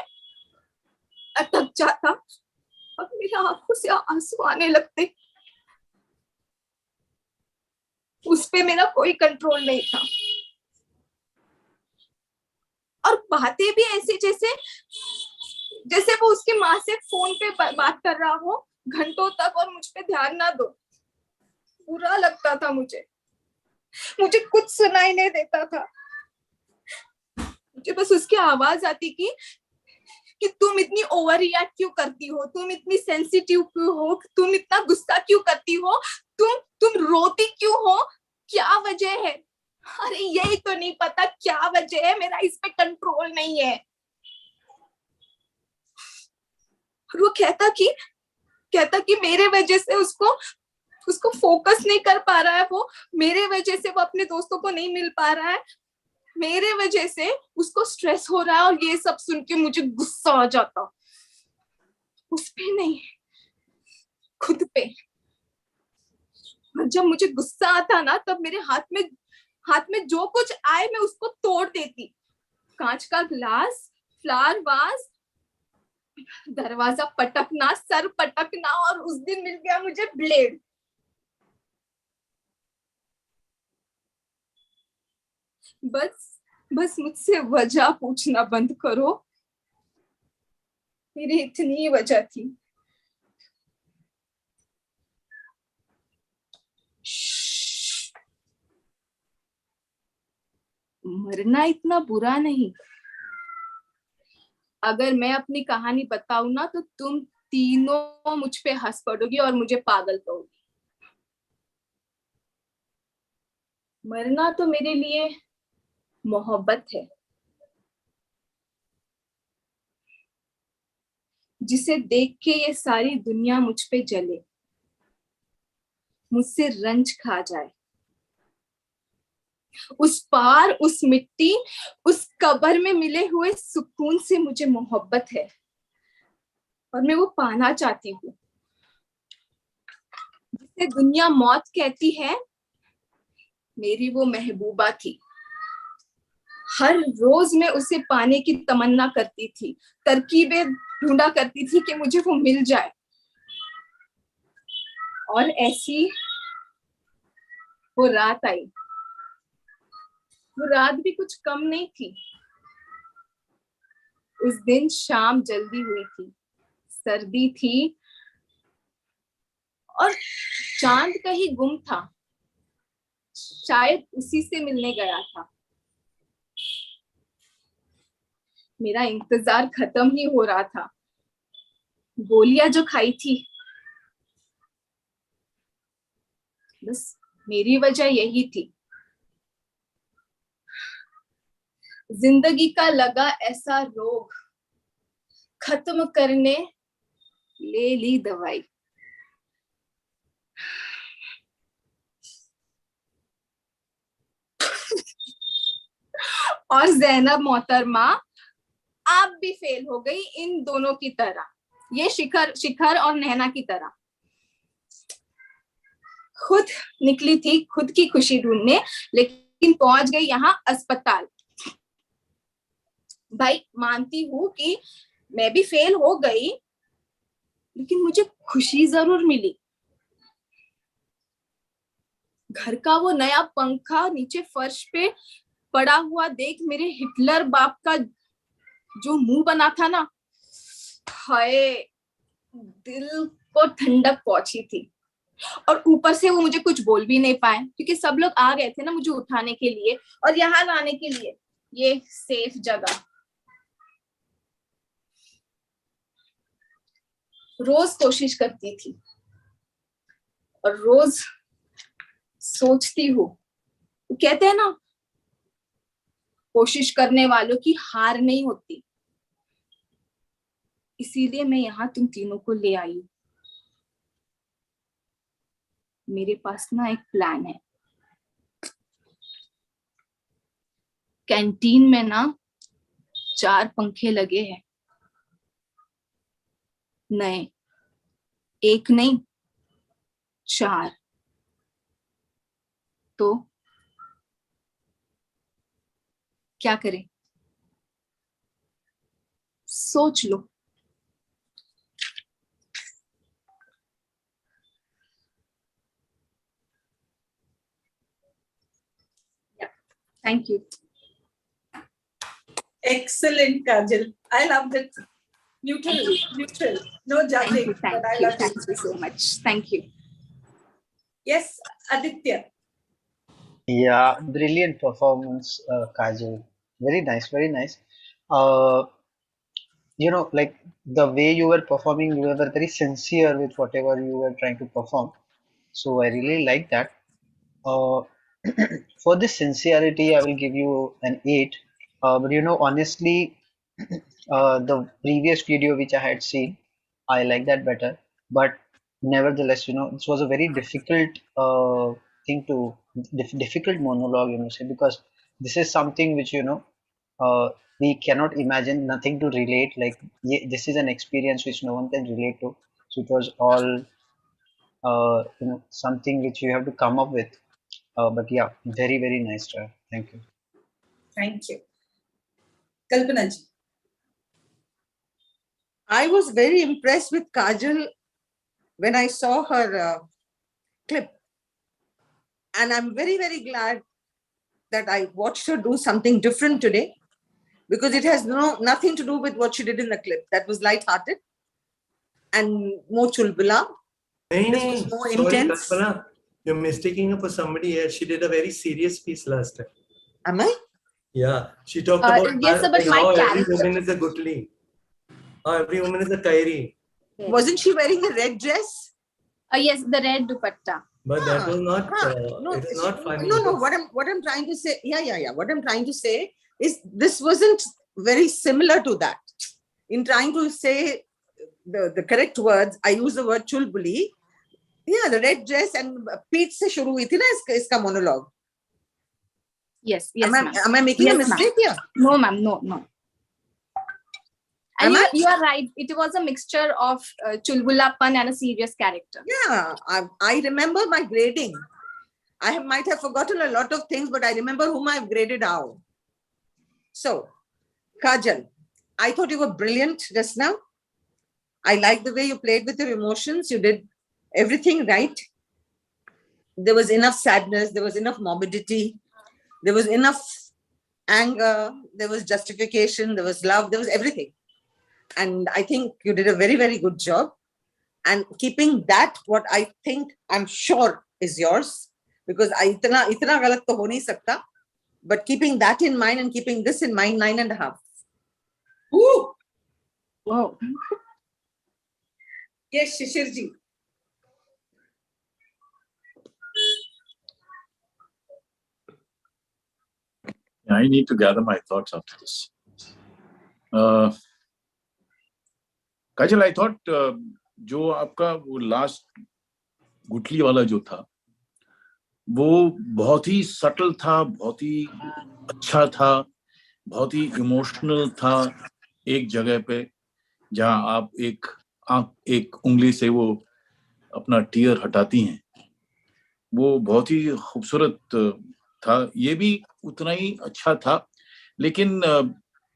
अटक जाता और मेरी आंखों से आंसू आने लगते। उस पे मेरा कोई कंट्रोल नहीं था। और बातें भी ऐसी जैसे जैसे वो उसकी माँ से फोन पे बात कर रहा हो घंटों तक और मुझ पे ध्यान ना दो। बुरा लगता था मुझे कुछ सुनाई नहीं देता था। मुझे बस उसकी आवाज आती कि तुम इतनी ओवर रिएक्ट क्यों करती हो, तुम इतनी सेंसिटिव क्यों हो, तुम इतना गुस्सा क्यों करती हो, तुम रोती क्यों हो, क्या वजह है? अरे यही तो नहीं पता क्या वजह है, मेरा इस पे कंट्रोल नहीं है। और वो कहता कि मेरे वजह से उसको फोकस नहीं कर पा रहा है, वो मेरे वजह से वो अपने दोस्तों को नहीं मिल पा रहा है, मेरे वजह से उसको स्ट्रेस हो रहा है। और ये सब सुन के मुझे गुस्सा आ जाता, उस पे नहीं, खुद पे। और जब मुझे गुस्सा आता ना तब मेरे हाथ में जो कुछ आए मैं उसको तोड़ देती। कांच का ग्लास, फ्लावर वास, दरवाजा पटकना, सर पटकना, और उस दिन मिल गया मुझे ब्लेड। बस मुझसे वजह पूछना बंद करो, मेरी इतनी वजह थी। मरना इतना बुरा नहीं। अगर मैं अपनी कहानी बताऊं ना तो तुम तीनों मुझ पे हंस पड़ोगी और मुझे पागल कहोगी। मरना तो मेरे लिए मोहब्बत है, जिसे देख के ये सारी दुनिया मुझ पे जले, मुझसे रंज खा जाए। उस पार, उस मिट्टी, उस कब्र में मिले हुए सुकून से मुझे मोहब्बत है और मैं वो पाना चाहती हूँ। जिसे दुनिया मौत कहती है, मेरी वो महबूबा थी। हर रोज मैं उसे पाने की तमन्ना करती थी, तरकीबें ढूंढा करती थी कि मुझे वो मिल जाए। और ऐसी वो रात आई। वो रात भी कुछ कम नहीं थी। उस दिन शाम जल्दी हुई थी, सर्दी थी और चांद कहीं गुम था, शायद उसी से मिलने गया था। मेरा इंतजार खत्म ही हो रहा था। गोलियां जो खाई थी, बस मेरी वजह यही थी। जिंदगी का लगा ऐसा रोग, खत्म करने ले ली दवाई। और जैनब मोहतरमा, आप भी फेल हो गई इन दोनों की तरह, ये शिखर और नैना की तरह। खुद निकली थी खुद की खुशी ढूंढने, लेकिन पहुंच गई यहाँ अस्पताल। भाई मानती हूँ कि मैं भी फेल हो गई, लेकिन मुझे खुशी जरूर मिली। घर का वो नया पंखा नीचे फर्श पे पड़ा हुआ देख मेरे हिटलर बाप का जो मुंह बना था ना, हाय, दिल को ठंडक पहुंची थी। और ऊपर से वो मुझे कुछ बोल भी नहीं पाए क्योंकि सब लोग आ गए थे ना मुझे उठाने के लिए और यहाँ लाने के लिए, ये सेफ जगह। रोज कोशिश करती थी और रोज सोचती हूँ, कहते हैं ना कोशिश करने वालों की हार नहीं होती, इसीलिए मैं यहाँ तुम तीनों को ले आई हूँ। मेरे पास ना एक प्लान है। कैंटीन में ना 4 पंखे लगे हैं, नए, एक नहीं 4। तो क्या करें, सोच लो। Thank you. Excellent, Kajal. I loved it. Neutral, no judging. But I loved it. Thank you so much. Thank you. Yes, Aditya. Yeah, brilliant performance, Kajal. Very nice, very nice. Uh, like the way you were performing, you were very sincere with whatever you were trying to perform. So I really like that. Uh, for this sincerity, I will give you an 8. But honestly, the previous video which I had seen, I like that better. But nevertheless, this was a very difficult thing to difficult monologue, say, because this is something which we cannot imagine, nothing to relate. Like this is an experience which no one can relate to. So it was all something which you have to come up with. But yeah, very, very nice try. Thank you. Thank you. Kalpana ji. I was very impressed with Kajal when I saw her clip. And I'm very, very glad that I watched her do something different today, because it has nothing to do with what she did in the clip. That was light-hearted and more chulbula. This was more sorry, intense. Kalpana, you're mistaking her for somebody else. She did a very serious piece last time. Am I? Yeah, she talked about yes, but my how every character. woman is a gutli. How every woman is a kairi. Wasn't she wearing a red dress? Yes, the red dupatta. But that was not. No, it is not funny. No. What I'm trying to say, yeah. What I'm trying to say is this wasn't very similar to that. In trying to say the correct words, I use the word chulbuli. Yeah, the red dress and Pete se shuru hui thi na iska monologue. Yes, am ma'am. I making a mistake here? No, ma'am, no. And you are right. It was a mixture of chulbulapan and a serious character. Yeah, I remember my grading. I might have forgotten a lot of things, but I remember whom I've graded how. So, Kajal, I thought you were brilliant just now. I like the way you played with your emotions. You did everything right. There was enough sadness. There was enough morbidity. There was enough anger. There was justification. There was love. There was everything. And I think you did a very, very good job. And keeping that, what I think, I'm sure is yours, because itna galat to ho nahi sakta. But keeping that in mind and keeping this in mind, 9.5. Ooh. Wow. Yes, Shishir ji. I need to gather my thoughts after this. Kajal, I thought जो आपका वो last गुटली वाला जो था वो बहुत ही subtle था, बहुत ही अच्छा था, बहुत ही इमोशनल था। एक जगह पे जहां आप एक उंगली से वो अपना टीयर हटाती हैं, वो बहुत ही खूबसूरत था। ये भी उतना ही अच्छा था, लेकिन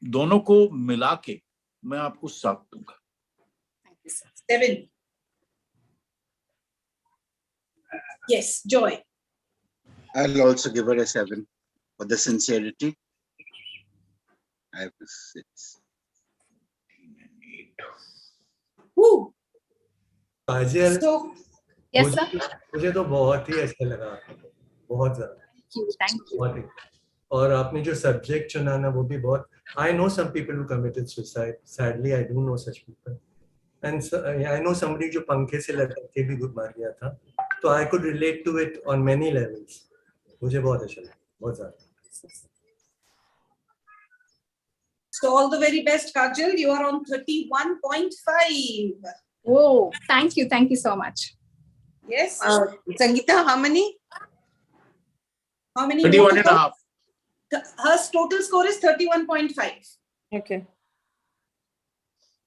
दोनों को मिला के मैं आपको 7 दूंगा। 7. Yes, Joy. I'll also give her a 7 for the sincerity. I have a 6. Woo. Kajal, So, Yes, sir. मुझे तो बहुत ही अच्छा लगा, बहुत ज्यादा। Thank you. बहुत ही। और आपने जो सब्जेक्ट चुना ना वो भी बहुत, I know some people who committed suicide. Sadly, I do know such people. And so, I know somebody जो पंखे से लटक के भी मार गया था. तो I could relate to it on many levels. मुझे बहुत अच्छा लगा, बहुत ज्यादा. So all the very best, Kajal. You are on 31.5. Oh, thank you so much. Yes. Sangeeta, how many? How many? 31 and a half. Her total score is 31.5. Okay.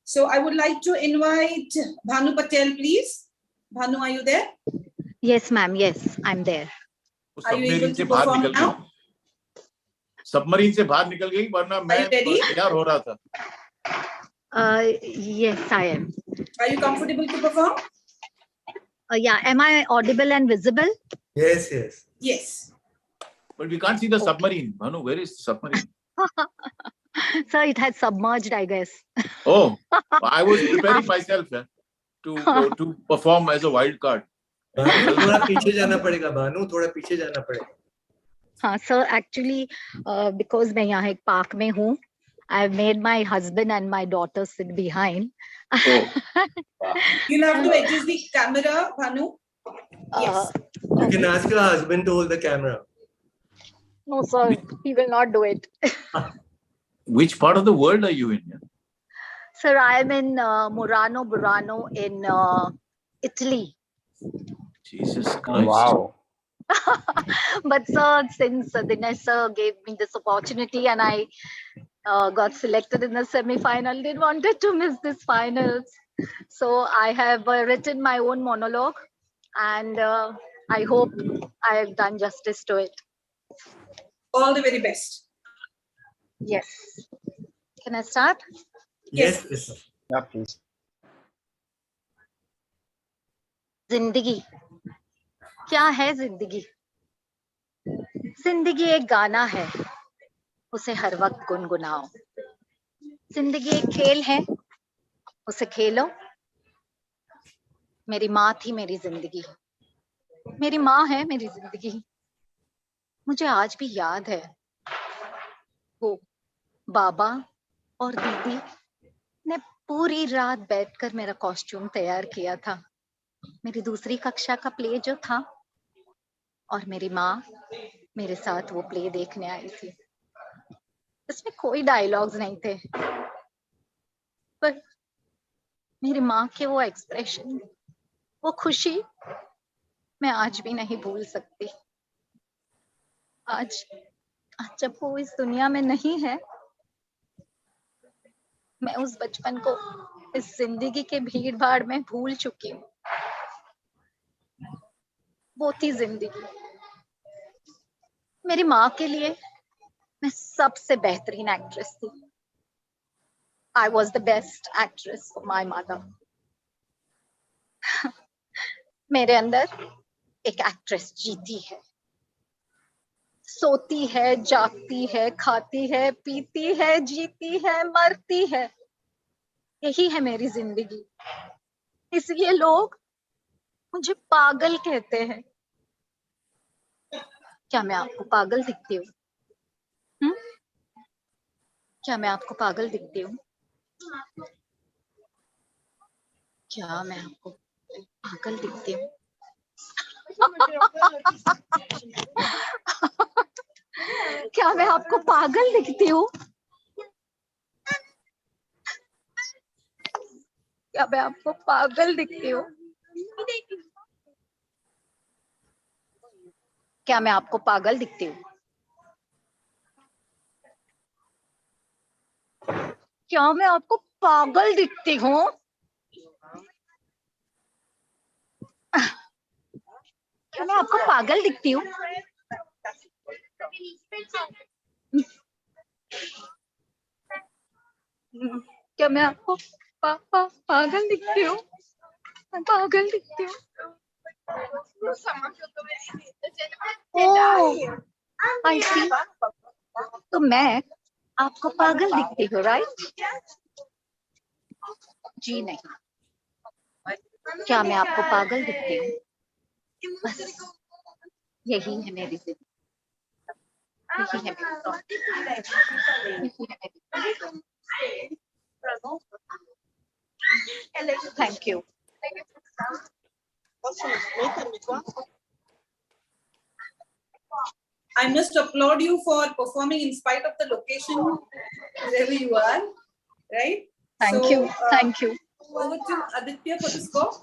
So I would like to invite Bhanu Patel, please. Bhanu, are you there? Yes, ma'am. Yes, I'm there. Are you able to perform now? Submarine से बाहर निकल गई, वरना मैं तैयार हो रहा था. Yes, I am. Are you comfortable to perform? Yeah. Am I audible and visible? Yes, yes. Yes. But we can't see the submarine. Bhanu, where is the submarine? Sir, it has submerged, I guess. Oh, I was preparing myself to perform as a wild card. थोड़ा पीछे जाना पड़ेगा भानु, थोड़ा पीछे जाना पड़ेगा. हाँ, sir, actually, because मैं यहाँ एक park में हूँ, I've made my husband and my daughter sit behind. Oh. You'll have to adjust the camera, Bhanu. Yes. You can ask your husband to hold the camera. No, sir, he will not do it. Which part of the world are you in? Sir, I am in Murano, Burano in Italy. Jesus Christ. Wow. But sir, since Dinesh sir gave me this opportunity and I got selected in the semi-final, didn't wanted to miss this finals. So I have written my own monologue and I hope I have done justice to it. All the very best. Yes. Can I start? Yes, yes. Yeah, please. जिंदगी क्या है जिंदगी? जिंदगी एक गाना है, उसे हर वक्त गुनगुनाओ. जिंदगी एक खेल है, उसे खेलो. मेरी माँ थी मेरी जिंदगी, मेरी माँ है मेरी जिंदगी. मुझे आज भी याद है वो बाबा और दीदी ने पूरी रात बैठकर मेरा कॉस्ट्यूम तैयार किया था. मेरी दूसरी कक्षा का प्ले जो था और मेरी माँ मेरे साथ वो प्ले देखने आई थी. इसमें कोई डायलॉग्स नहीं थे, पर मेरी माँ के वो एक्सप्रेशन, वो खुशी मैं आज भी नहीं भूल सकती. आज जब वो इस दुनिया में नहीं है, मैं उस बचपन को इस जिंदगी के भीड़ भाड़ में भूल चुकी हूँ. वो थी जिंदगी. मेरी माँ के लिए मैं सबसे बेहतरीन एक्ट्रेस थी. I was the best actress for my mother. मेरे अंदर एक एक्ट्रेस जीती है, सोती है, जागती है, खाती है, पीती है, जीती है, मरती है. यही है मेरी जिंदगी. इसलिए लोग मुझे पागल कहते हैं. क्या मैं आपको पागल दिखती हूँ? क्या मैं आपको पागल दिखती हूँ? क्या मैं आपको पागल दिखती हूँ? क्या मैं आपको पागल दिखती हूँ? क्या मैं आपको पागल दिखती हूँ? क्या मैं आपको पागल दिखती हूँ? क्या मैं आपको पागल दिखती हूँ? क्या मैं आपको पागल दिखती हूँ? क्या मैं आपको पागल दिखती हूँ? पागल दिखती हूँ? ओह, I see. तो मैं आपको पागल दिखती हूँ, राइट? जी नहीं. क्या मैं आपको पागल दिखती हूँ? यही है मेरी जिद, यही है मेरी thought, यही है मेरी। Thank you. I must applaud you for performing in spite of the location wherever you are, right? Thank you. Thank you. Over to Aditya for the score.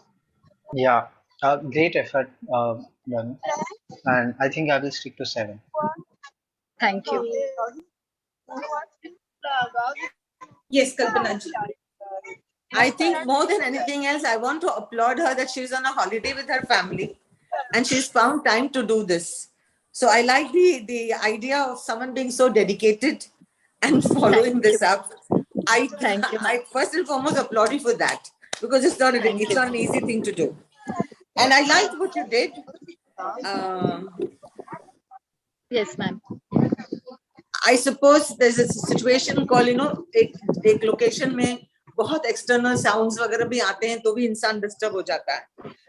Yeah, great effort, Manu. And I think I will stick to 7. Thank you. Yes, Kalpana ji. I think more than anything else, I want to applaud her that she's on a holiday with her family and she's found time to do this. So I like the idea of someone being so dedicated and following this up. I first and foremost applaud you for that because it's not an easy thing to do. And I liked what you did. Yes, ma'am. I suppose there's a situation called, एक location में बहुत external sounds वगैरह भी आते हैं तो भी इंसान disturb हो जाता है.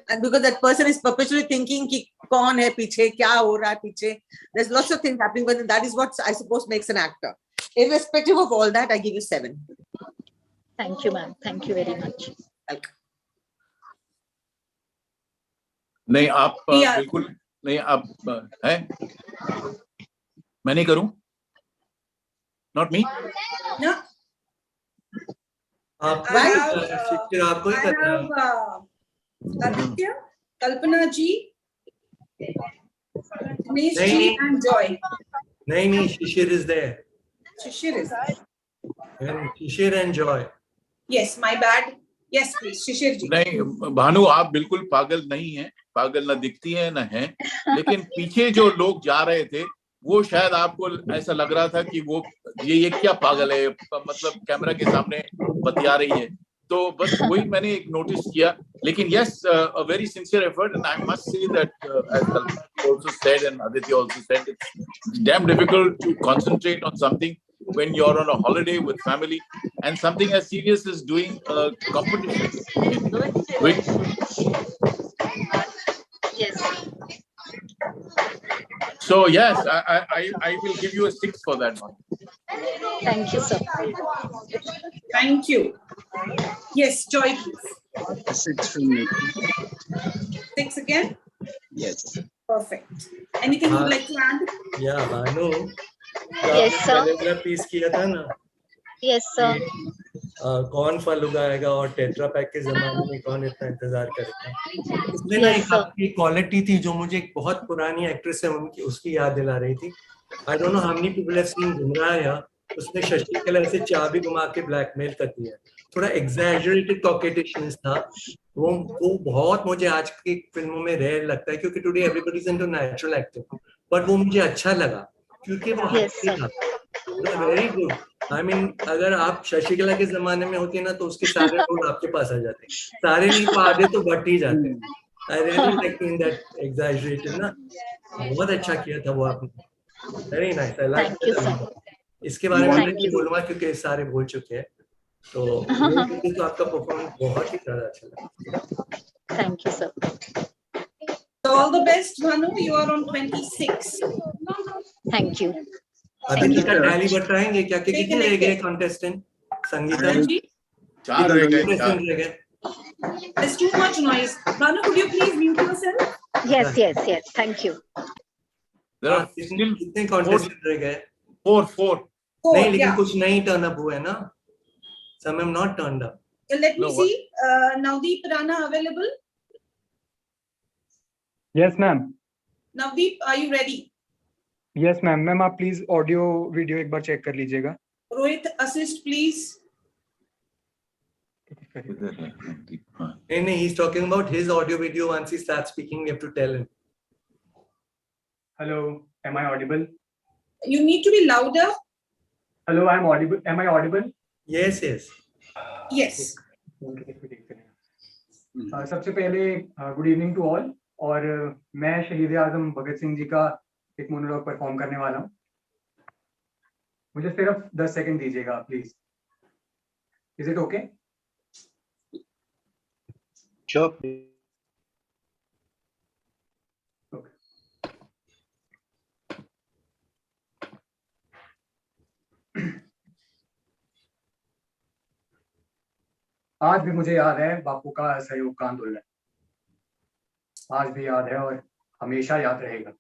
And because that person is perpetually thinking कि कौन है पीछे, क्या हो रहा है पीछे. There's lots of things happening, but that is what I suppose makes an actor. Irrespective of all that, I give you 7. Thank you, ma'am. Thank you very much. Welcome. नहीं आप बिल्कुल नहीं आप हैं मैं नहीं करूं नॉट मी No. आपको ही करना है Aditya, Kalpana ji, Dinesh ji, नहीं and Joy. नहीं Shishir is there. Shishir is there. And Shishir and Joy. Yes, my bad. Yes, please, Shishir ji. नहीं भानु आप बिल्कुल पागल नहीं हैं पागल ना दिखती हैं ना हैं लेकिन पीछे जो लोग जा रहे थे वो शायद आपको ऐसा लग रहा था कि वो ये क्या पागल है मतलब कैमरा के सामने बतिया रही है तो बस वही मैंने एक नोटिस किया लेकिन yes a very sincere effort and I must say that as Kalpana also said and Aditya also said it's damn difficult to concentrate on something when you're on a holiday with family and something as serious as doing a competition. Yes. So yes, I will give you a 6 for that one. Thank you, sir. Thank you. Yes, Joy, please. 6 from me. 6 again? Yes. Perfect. Anything you'd like to add? Yeah, Bhanu. Yes, sir. पीस किया था ना Yes, sir. कौन फल उगाएगा और tetra pack के जमाने में कौन इतना इंतजार करेगा उसमें ना एक आपकी क्वालिटी थी जो मुझे एक बहुत पुरानी एक्ट्रेस है उनकी उसकी याद दिला रही थी I don't know how many people have seen गुमराह उसने शशिकला से चाबी घुमा के ब्लैकमेल कर दिया थोड़ा एग्जैजरेटेड कॉकेटिशनेस था वो बहुत मुझे आज की फिल्मों में रेयर लगता है क्योंकि today everybody is into natural acting but वो मुझे अच्छा लगा क्योंकि वो हल्की था वेरी गुड आई मीन अगर आप शशिकला के जमाने में होती ना तो उसके सारे रोल आपके पास आ जाते सारे नहीं तो आधे तो बट ही जाते I really like in that exaggerated ना बहुत अच्छा किया था वो आपने वेरी नाइस आई लाइक इसके बारे में नहीं बोलूंगा क्योंकि सारे बोल चुके हैं तो आपका परफॉर्मेंस बहुत ही ज्यादा अच्छा लगा thank you sir So all the best, Bhanu. You are on 26. Thank you अभी का टैली बताएंगे क्या कितने रह गए कॉन्टेस्टेंट संगीता जी 4 रह गए There's too much noise. Bhanu, could you please mute yourself? Yes. Thank you. There are still कितने कॉन्टेस्टेंट रह गए 4 नहीं लेकिन कुछ नहीं टर्न अप हुआ है ना some have not turned up. Let me see. Navdeep Rana available? Yes, ma'am. Navdeep, are you ready? Yes, ma'am. Ma'am, आप please audio video एक बार check कर लीजिएगा. Rohit, assist please. नहीं, he's talking about his audio video. Once he starts speaking, we have to tell him. Hello, am I audible? You need to be louder. Hello, I'm audible. Am I audible? Yes. सबसे पहले good evening to all और मैं शहीद आजम भगत सिंह जी का एक monologue perform करने वाला हूँ मुझे सिर्फ 10 सेकंड दीजिएगा please is it okay Sure. आज भी मुझे याद है बापू का असहयोग का आंदोलन, आज भी याद है और हमेशा याद रहेगा।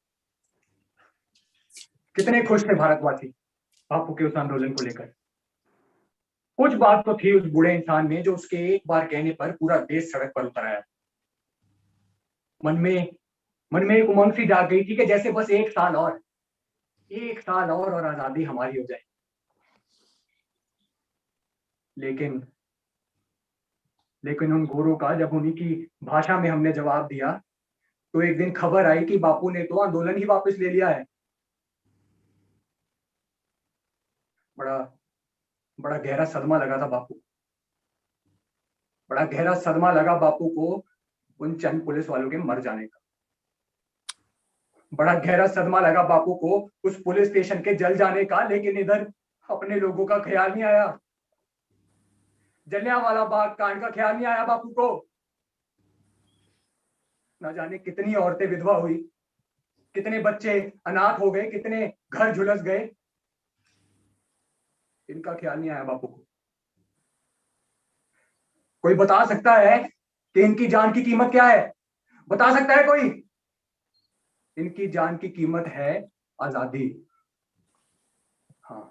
कितने खुश थे भारतवासी बापू के उस आंदोलन को लेकर। कुछ बात तो थी उस बूढ़े इंसान में जो उसके एक बार कहने पर पूरा देश सड़क पर उतर आया। मन में एक उमंग सी जाग गई थी कि जैसे बस एक साल और आजादी हमारी हो जाए। लेकिन उन गोरों का जब उन्हीं की भाषा में हमने जवाब दिया तो एक दिन खबर आई कि बापू ने तो आंदोलन ही वापस ले लिया है। बड़ा गहरा सदमा लगा था बापू, बड़ा गहरा सदमा लगा बापू को उन चंद पुलिस वालों के मर जाने का। बड़ा गहरा सदमा लगा बापू को उस पुलिस स्टेशन के जल जाने का। लेकिन इधर अपने लोगों का ख्याल नहीं आया, जलियांवाला बाग कांड का ख्याल नहीं आया बापू को। ना जाने कितनी औरतें विधवा हुई, कितने बच्चे अनाथ हो गए, कितने घर झुलस गए, इनका ख्याल नहीं आया बापू को। कोई बता सकता है कि इनकी जान की कीमत क्या है? बता सकता है कोई? इनकी जान की कीमत है आजादी। हाँ,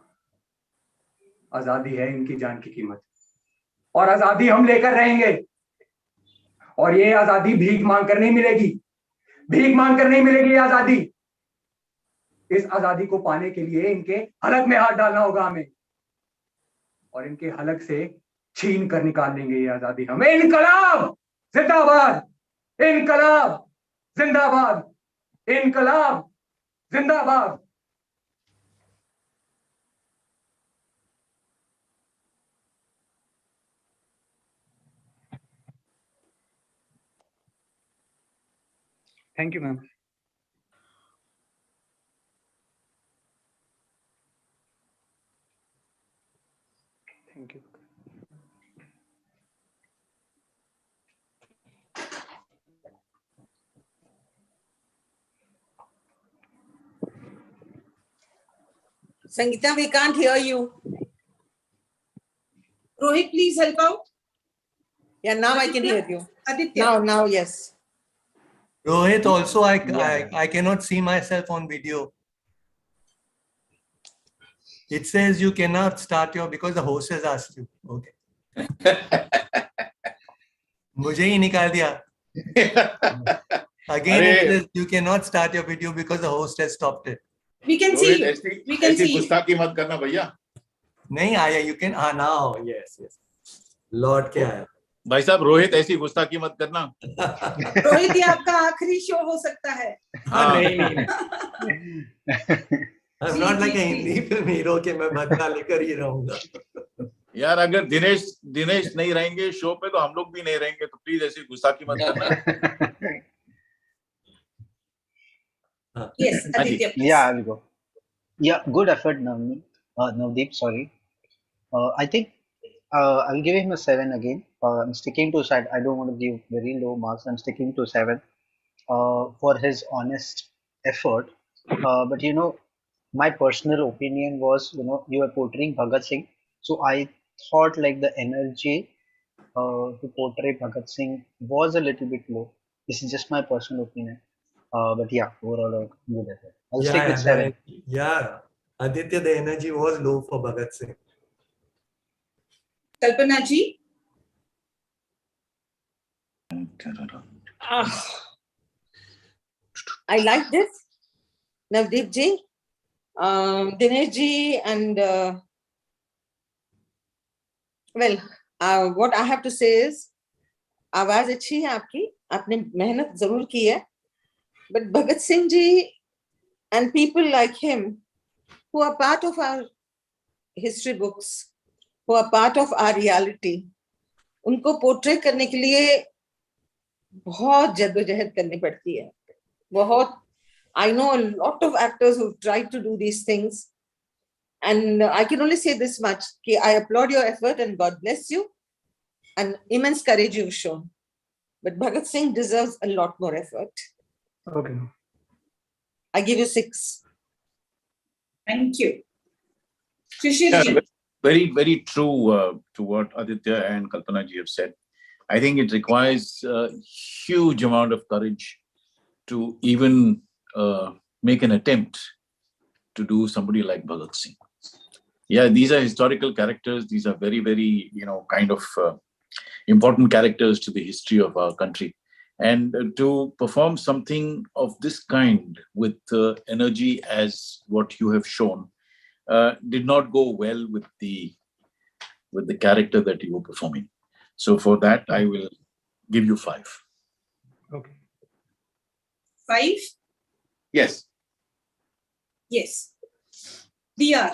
आजादी है इनकी जान की कीमत, और आजादी हम लेकर रहेंगे। और ये आजादी भीख मांग कर नहीं मिलेगी, भीख मांग कर नहीं मिलेगी आजादी। इस आजादी को पाने के लिए इनके हलक में हाथ डालना होगा हमें, और इनके हलक से छीन कर निकाल लेंगे ये आजादी हमें। इनकलाब जिंदाबाद, इनकलाब जिंदाबाद, इनकलाब जिंदाबाद। Thank you ma'am. Thank you. Sangeeta, we can't hear you. Rohit, please help out. Yeah, now I can hear you. Aditya. Now, yes. Rohit, also I cannot see myself on video. It says you cannot start your because the host has asked you. Okay. मुझे ही निकाल दिया. Again, it says you cannot start your video because the host has stopped it. We can see you. We can see you. गुस्ताखी मत करना भैया. नहीं आया. You can now. Yes. Lord क्या है? भाई साहब रोहित ऐसी गुस्ताखी मत करना. रोहित ये आपका आखिरी शो हो सकता है. नहीं. I'm not like a Hindi film hero कि मैं भत्ता लेकर ही रहूंगा. यार अगर दिनेश नहीं रहेंगे शो पे तो हम लोग भी नहीं रहेंगे, तो प्लीज ऐसी गुस्ताखी मत करना. Yes, Aditya, please. Yeah, I will go. Yeah, good effort, Navdeep. Sorry. I think I will give him a 7 again. I'm sticking to side. I don't want to give very low marks. I'm sticking to 7 for his honest effort. But you know, my personal opinion was, you were portraying Bhagat Singh, so I thought like the energy to portray Bhagat Singh was a little bit low. This is just my personal opinion. But yeah, overall a good effort. I'll stick with 7. Yeah, Aditya, the energy was low for Bhagat Singh. Kalpana ji. I like this. Navdeep ji, Dinesh ji, and what I have to say is, आवाज अच्छी है आपकी, आपने मेहनत जरूर की है, but Bhagat Singh ji and people like him who are part of our history books, who are part of our reality, उनको पोर्ट्रे करने के लिए बहुत जद्दोजहद करनी पड़ती है. बहुत, I know a lot of actors who've tried to do these things, and I can only say this much, कि I applaud your effort and God bless you, and immense courage you've shown. But Bhagat Singh deserves a lot more effort. Okay. I give you 6. Thank you. Shishir ji. very true to what Aditya and Kalpana ji have said. I think it requires a huge amount of courage to even make an attempt to do somebody like Bhagat Singh. Yeah, these are historical characters. These are very, kind of important characters to the history of our country. And to perform something of this kind with energy as what you have shown did not go well with the character that you were performing. So for that, I will give you 5. Okay. 5? Yes. Yes. DR.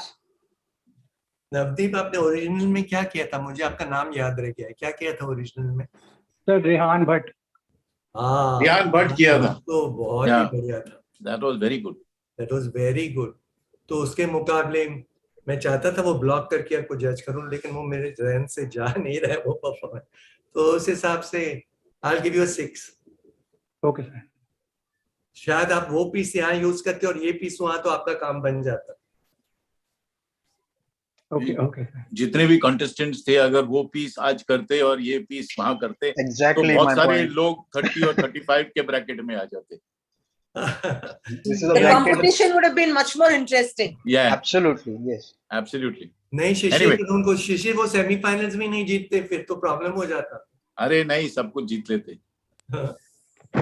Navdeep, आपने original में क्या किया था? मुझे आपका नाम याद रह गया है. क्या किया था ओरिजिनल में? सर रेहान भट्ट. हाँ, रेहान भट्ट किया था. तो बहुत ही बढ़िया था. That was very good. That was very good. तो उसके मुकाबले मैं चाहता था वो ब्लॉक करके आपको जज करूं, लेकिन वो मेरे जहन से जा नहीं रहा है वो परफॉर्मेंस. तो उस हिसाब से I'll give you a 6. Okay sir. शायद आप वो पीस यहाँ यूज करते और ये पीस वहां, तो आपका काम बन जाता. Okay sir. जितने भी कंटेस्टेंट्स थे, अगर वो पीस आज करते और ये पीस वहां करते, Exactly, तो बहुत my सारे point. लोग 30 और 35 के ब्रैकेट में आ जाते. This is a The blanket. competition would have been much more interesting. Yeah, Absolutely, yes. absolutely. नहीं शिशिर, Anyway. तो उनको शिशिर वो सेमीफाइनल्स में नहीं जीतते, फिर तो प्रॉब्लम हो जाता. अरे नहीं, सब कुछ जीत लेते.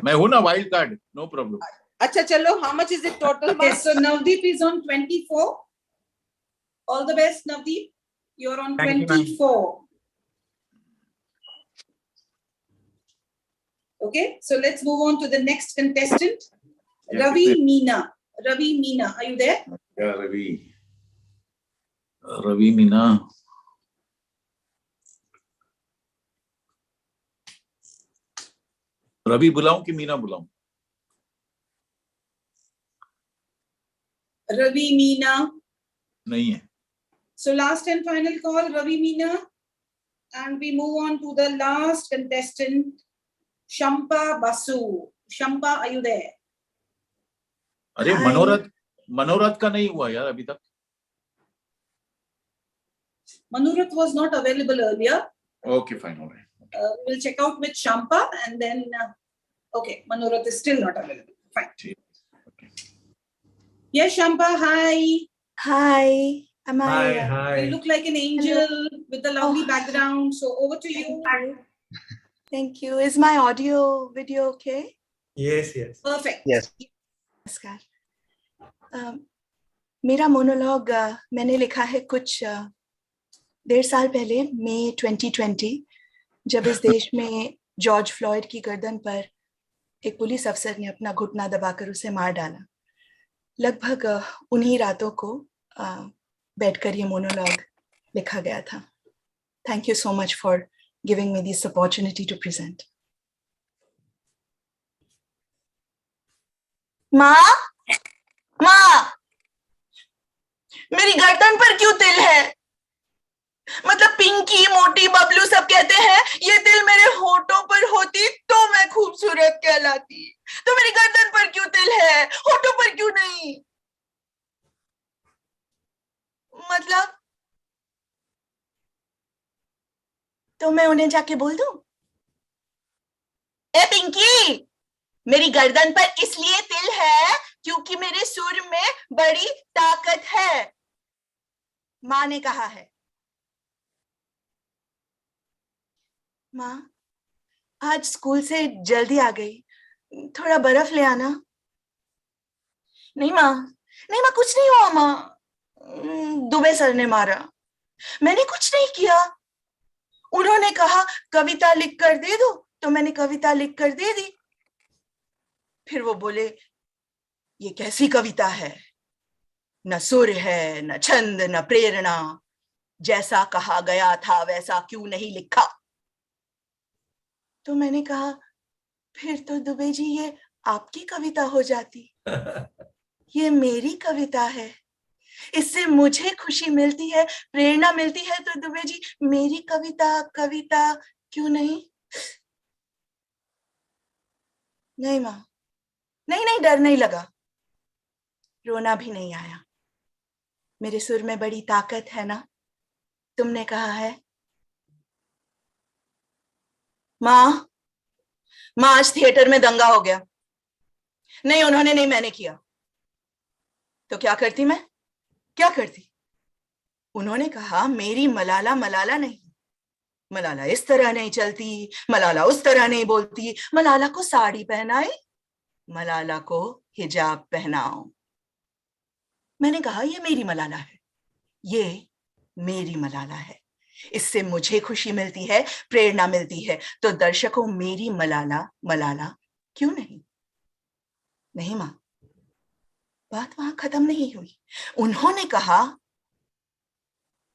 मैं हूं ना वाइल्ड कार्ड, नो प्रॉब्लम. अच्छा चलो, how much is it total? Okay, so Navdeep is on 24. All the best, Navdeep. You're on Thank you, 24. Okay, so let's move on to the next contestant. Yeah, Ravi कितने- Meena. Ravi Meena, are you there? क्या रवि मीना. रवि बुलाऊं कि Meena बुलाऊं? Ravi Meena. नहीं है. So last and final call, Ravi Meena. And we move on to the last contestant, Shampa Basu. Shampa, are you there? अरे मनोरथ का नहीं हुआ यार अभी तक. Manurath was not available earlier. Okay, fine, all right. We'll check out with Shampa and then, okay, Manurath is still not available. Fine. Okay. Yes, Shampa, hi. Hi, am I? Hi. You look like an angel with a lovely background. So over to you. Thank you. Is my audio video okay? Yes. Perfect. Yes. नमस्कार. मेरा monologue मैंने लिखा है कुछ 1.5 साल पहले, मई 2020, जब इस देश में जॉर्ज फ्लॉयड की गर्दन पर एक पुलिस अफसर ने अपना घुटना दबाकर उसे मार डाला. लगभग उन्हीं रातों को बैठकर ये मोनोलॉग लिखा गया था. Thank you so much for giving me this opportunity to present. माँ, मेरी गर्दन पर क्यों तिल है? मतलब पिंकी, मोटी, बबलू सब कहते हैं ये तिल मेरे होठों पर होती तो मैं खूबसूरत कहलाती. तो मेरी गर्दन पर क्यों तिल है, होठों पर क्यों नहीं? मतलब तो मैं उन्हें जाके बोल दूं, ए पिंकी, मेरी गर्दन पर इसलिए तिल है क्योंकि मेरे सुर में बड़ी ताकत है, माँ ने कहा है. माँ, आज स्कूल से जल्दी आ गई, थोड़ा बर्फ ले आना. नहीं माँ, कुछ नहीं हुआ माँ. दुबे सर ने मारा. मैंने कुछ नहीं किया. उन्होंने कहा कविता लिख कर दे दो, तो मैंने कविता लिख कर दे दी. फिर वो बोले ये कैसी कविता है, न सुर है, न छंद, न प्रेरणा, जैसा कहा गया था वैसा क्यों नहीं लिखा. तो मैंने कहा फिर तो दुबे जी ये आपकी कविता हो जाती. ये मेरी कविता है, इससे मुझे खुशी मिलती है, प्रेरणा मिलती है, तो दुबे जी मेरी कविता क्यों नहीं? नहीं माँ, नहीं, डर नहीं लगा, रोना भी नहीं आया. मेरे सुर में बड़ी ताकत है ना, तुमने कहा है? माँ, आज थिएटर में दंगा हो गया। नहीं, उन्होंने नहीं, मैंने किया। तो क्या करती मैं? क्या करती? उन्होंने कहा मेरी मलाला मलाला नहीं, मलाला इस तरह नहीं चलती, मलाला उस तरह नहीं बोलती, मलाला को साड़ी पहनाए, मलाला को हिजाब पहनाओ। मैंने कहा ये मेरी मलाला है, ये मेरी मलाला है, इससे मुझे खुशी मिलती है, प्रेरणा मिलती है। तो दर्शकों, मेरी मलाला मलाला क्यों नहीं? नहीं मां, बात वहां खत्म नहीं हुई। उन्होंने कहा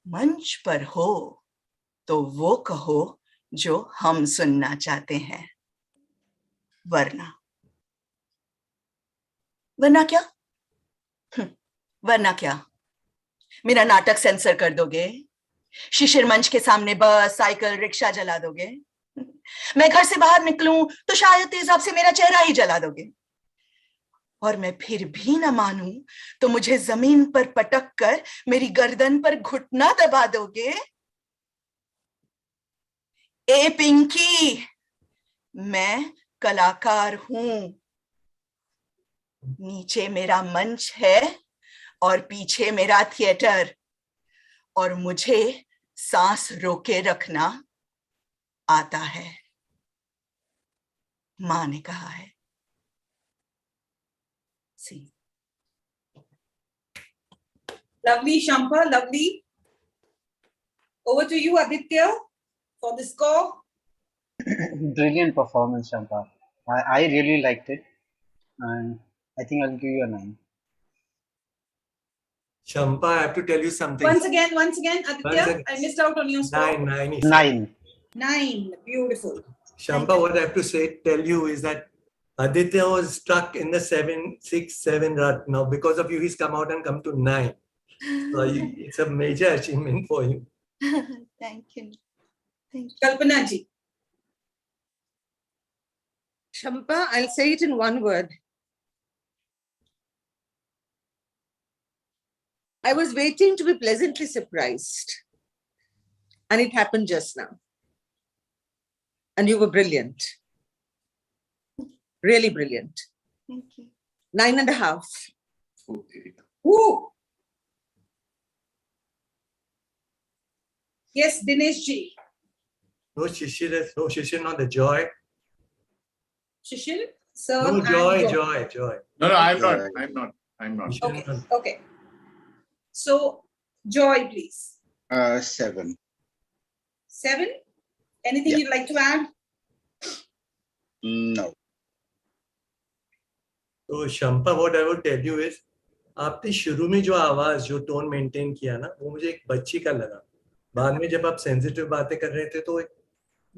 मंच पर हो तो वो कहो जो हम सुनना चाहते हैं, वरना क्या? वरना क्या? मेरा नाटक सेंसर कर दोगे? शिशिर मंच के सामने बस, साइकिल, रिक्शा जला दोगे? मैं घर से बाहर निकलूं तो शायद तेजाब से मेरा चेहरा ही जला दोगे। और मैं फिर भी न मानूं तो मुझे जमीन पर पटक कर मेरी गर्दन पर घुटना दबा दोगे। ए पिंकी, मैं कलाकार हूं। नीचे मेरा मंच है और पीछे मेरा थिएटर, और मुझे सांस रोके रखना आता है, मां ने कहा है। सी Lovely, Shampa, lovely. Over to you, Aditya, for the score. Brilliant performance, Champa. I really liked it, and I think I'll give you a 9. Champa, I have to tell you something. Once again, Aditya, I missed out on your score. 9. 9. 9. Beautiful. Champa, what I have to tell you is that Aditya was stuck in the 6-7 rut. Now, because of you, he's come out and come to 9. So it's a major achievement for you. Thank you. Kalpana ji. Champa, I'll say it in one word. I was waiting to be pleasantly surprised, and it happened just now. And you were brilliant. Really brilliant. Thank you. 9.5. Woo! Yes, Dinesh ji. No Shishir, not the joy. Shishir, sir. No, joy. No, I'm not. Okay. So, Joy, please. 7. 7? Anything you'd like to add? No. So, Shampa, what I would tell you is, आपने शुरू में जो आवाज, जो tone maintain किया ना, वो मुझे एक बच्ची का लगा। बाद में जब आप सेंसिटिव बातें कर रहे थे तो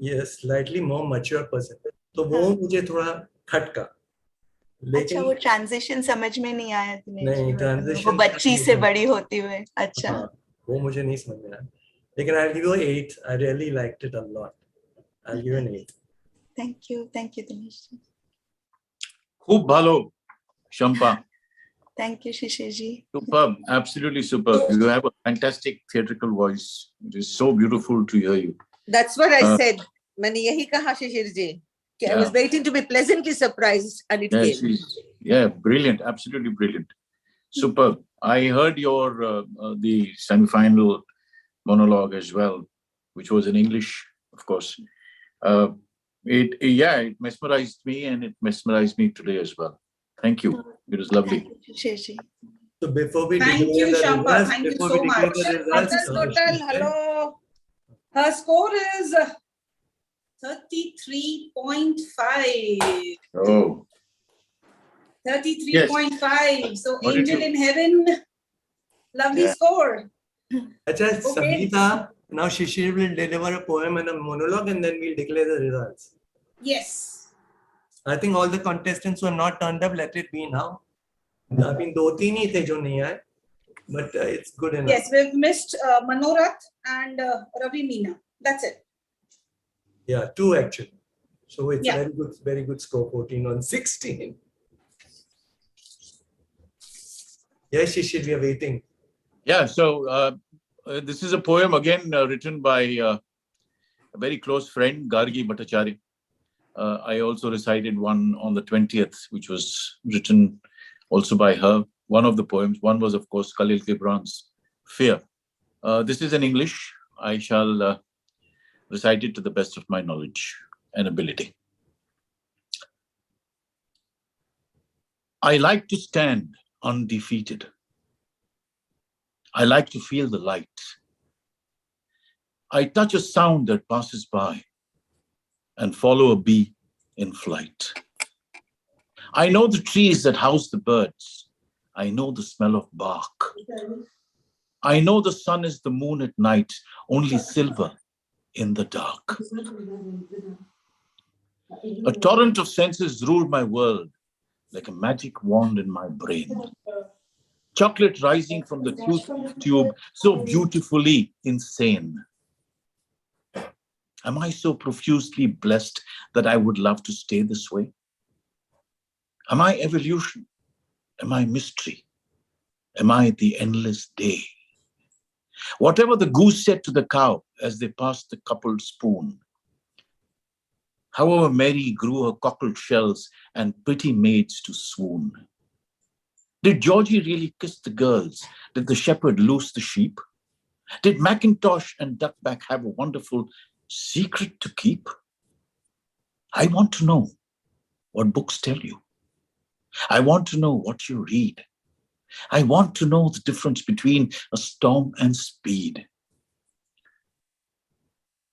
ये स्लाइटली मोर मैच्योर पर्सन, तो वो मुझे थोड़ा खटका। अच्छा, वो ट्रांजिशन समझ में नहीं आया? नहीं, ट्रांजिशन वो बच्ची से बड़ी होती हुए। अच्छा, वो मुझे नहीं समझ में आया, लेकिन I'll give you 8. I really liked it a lot. I'll give you an 8. Thank you, Dinesh. खूब भालो, Shampa. Thank you, Shishir ji. Superb, absolutely superb. You have a fantastic theatrical voice. It is so beautiful to hear you. That's what I said. मैंने यही कहा शिशिर जी कि I was waiting to be pleasantly surprised, and it came. Yeah, brilliant, absolutely brilliant. Superb. I heard your the semi-final monologue as well, which was in English, of course. It mesmerized me, and it mesmerized me today as well. Thank you. It was lovely. So before we Thank declare you, the Shampa. results, Thank you before so we declare much. the results, Total, hello. Her score is 33.5. Oh. 33.5. So What did Angel you- in Heaven, lovely score. Acha, Sangeeta, now Shishir will deliver a poem and a monologue, and then we'll declare the results. Yes. I think all the contestants who are not turned up, let it be now. I mean, 2-3 ही थे जो नहीं आए, but it's good enough. Yes, we've missed Manorat and Ravi Meena. That's it. Yeah, 2 actually. So it's Yeah. very good score, 14 on 16. Yes, Shishir, we are waiting. Yeah, so This is a poem again written by a very close friend, Gargi Bhattacharya. I also recited one on the 20th, which was written also by her. One of the poems, one was, of course, Khalil Gibran's Fear. This is in English. I shall recite it to the best of my knowledge and ability. I like to stand undefeated. I like to feel the light. I touch a sound that passes by and follow a bee in flight. I know the trees that house the birds. I know the smell of bark. I know the sun is the moon at night, only silver in the dark. A torrent of senses ruled my world like a magic wand in my brain. Chocolate rising from the tube, so beautifully insane. Am I so profusely blessed that I would love to stay this way? Am I evolution? Am I mystery? Am I the endless day? Whatever the goose said to the cow as they passed the coupled spoon, however Mary grew her cockle shells and pretty maids to swoon. Did Georgie really kiss the girls? Did the shepherd loose the sheep? Did Macintosh and Duckback have a wonderful secret to keep? I want to know what books tell you. I want to know what you read. I want to know the difference between a storm and speed.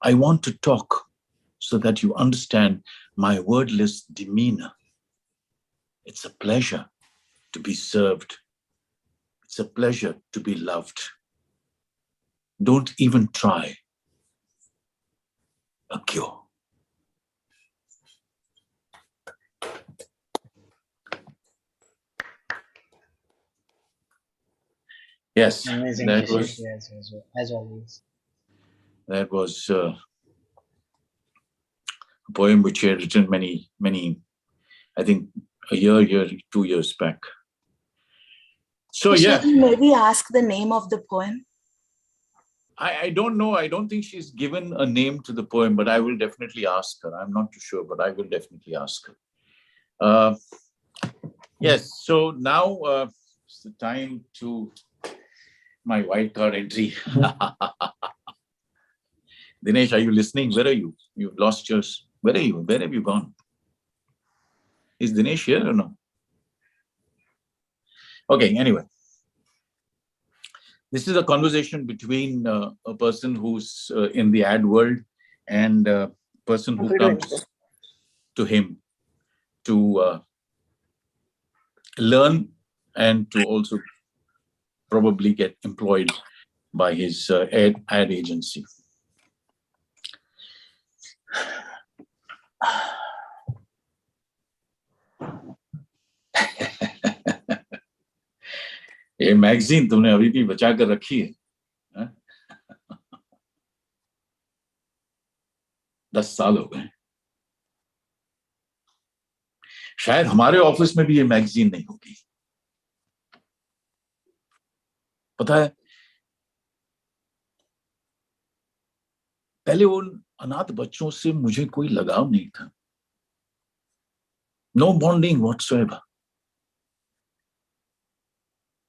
I want to talk so that you understand my wordless demeanor. It's a pleasure to be served. It's a pleasure to be loved. Don't even try a cure. Yes, Amazing, that Shishir, was as always. that was a poem which he had written many, I think a year, 2 years back. So yeah, maybe ask the name of the poem. I don't know. I don't think she's given a name to the poem, but I will definitely ask her. I'm not too sure, but I will definitely ask her. Yes, so now it's the time to my wild card entry. Dinesh, are you listening? Where are you? You've lost yours. Where are you? Where have you gone? Is Dinesh here or no? Okay, anyway. This is a conversation between a person who's in the ad world and a person who comes to him to learn and to also probably get employed by his ad agency. ये magazine तुमने अभी भी बचा कर रखी है, 10 साल हो गए। शायद हमारे ऑफिस में भी ये मैगजीन नहीं होगी। पता है, पहले उन अनाथ बच्चों से मुझे कोई लगाव नहीं था। No bonding whatsoever.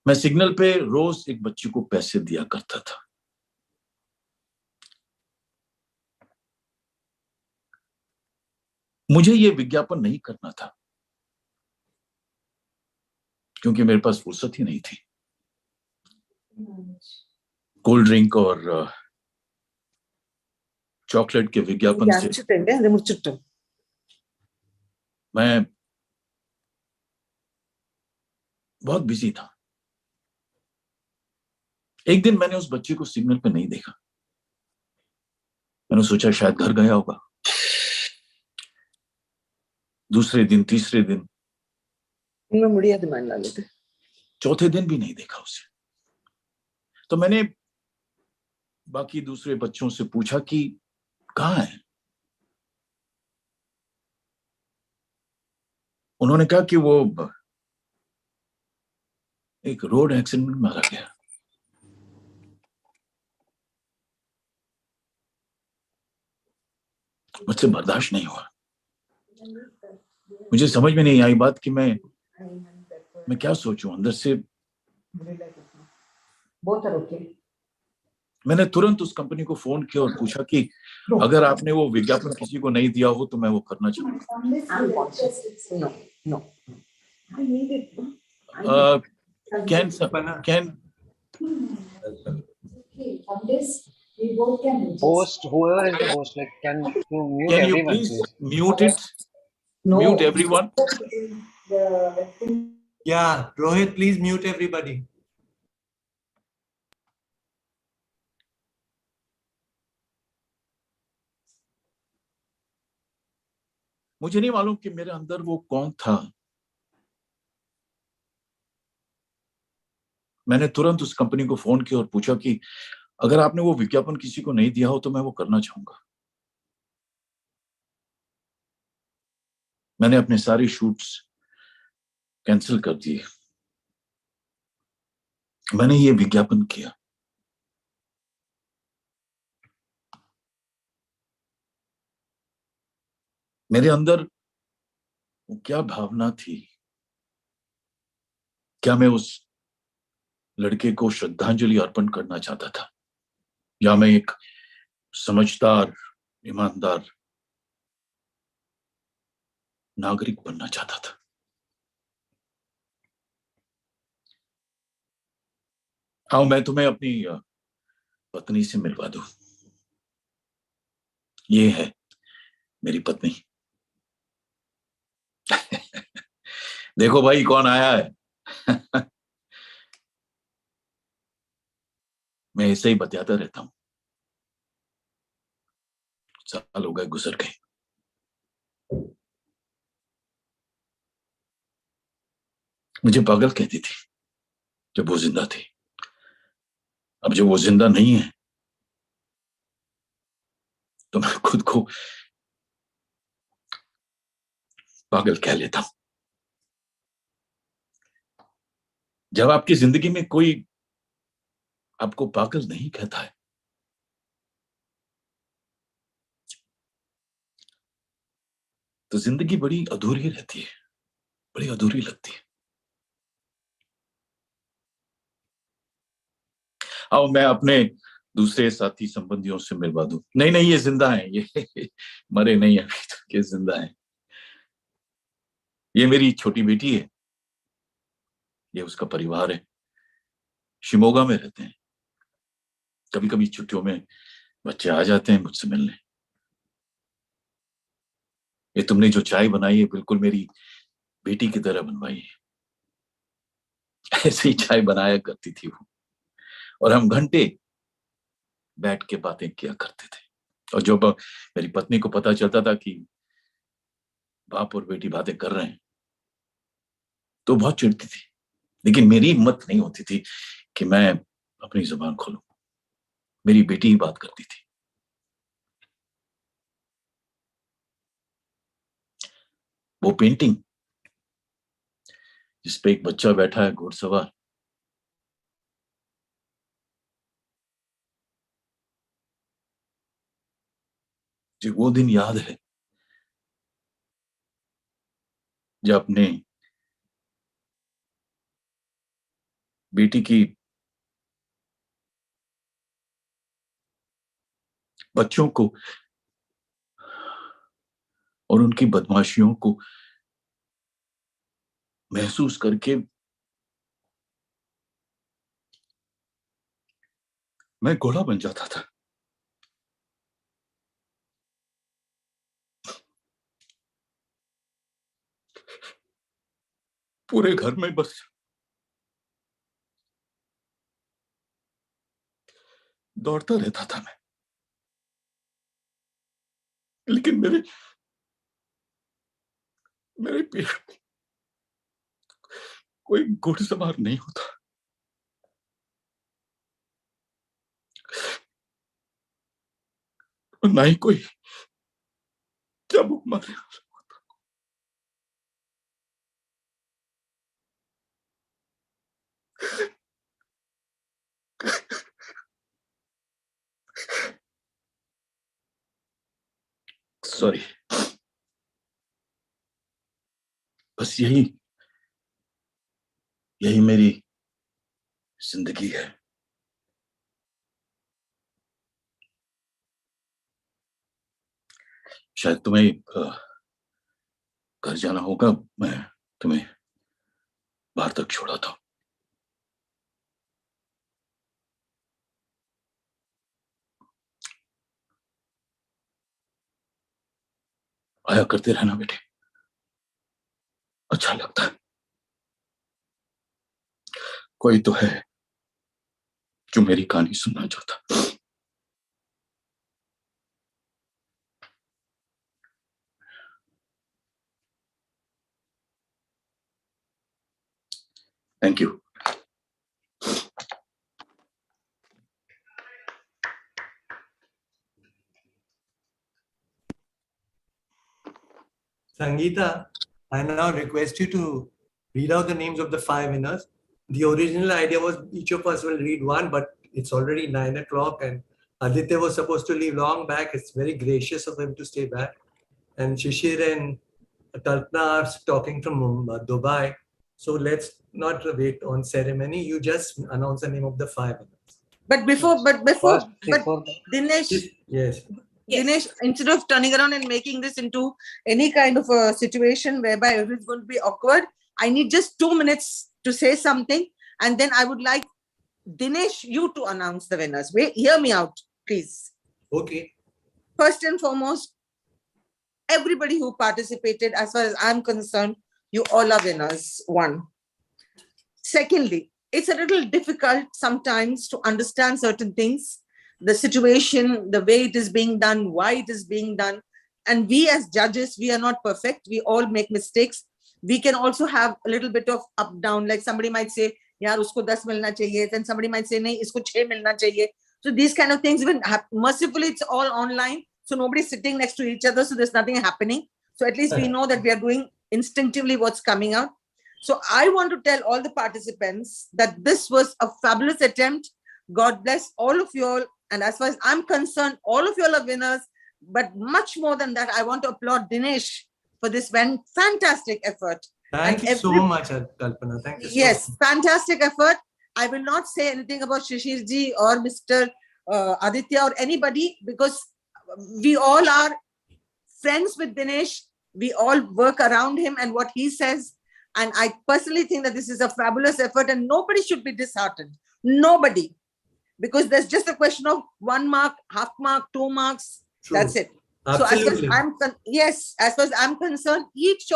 मैं सिग्नल पे रोज एक बच्चे को पैसे दिया करता था। मुझे ये विज्ञापन नहीं करना था क्योंकि मेरे पास फुर्सत ही नहीं थी। कोल्ड ड्रिंक और चॉकलेट के विज्ञापन से मैं बहुत बिजी था। एक दिन मैंने उस बच्चे को सिग्नल पे नहीं देखा। मैंने सोचा शायद घर गया होगा। दूसरे दिन, तीसरे दिन, चौथे दिन भी नहीं देखा उसे। तो मैंने बाकी दूसरे बच्चों से पूछा कि कहाँ है। उन्होंने कहा कि वो एक रोड एक्सीडेंट में मारा गया। मुझसे बर्दाश्त नहीं हुआ। मुझे समझ में नहीं आई बात कि मैं क्या सोचूं अंदर से। मैंने तुरंत उस कंपनी को फोन किया और पूछा कि अगर आपने वो विज्ञापन किसी को नहीं दिया हो तो मैं वो करना चाहूंगा। Can Host, whoever is the host, like, can you mute you everyone, please please? mute it? Mute everyone. Yeah, Rohit, please mute everybody. मुझे नहीं मालूम कि मेरे अंदर वो कौन था। मैंने तुरंत उस कंपनी को फोन किया और पूछा कि अगर आपने वो विज्ञापन किसी को नहीं दिया हो तो मैं वो करना चाहूंगा। मैंने अपने सारे शूट्स कैंसिल कर दिए। मैंने ये विज्ञापन किया। मेरे अंदर वो क्या भावना थी? क्या मैं उस लड़के को श्रद्धांजलि अर्पण करना चाहता था, या मैं एक समझदार, ईमानदार नागरिक बनना चाहता था? आओ मैं तुम्हें अपनी पत्नी से मिलवा दूं। ये है मेरी पत्नी। देखो भाई कौन आया है। मैं ऐसे ही बतियाता रहता हूं। साल हो गए, गुजर गए। मुझे पागल कहती थी जब वो जिंदा थी। अब जब वो जिंदा नहीं है तो मैं खुद को पागल कह लेता हूं। जब आपकी जिंदगी में कोई आपको पागल नहीं कहता है तो जिंदगी बड़ी अधूरी रहती है, बड़ी अधूरी लगती है। आओ मैं अपने दूसरे साथी संबंधियों से मिलवा दूं। नहीं नहीं, ये जिंदा है, ये मरे नहीं अभी तक, ये जिंदा है। ये मेरी छोटी बेटी है, ये उसका परिवार है। शिमोगा में रहते हैं। कभी कभी छुट्टियों में बच्चे आ जाते हैं मुझसे मिलने। ये तुमने जो चाय बनाई है बिल्कुल मेरी बेटी की तरह बनवाई है। ऐसे ही चाय बनाया करती थी वो, और हम घंटे बैठ के बातें किया करते थे। और जब मेरी पत्नी को पता चलता था कि बाप और बेटी बातें कर रहे हैं तो बहुत चिढ़ती थी, लेकिन मेरी हिम्मत नहीं होती थी कि मैं अपनी जुबान खोलूं। मेरी बेटी ही बात करती थी। वो पेंटिंग जिसपे एक बच्चा बैठा है घुड़सवार, जो वो दिन याद है जब अपने बेटी की बच्चों को और उनकी बदमाशियों को महसूस करके मैं घोड़ा बन जाता था। पूरे घर में बस दौड़ता रहता था मैं, लेकिन मेरे मेरे पेट में कोई घुड़सवार नहीं होता, और ना ही कोई चाबुक मारे। सॉरी, बस यही मेरी जिंदगी है। शायद तुम्हें घर जाना होगा, मैं तुम्हें बाहर तक छोड़ाता हूँ। आया करते रहना बेटे, अच्छा लगता है। कोई तो है जो मेरी कहानी सुनना चाहता। Thank you. Sangeeta, I now request you to read out the names of the 5 winners. The original idea was each of us will read one, but it's already 9 o'clock and Aditya was supposed to leave long back. It's very gracious of him to stay back. And Shishir and Kalpana are talking from Dubai. So let's not wait on ceremony. You just announce the name of the 5 winners. But before, Dinesh, Yes. Dinesh, instead of turning around and making this into any kind of a situation whereby everything's going to be awkward, I need just 2 minutes to say something. And then I would like Dinesh, you to announce the winners. Wait, hear me out, please. Okay. First and foremost, everybody who participated, as far as I'm concerned, you all are winners. 1. Secondly, it's a little difficult sometimes to understand certain things, the situation, the way it is being done, why it is being done. And we as judges, we are not perfect. We all make mistakes. We can also have a little bit of up down, like somebody might say, yaar, usko 10 milna chahiye. Then somebody might say, nahi, isko 6 milna chahiye. So these kind of things, even mercifully, it's all online. So nobody's sitting next to each other. So there's nothing happening. So at least we know that we are doing instinctively what's coming out. So I want to tell all the participants that this was a fabulous attempt. God bless all of you all. And as far as I'm concerned, all of you all are winners. But much more than that, I want to applaud Dinesh for this fantastic effort. Thank you so much, Kalpana. Thank you so Yes, fantastic effort. I will not say anything about Shishir ji or Mr. Aditya or anybody, because we all are friends with Dinesh. We all work around him and what he says. And I personally think that this is a fabulous effort and nobody should be disheartened. Nobody. Because there's just a question of 1 mark, half mark, 2 marks. True. That's it. Absolutely. So as far as I'm concerned, each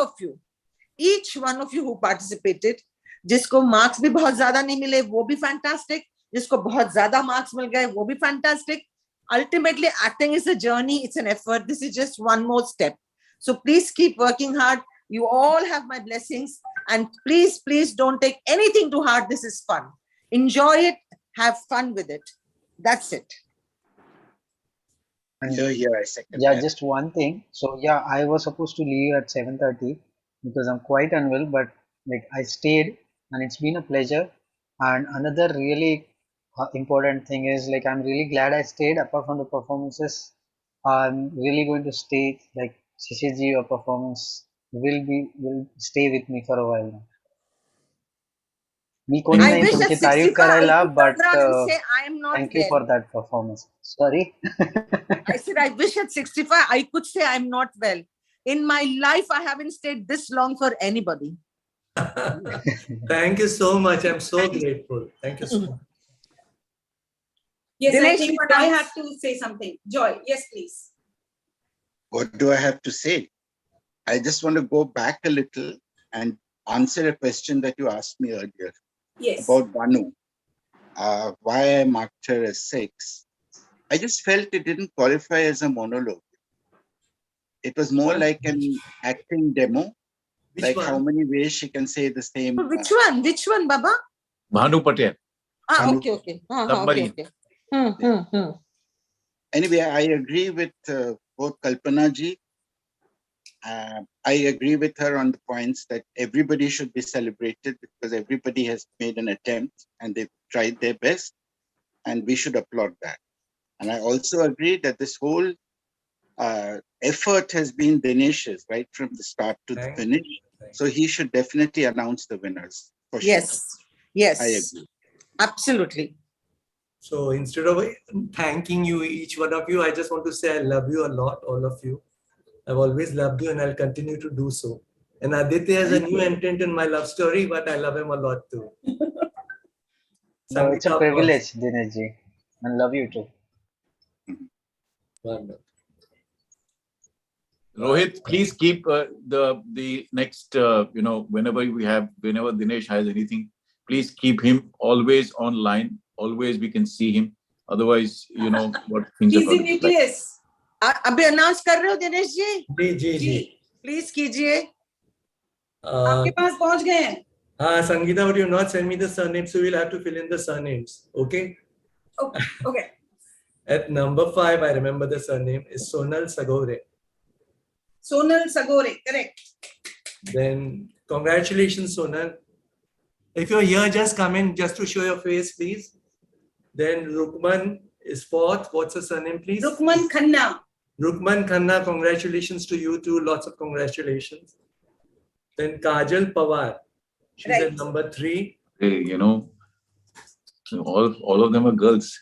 one of you who participated, जिसको marks भी बहुत ज़्यादा नहीं मिले, वो भी fantastic. जिसको बहुत ज़्यादा marks मिल गए, वो भी fantastic. Ultimately, acting is a journey. It's an effort. This is just one more step. So please keep working hard. You all have my blessings. And please, please don't take anything too hard. This is fun. Enjoy it. Have fun with it. That's it. I second Yeah, that. just one thing. So yeah, I was supposed to leave at 7:30 because I'm quite unwell, but like I stayed and it's been a pleasure. And another really important thing is like I'm really glad I stayed. Apart from the performances, I'm really going to stay. Like Shishiji, your performance will stay with me for a while now. मी कोणी नाही तुमची तारीफ करायला, but thank you for that performance. Sorry. I said, I wish at 65 I could say I'm not well. In my life, I haven't stayed this long for anybody. Thank you so much. I'm so grateful. Thank you so much. Yes, Dinesh, I think you I had to say something. Joy, yes, please. What do I have to say? I just want to go back a little and answer a question that you asked me earlier. Yes. About Banu. Why I marked her as 6. I just felt it didn't qualify as a monologue. It was more like an acting demo. Like how many ways she can say the same. Which one? Which one, Baba? Bhanu Patel. Okay. Okay. Anyway, I agree with both Kalpana ji. I agree with her on the points that everybody should be celebrated because everybody has made an attempt and they've tried their best, and we should applaud that. And I also agree that this whole effort has been Dinesh's right from the start to the finish. So he should definitely announce the winners. For Yes, sure. yes, I agree. absolutely. So instead of thanking you, each one of you, I just want to say I love you a lot, all of you. I've always loved you and I'll continue to do so. And Aditya is a new entrant in my love story, but I love him a lot too. No, it's a Sangeeta, of course. privilege, Dinesh ji, and love you too. Wonderful. Rohit, please keep the next whenever Dinesh has anything, please keep him always online. Always we can see him. Otherwise, what things are He's in going to be like. nucleus. अभी announce कर रहे हो दिनेश जी? जी please कीजिए. आपके पास पहुंच गए हैं. Sangeeta, but you not send me the surnames, so we'll have to fill in the surnames. Okay? Okay. At number 5, I remember the surname is Sonal Sagore. Sonal Sagore, correct. Then congratulations, Sonal. If you're here, just come in just to show your face, please. Then Rukman is 4th. What's the surname, please? Rukman Khanna. Rukman Khanna, congratulations to you too. Lots of congratulations. Then Kajal Pawar. She's at number 3. Hey, all of them are girls.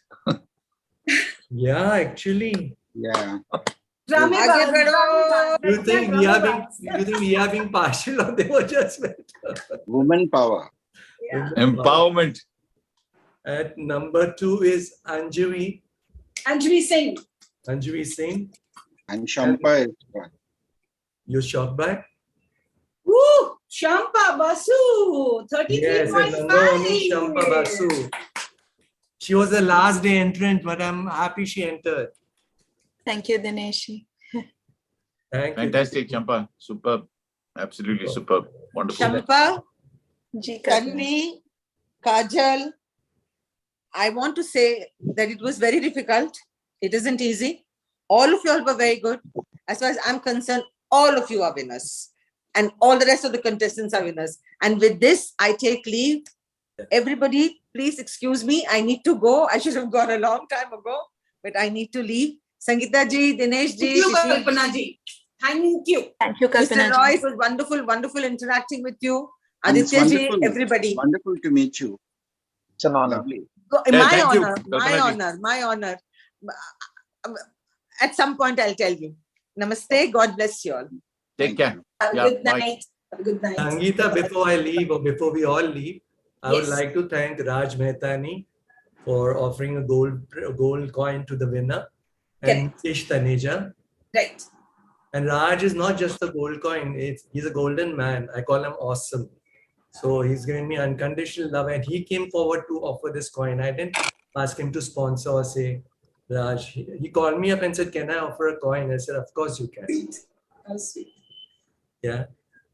Yeah, actually. Yeah. You think we are being partial, or they were just better? Woman power. Yeah. Empowerment. At number 2 is Anjali. Anjali Singh. Anjali Singh. And Shampa is one. You shot back? Woo! Shampa Basu, 33.5. Yes, Shampa Basu. She was the last day entrant, but I'm happy she entered. Thank you, Dinesh. Thank you. Fantastic, Champa. Superb. Absolutely superb. Wonderful. Champa, Tanvi, Kajal, I want to say that it was very difficult. It isn't easy. All of you all were very good. As far as I'm concerned, all of you are winners. And all the rest of the contestants are winners. And with this, I take leave. Everybody, please excuse me. I need to go. I should have gone a long time ago, but I need to leave. Sangeeta ji, Dinesh ji, Kalpana ji. Thank you. Thank you, Kalpana Mr. Roy, ji. it was wonderful, wonderful interacting with you. And it's Aditya ji, wonderful. everybody. Wonderful to meet you. It's an honor. Lovely. My thank you, honor, my Kalpana ji. honor, my honor. At some point, I'll tell you. Namaste. God bless you all. Take care. Have a Yeah, good bye. night. Have a good night. Sangeeta, before I leave, or before we all leave, I would Yes. like to thank Raj Mehtani for offering a gold coin to the winner, and Tish Taneja. Right. And Raj is not just a gold coin, he's a golden man. I call him awesome. So he's given me unconditional love, and he came forward to offer this coin. I didn't ask him to sponsor or say, Raj. He called me up and said, can I offer a coin? I said, of course you can. How sweet. Yeah.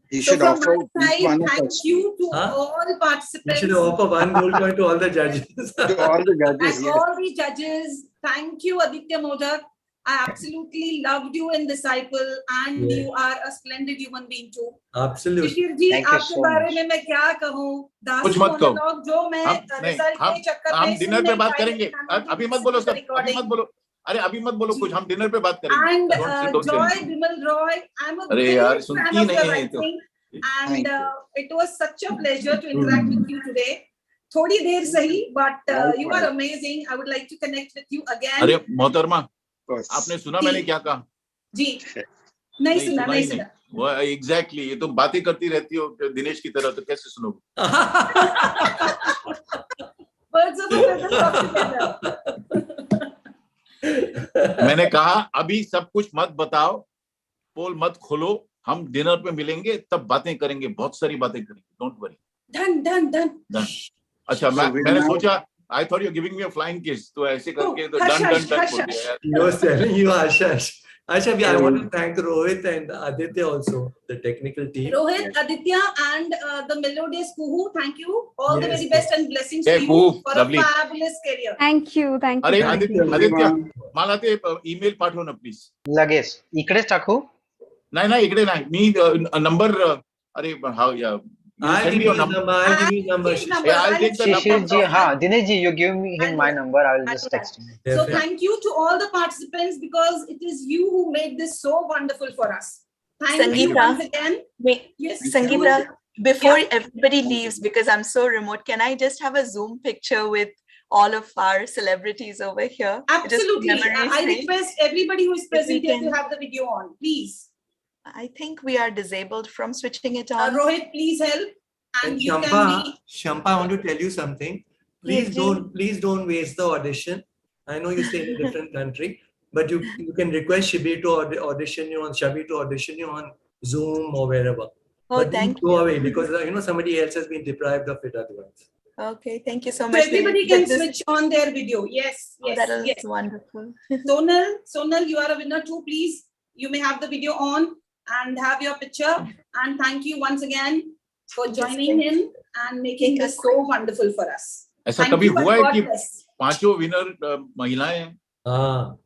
He So should from offer my each side, one of thank us. you to Huh? all You participants should offer one gold coin to all the judges. To all the judges, and yes. all the judges. Thank you, Aditya Modak. I absolutely loved you in Disciple, and Yeah. you are a splendid human being too. Absolutely. Shishir ji, Thank you आपके so बारे much. में मैं क्या कहूँ? कुछ मत कहो। Monologue जो मैं रिजल्ट के चक्कर हम में डिनर सुन पे नहीं बात पाई, करेंगे। I'm not अभी able मत to बोलो see the सर, अभी recording. मत बोलो। अरे अभी मत बोलो कुछ, हम डिनर पे बात करेंगे। And Don't say Joy anything. Bimal Roy, I'm a अरे big यार, fan सुनती of नहीं your है ये तो। writing, and Thank you. it was such a pleasure to interact with you today. थोड़ी देर सही, but you are amazing. I would like to connect with you again. अरे मोहतरमा, Of course. आपने सुना मैंने क्या कहा? जी, नहीं सुना, नहीं ही सुना. वो एग्जैक्टली, ये तुम बातें करती रहती हो दिनेश की तरह, तो कैसे सुनोगे? Birds of a feather flock together. मैंने कहा अभी सब कुछ मत बताओ, पोल मत खोलो, हम डिनर पे मिलेंगे तब बातें करेंगे, बहुत सारी बातें करेंगे, डोंट वरी। Done. अच्छा, So we'll मैंने now- सोचा, I thought you're giving me a flying kiss, तो ऐसे करके तो hush, done hush, बोल hush, दिया यार। He was telling you, Asha. Asha, I want to thank Rohit and Aditya also, the technical team. Rohit, Aditya, and the melodious Kuhu, thank you. All the Yes, very best and blessings Yeah, to you Kuhu, for lovely. a fabulous career. Thank you. अरे Thank you. Aditya, मला ते email पाठव ना please. लगेच इकडेच टाकू. नाही इकडे नाही, मी नंबर, अरे हा या I'll send give me you your his number. number. I'll give you his number. His number. Yeah, I'll take the exchange number Shishir ji, from हाँ, Dinesh ji, you give me him my number. I'll I'll just do that. text him. So Definitely. thank you to all the participants because it is you who made this so wonderful for us. Thank you Sangeeta, once again. wait, Yes. Sangeeta, before Yeah. everybody leaves, because I'm so remote, can I just have a Zoom picture with all of our celebrities over here? Absolutely. Just for memory's I sake? request everybody who is If we present here to can- have the video on, please. I think we are disabled from switching it on. Rohit, please help. And you can Shampa, I want to tell you something. Please don't waste the audition. I know you stay in a different country, but you can request Shabi to audition you on Zoom or wherever. Oh, but thank don't go away because somebody else has been deprived of it otherwise. Okay, thank you so So much. everybody Dinesh. can This- switch on their video. Yes, Oh, yes, that is yes. wonderful. Sonal, you are a winner too. Please, you may have the video on and have your picture. And thank you once again for joining in and making this so wonderful for us. ऐसा Thank कभी you and हुआ है God कि bless. पांचों winner महिलाएं हैं? हाँ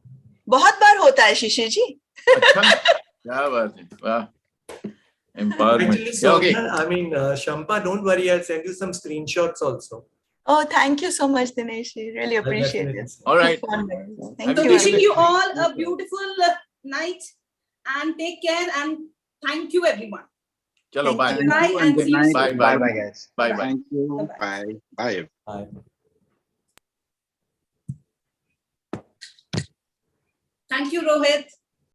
बहुत बार होता है शिशिर जी. अच्छा क्या बात है वाह empowerment. Actually, Yeah, okay. I mean, Shampa, don't worry. I'll send you some screenshots also. Oh, thank you so much, Dinesh. Really appreciate it. All right. Thank So you. wishing you all a beautiful night and take care and thank you everyone. चलो bye. Bye and see you Bye soon. bye Bye, guys. Bye bye. Thank you. Bye. Bye. Bye. Thank you, Rohit.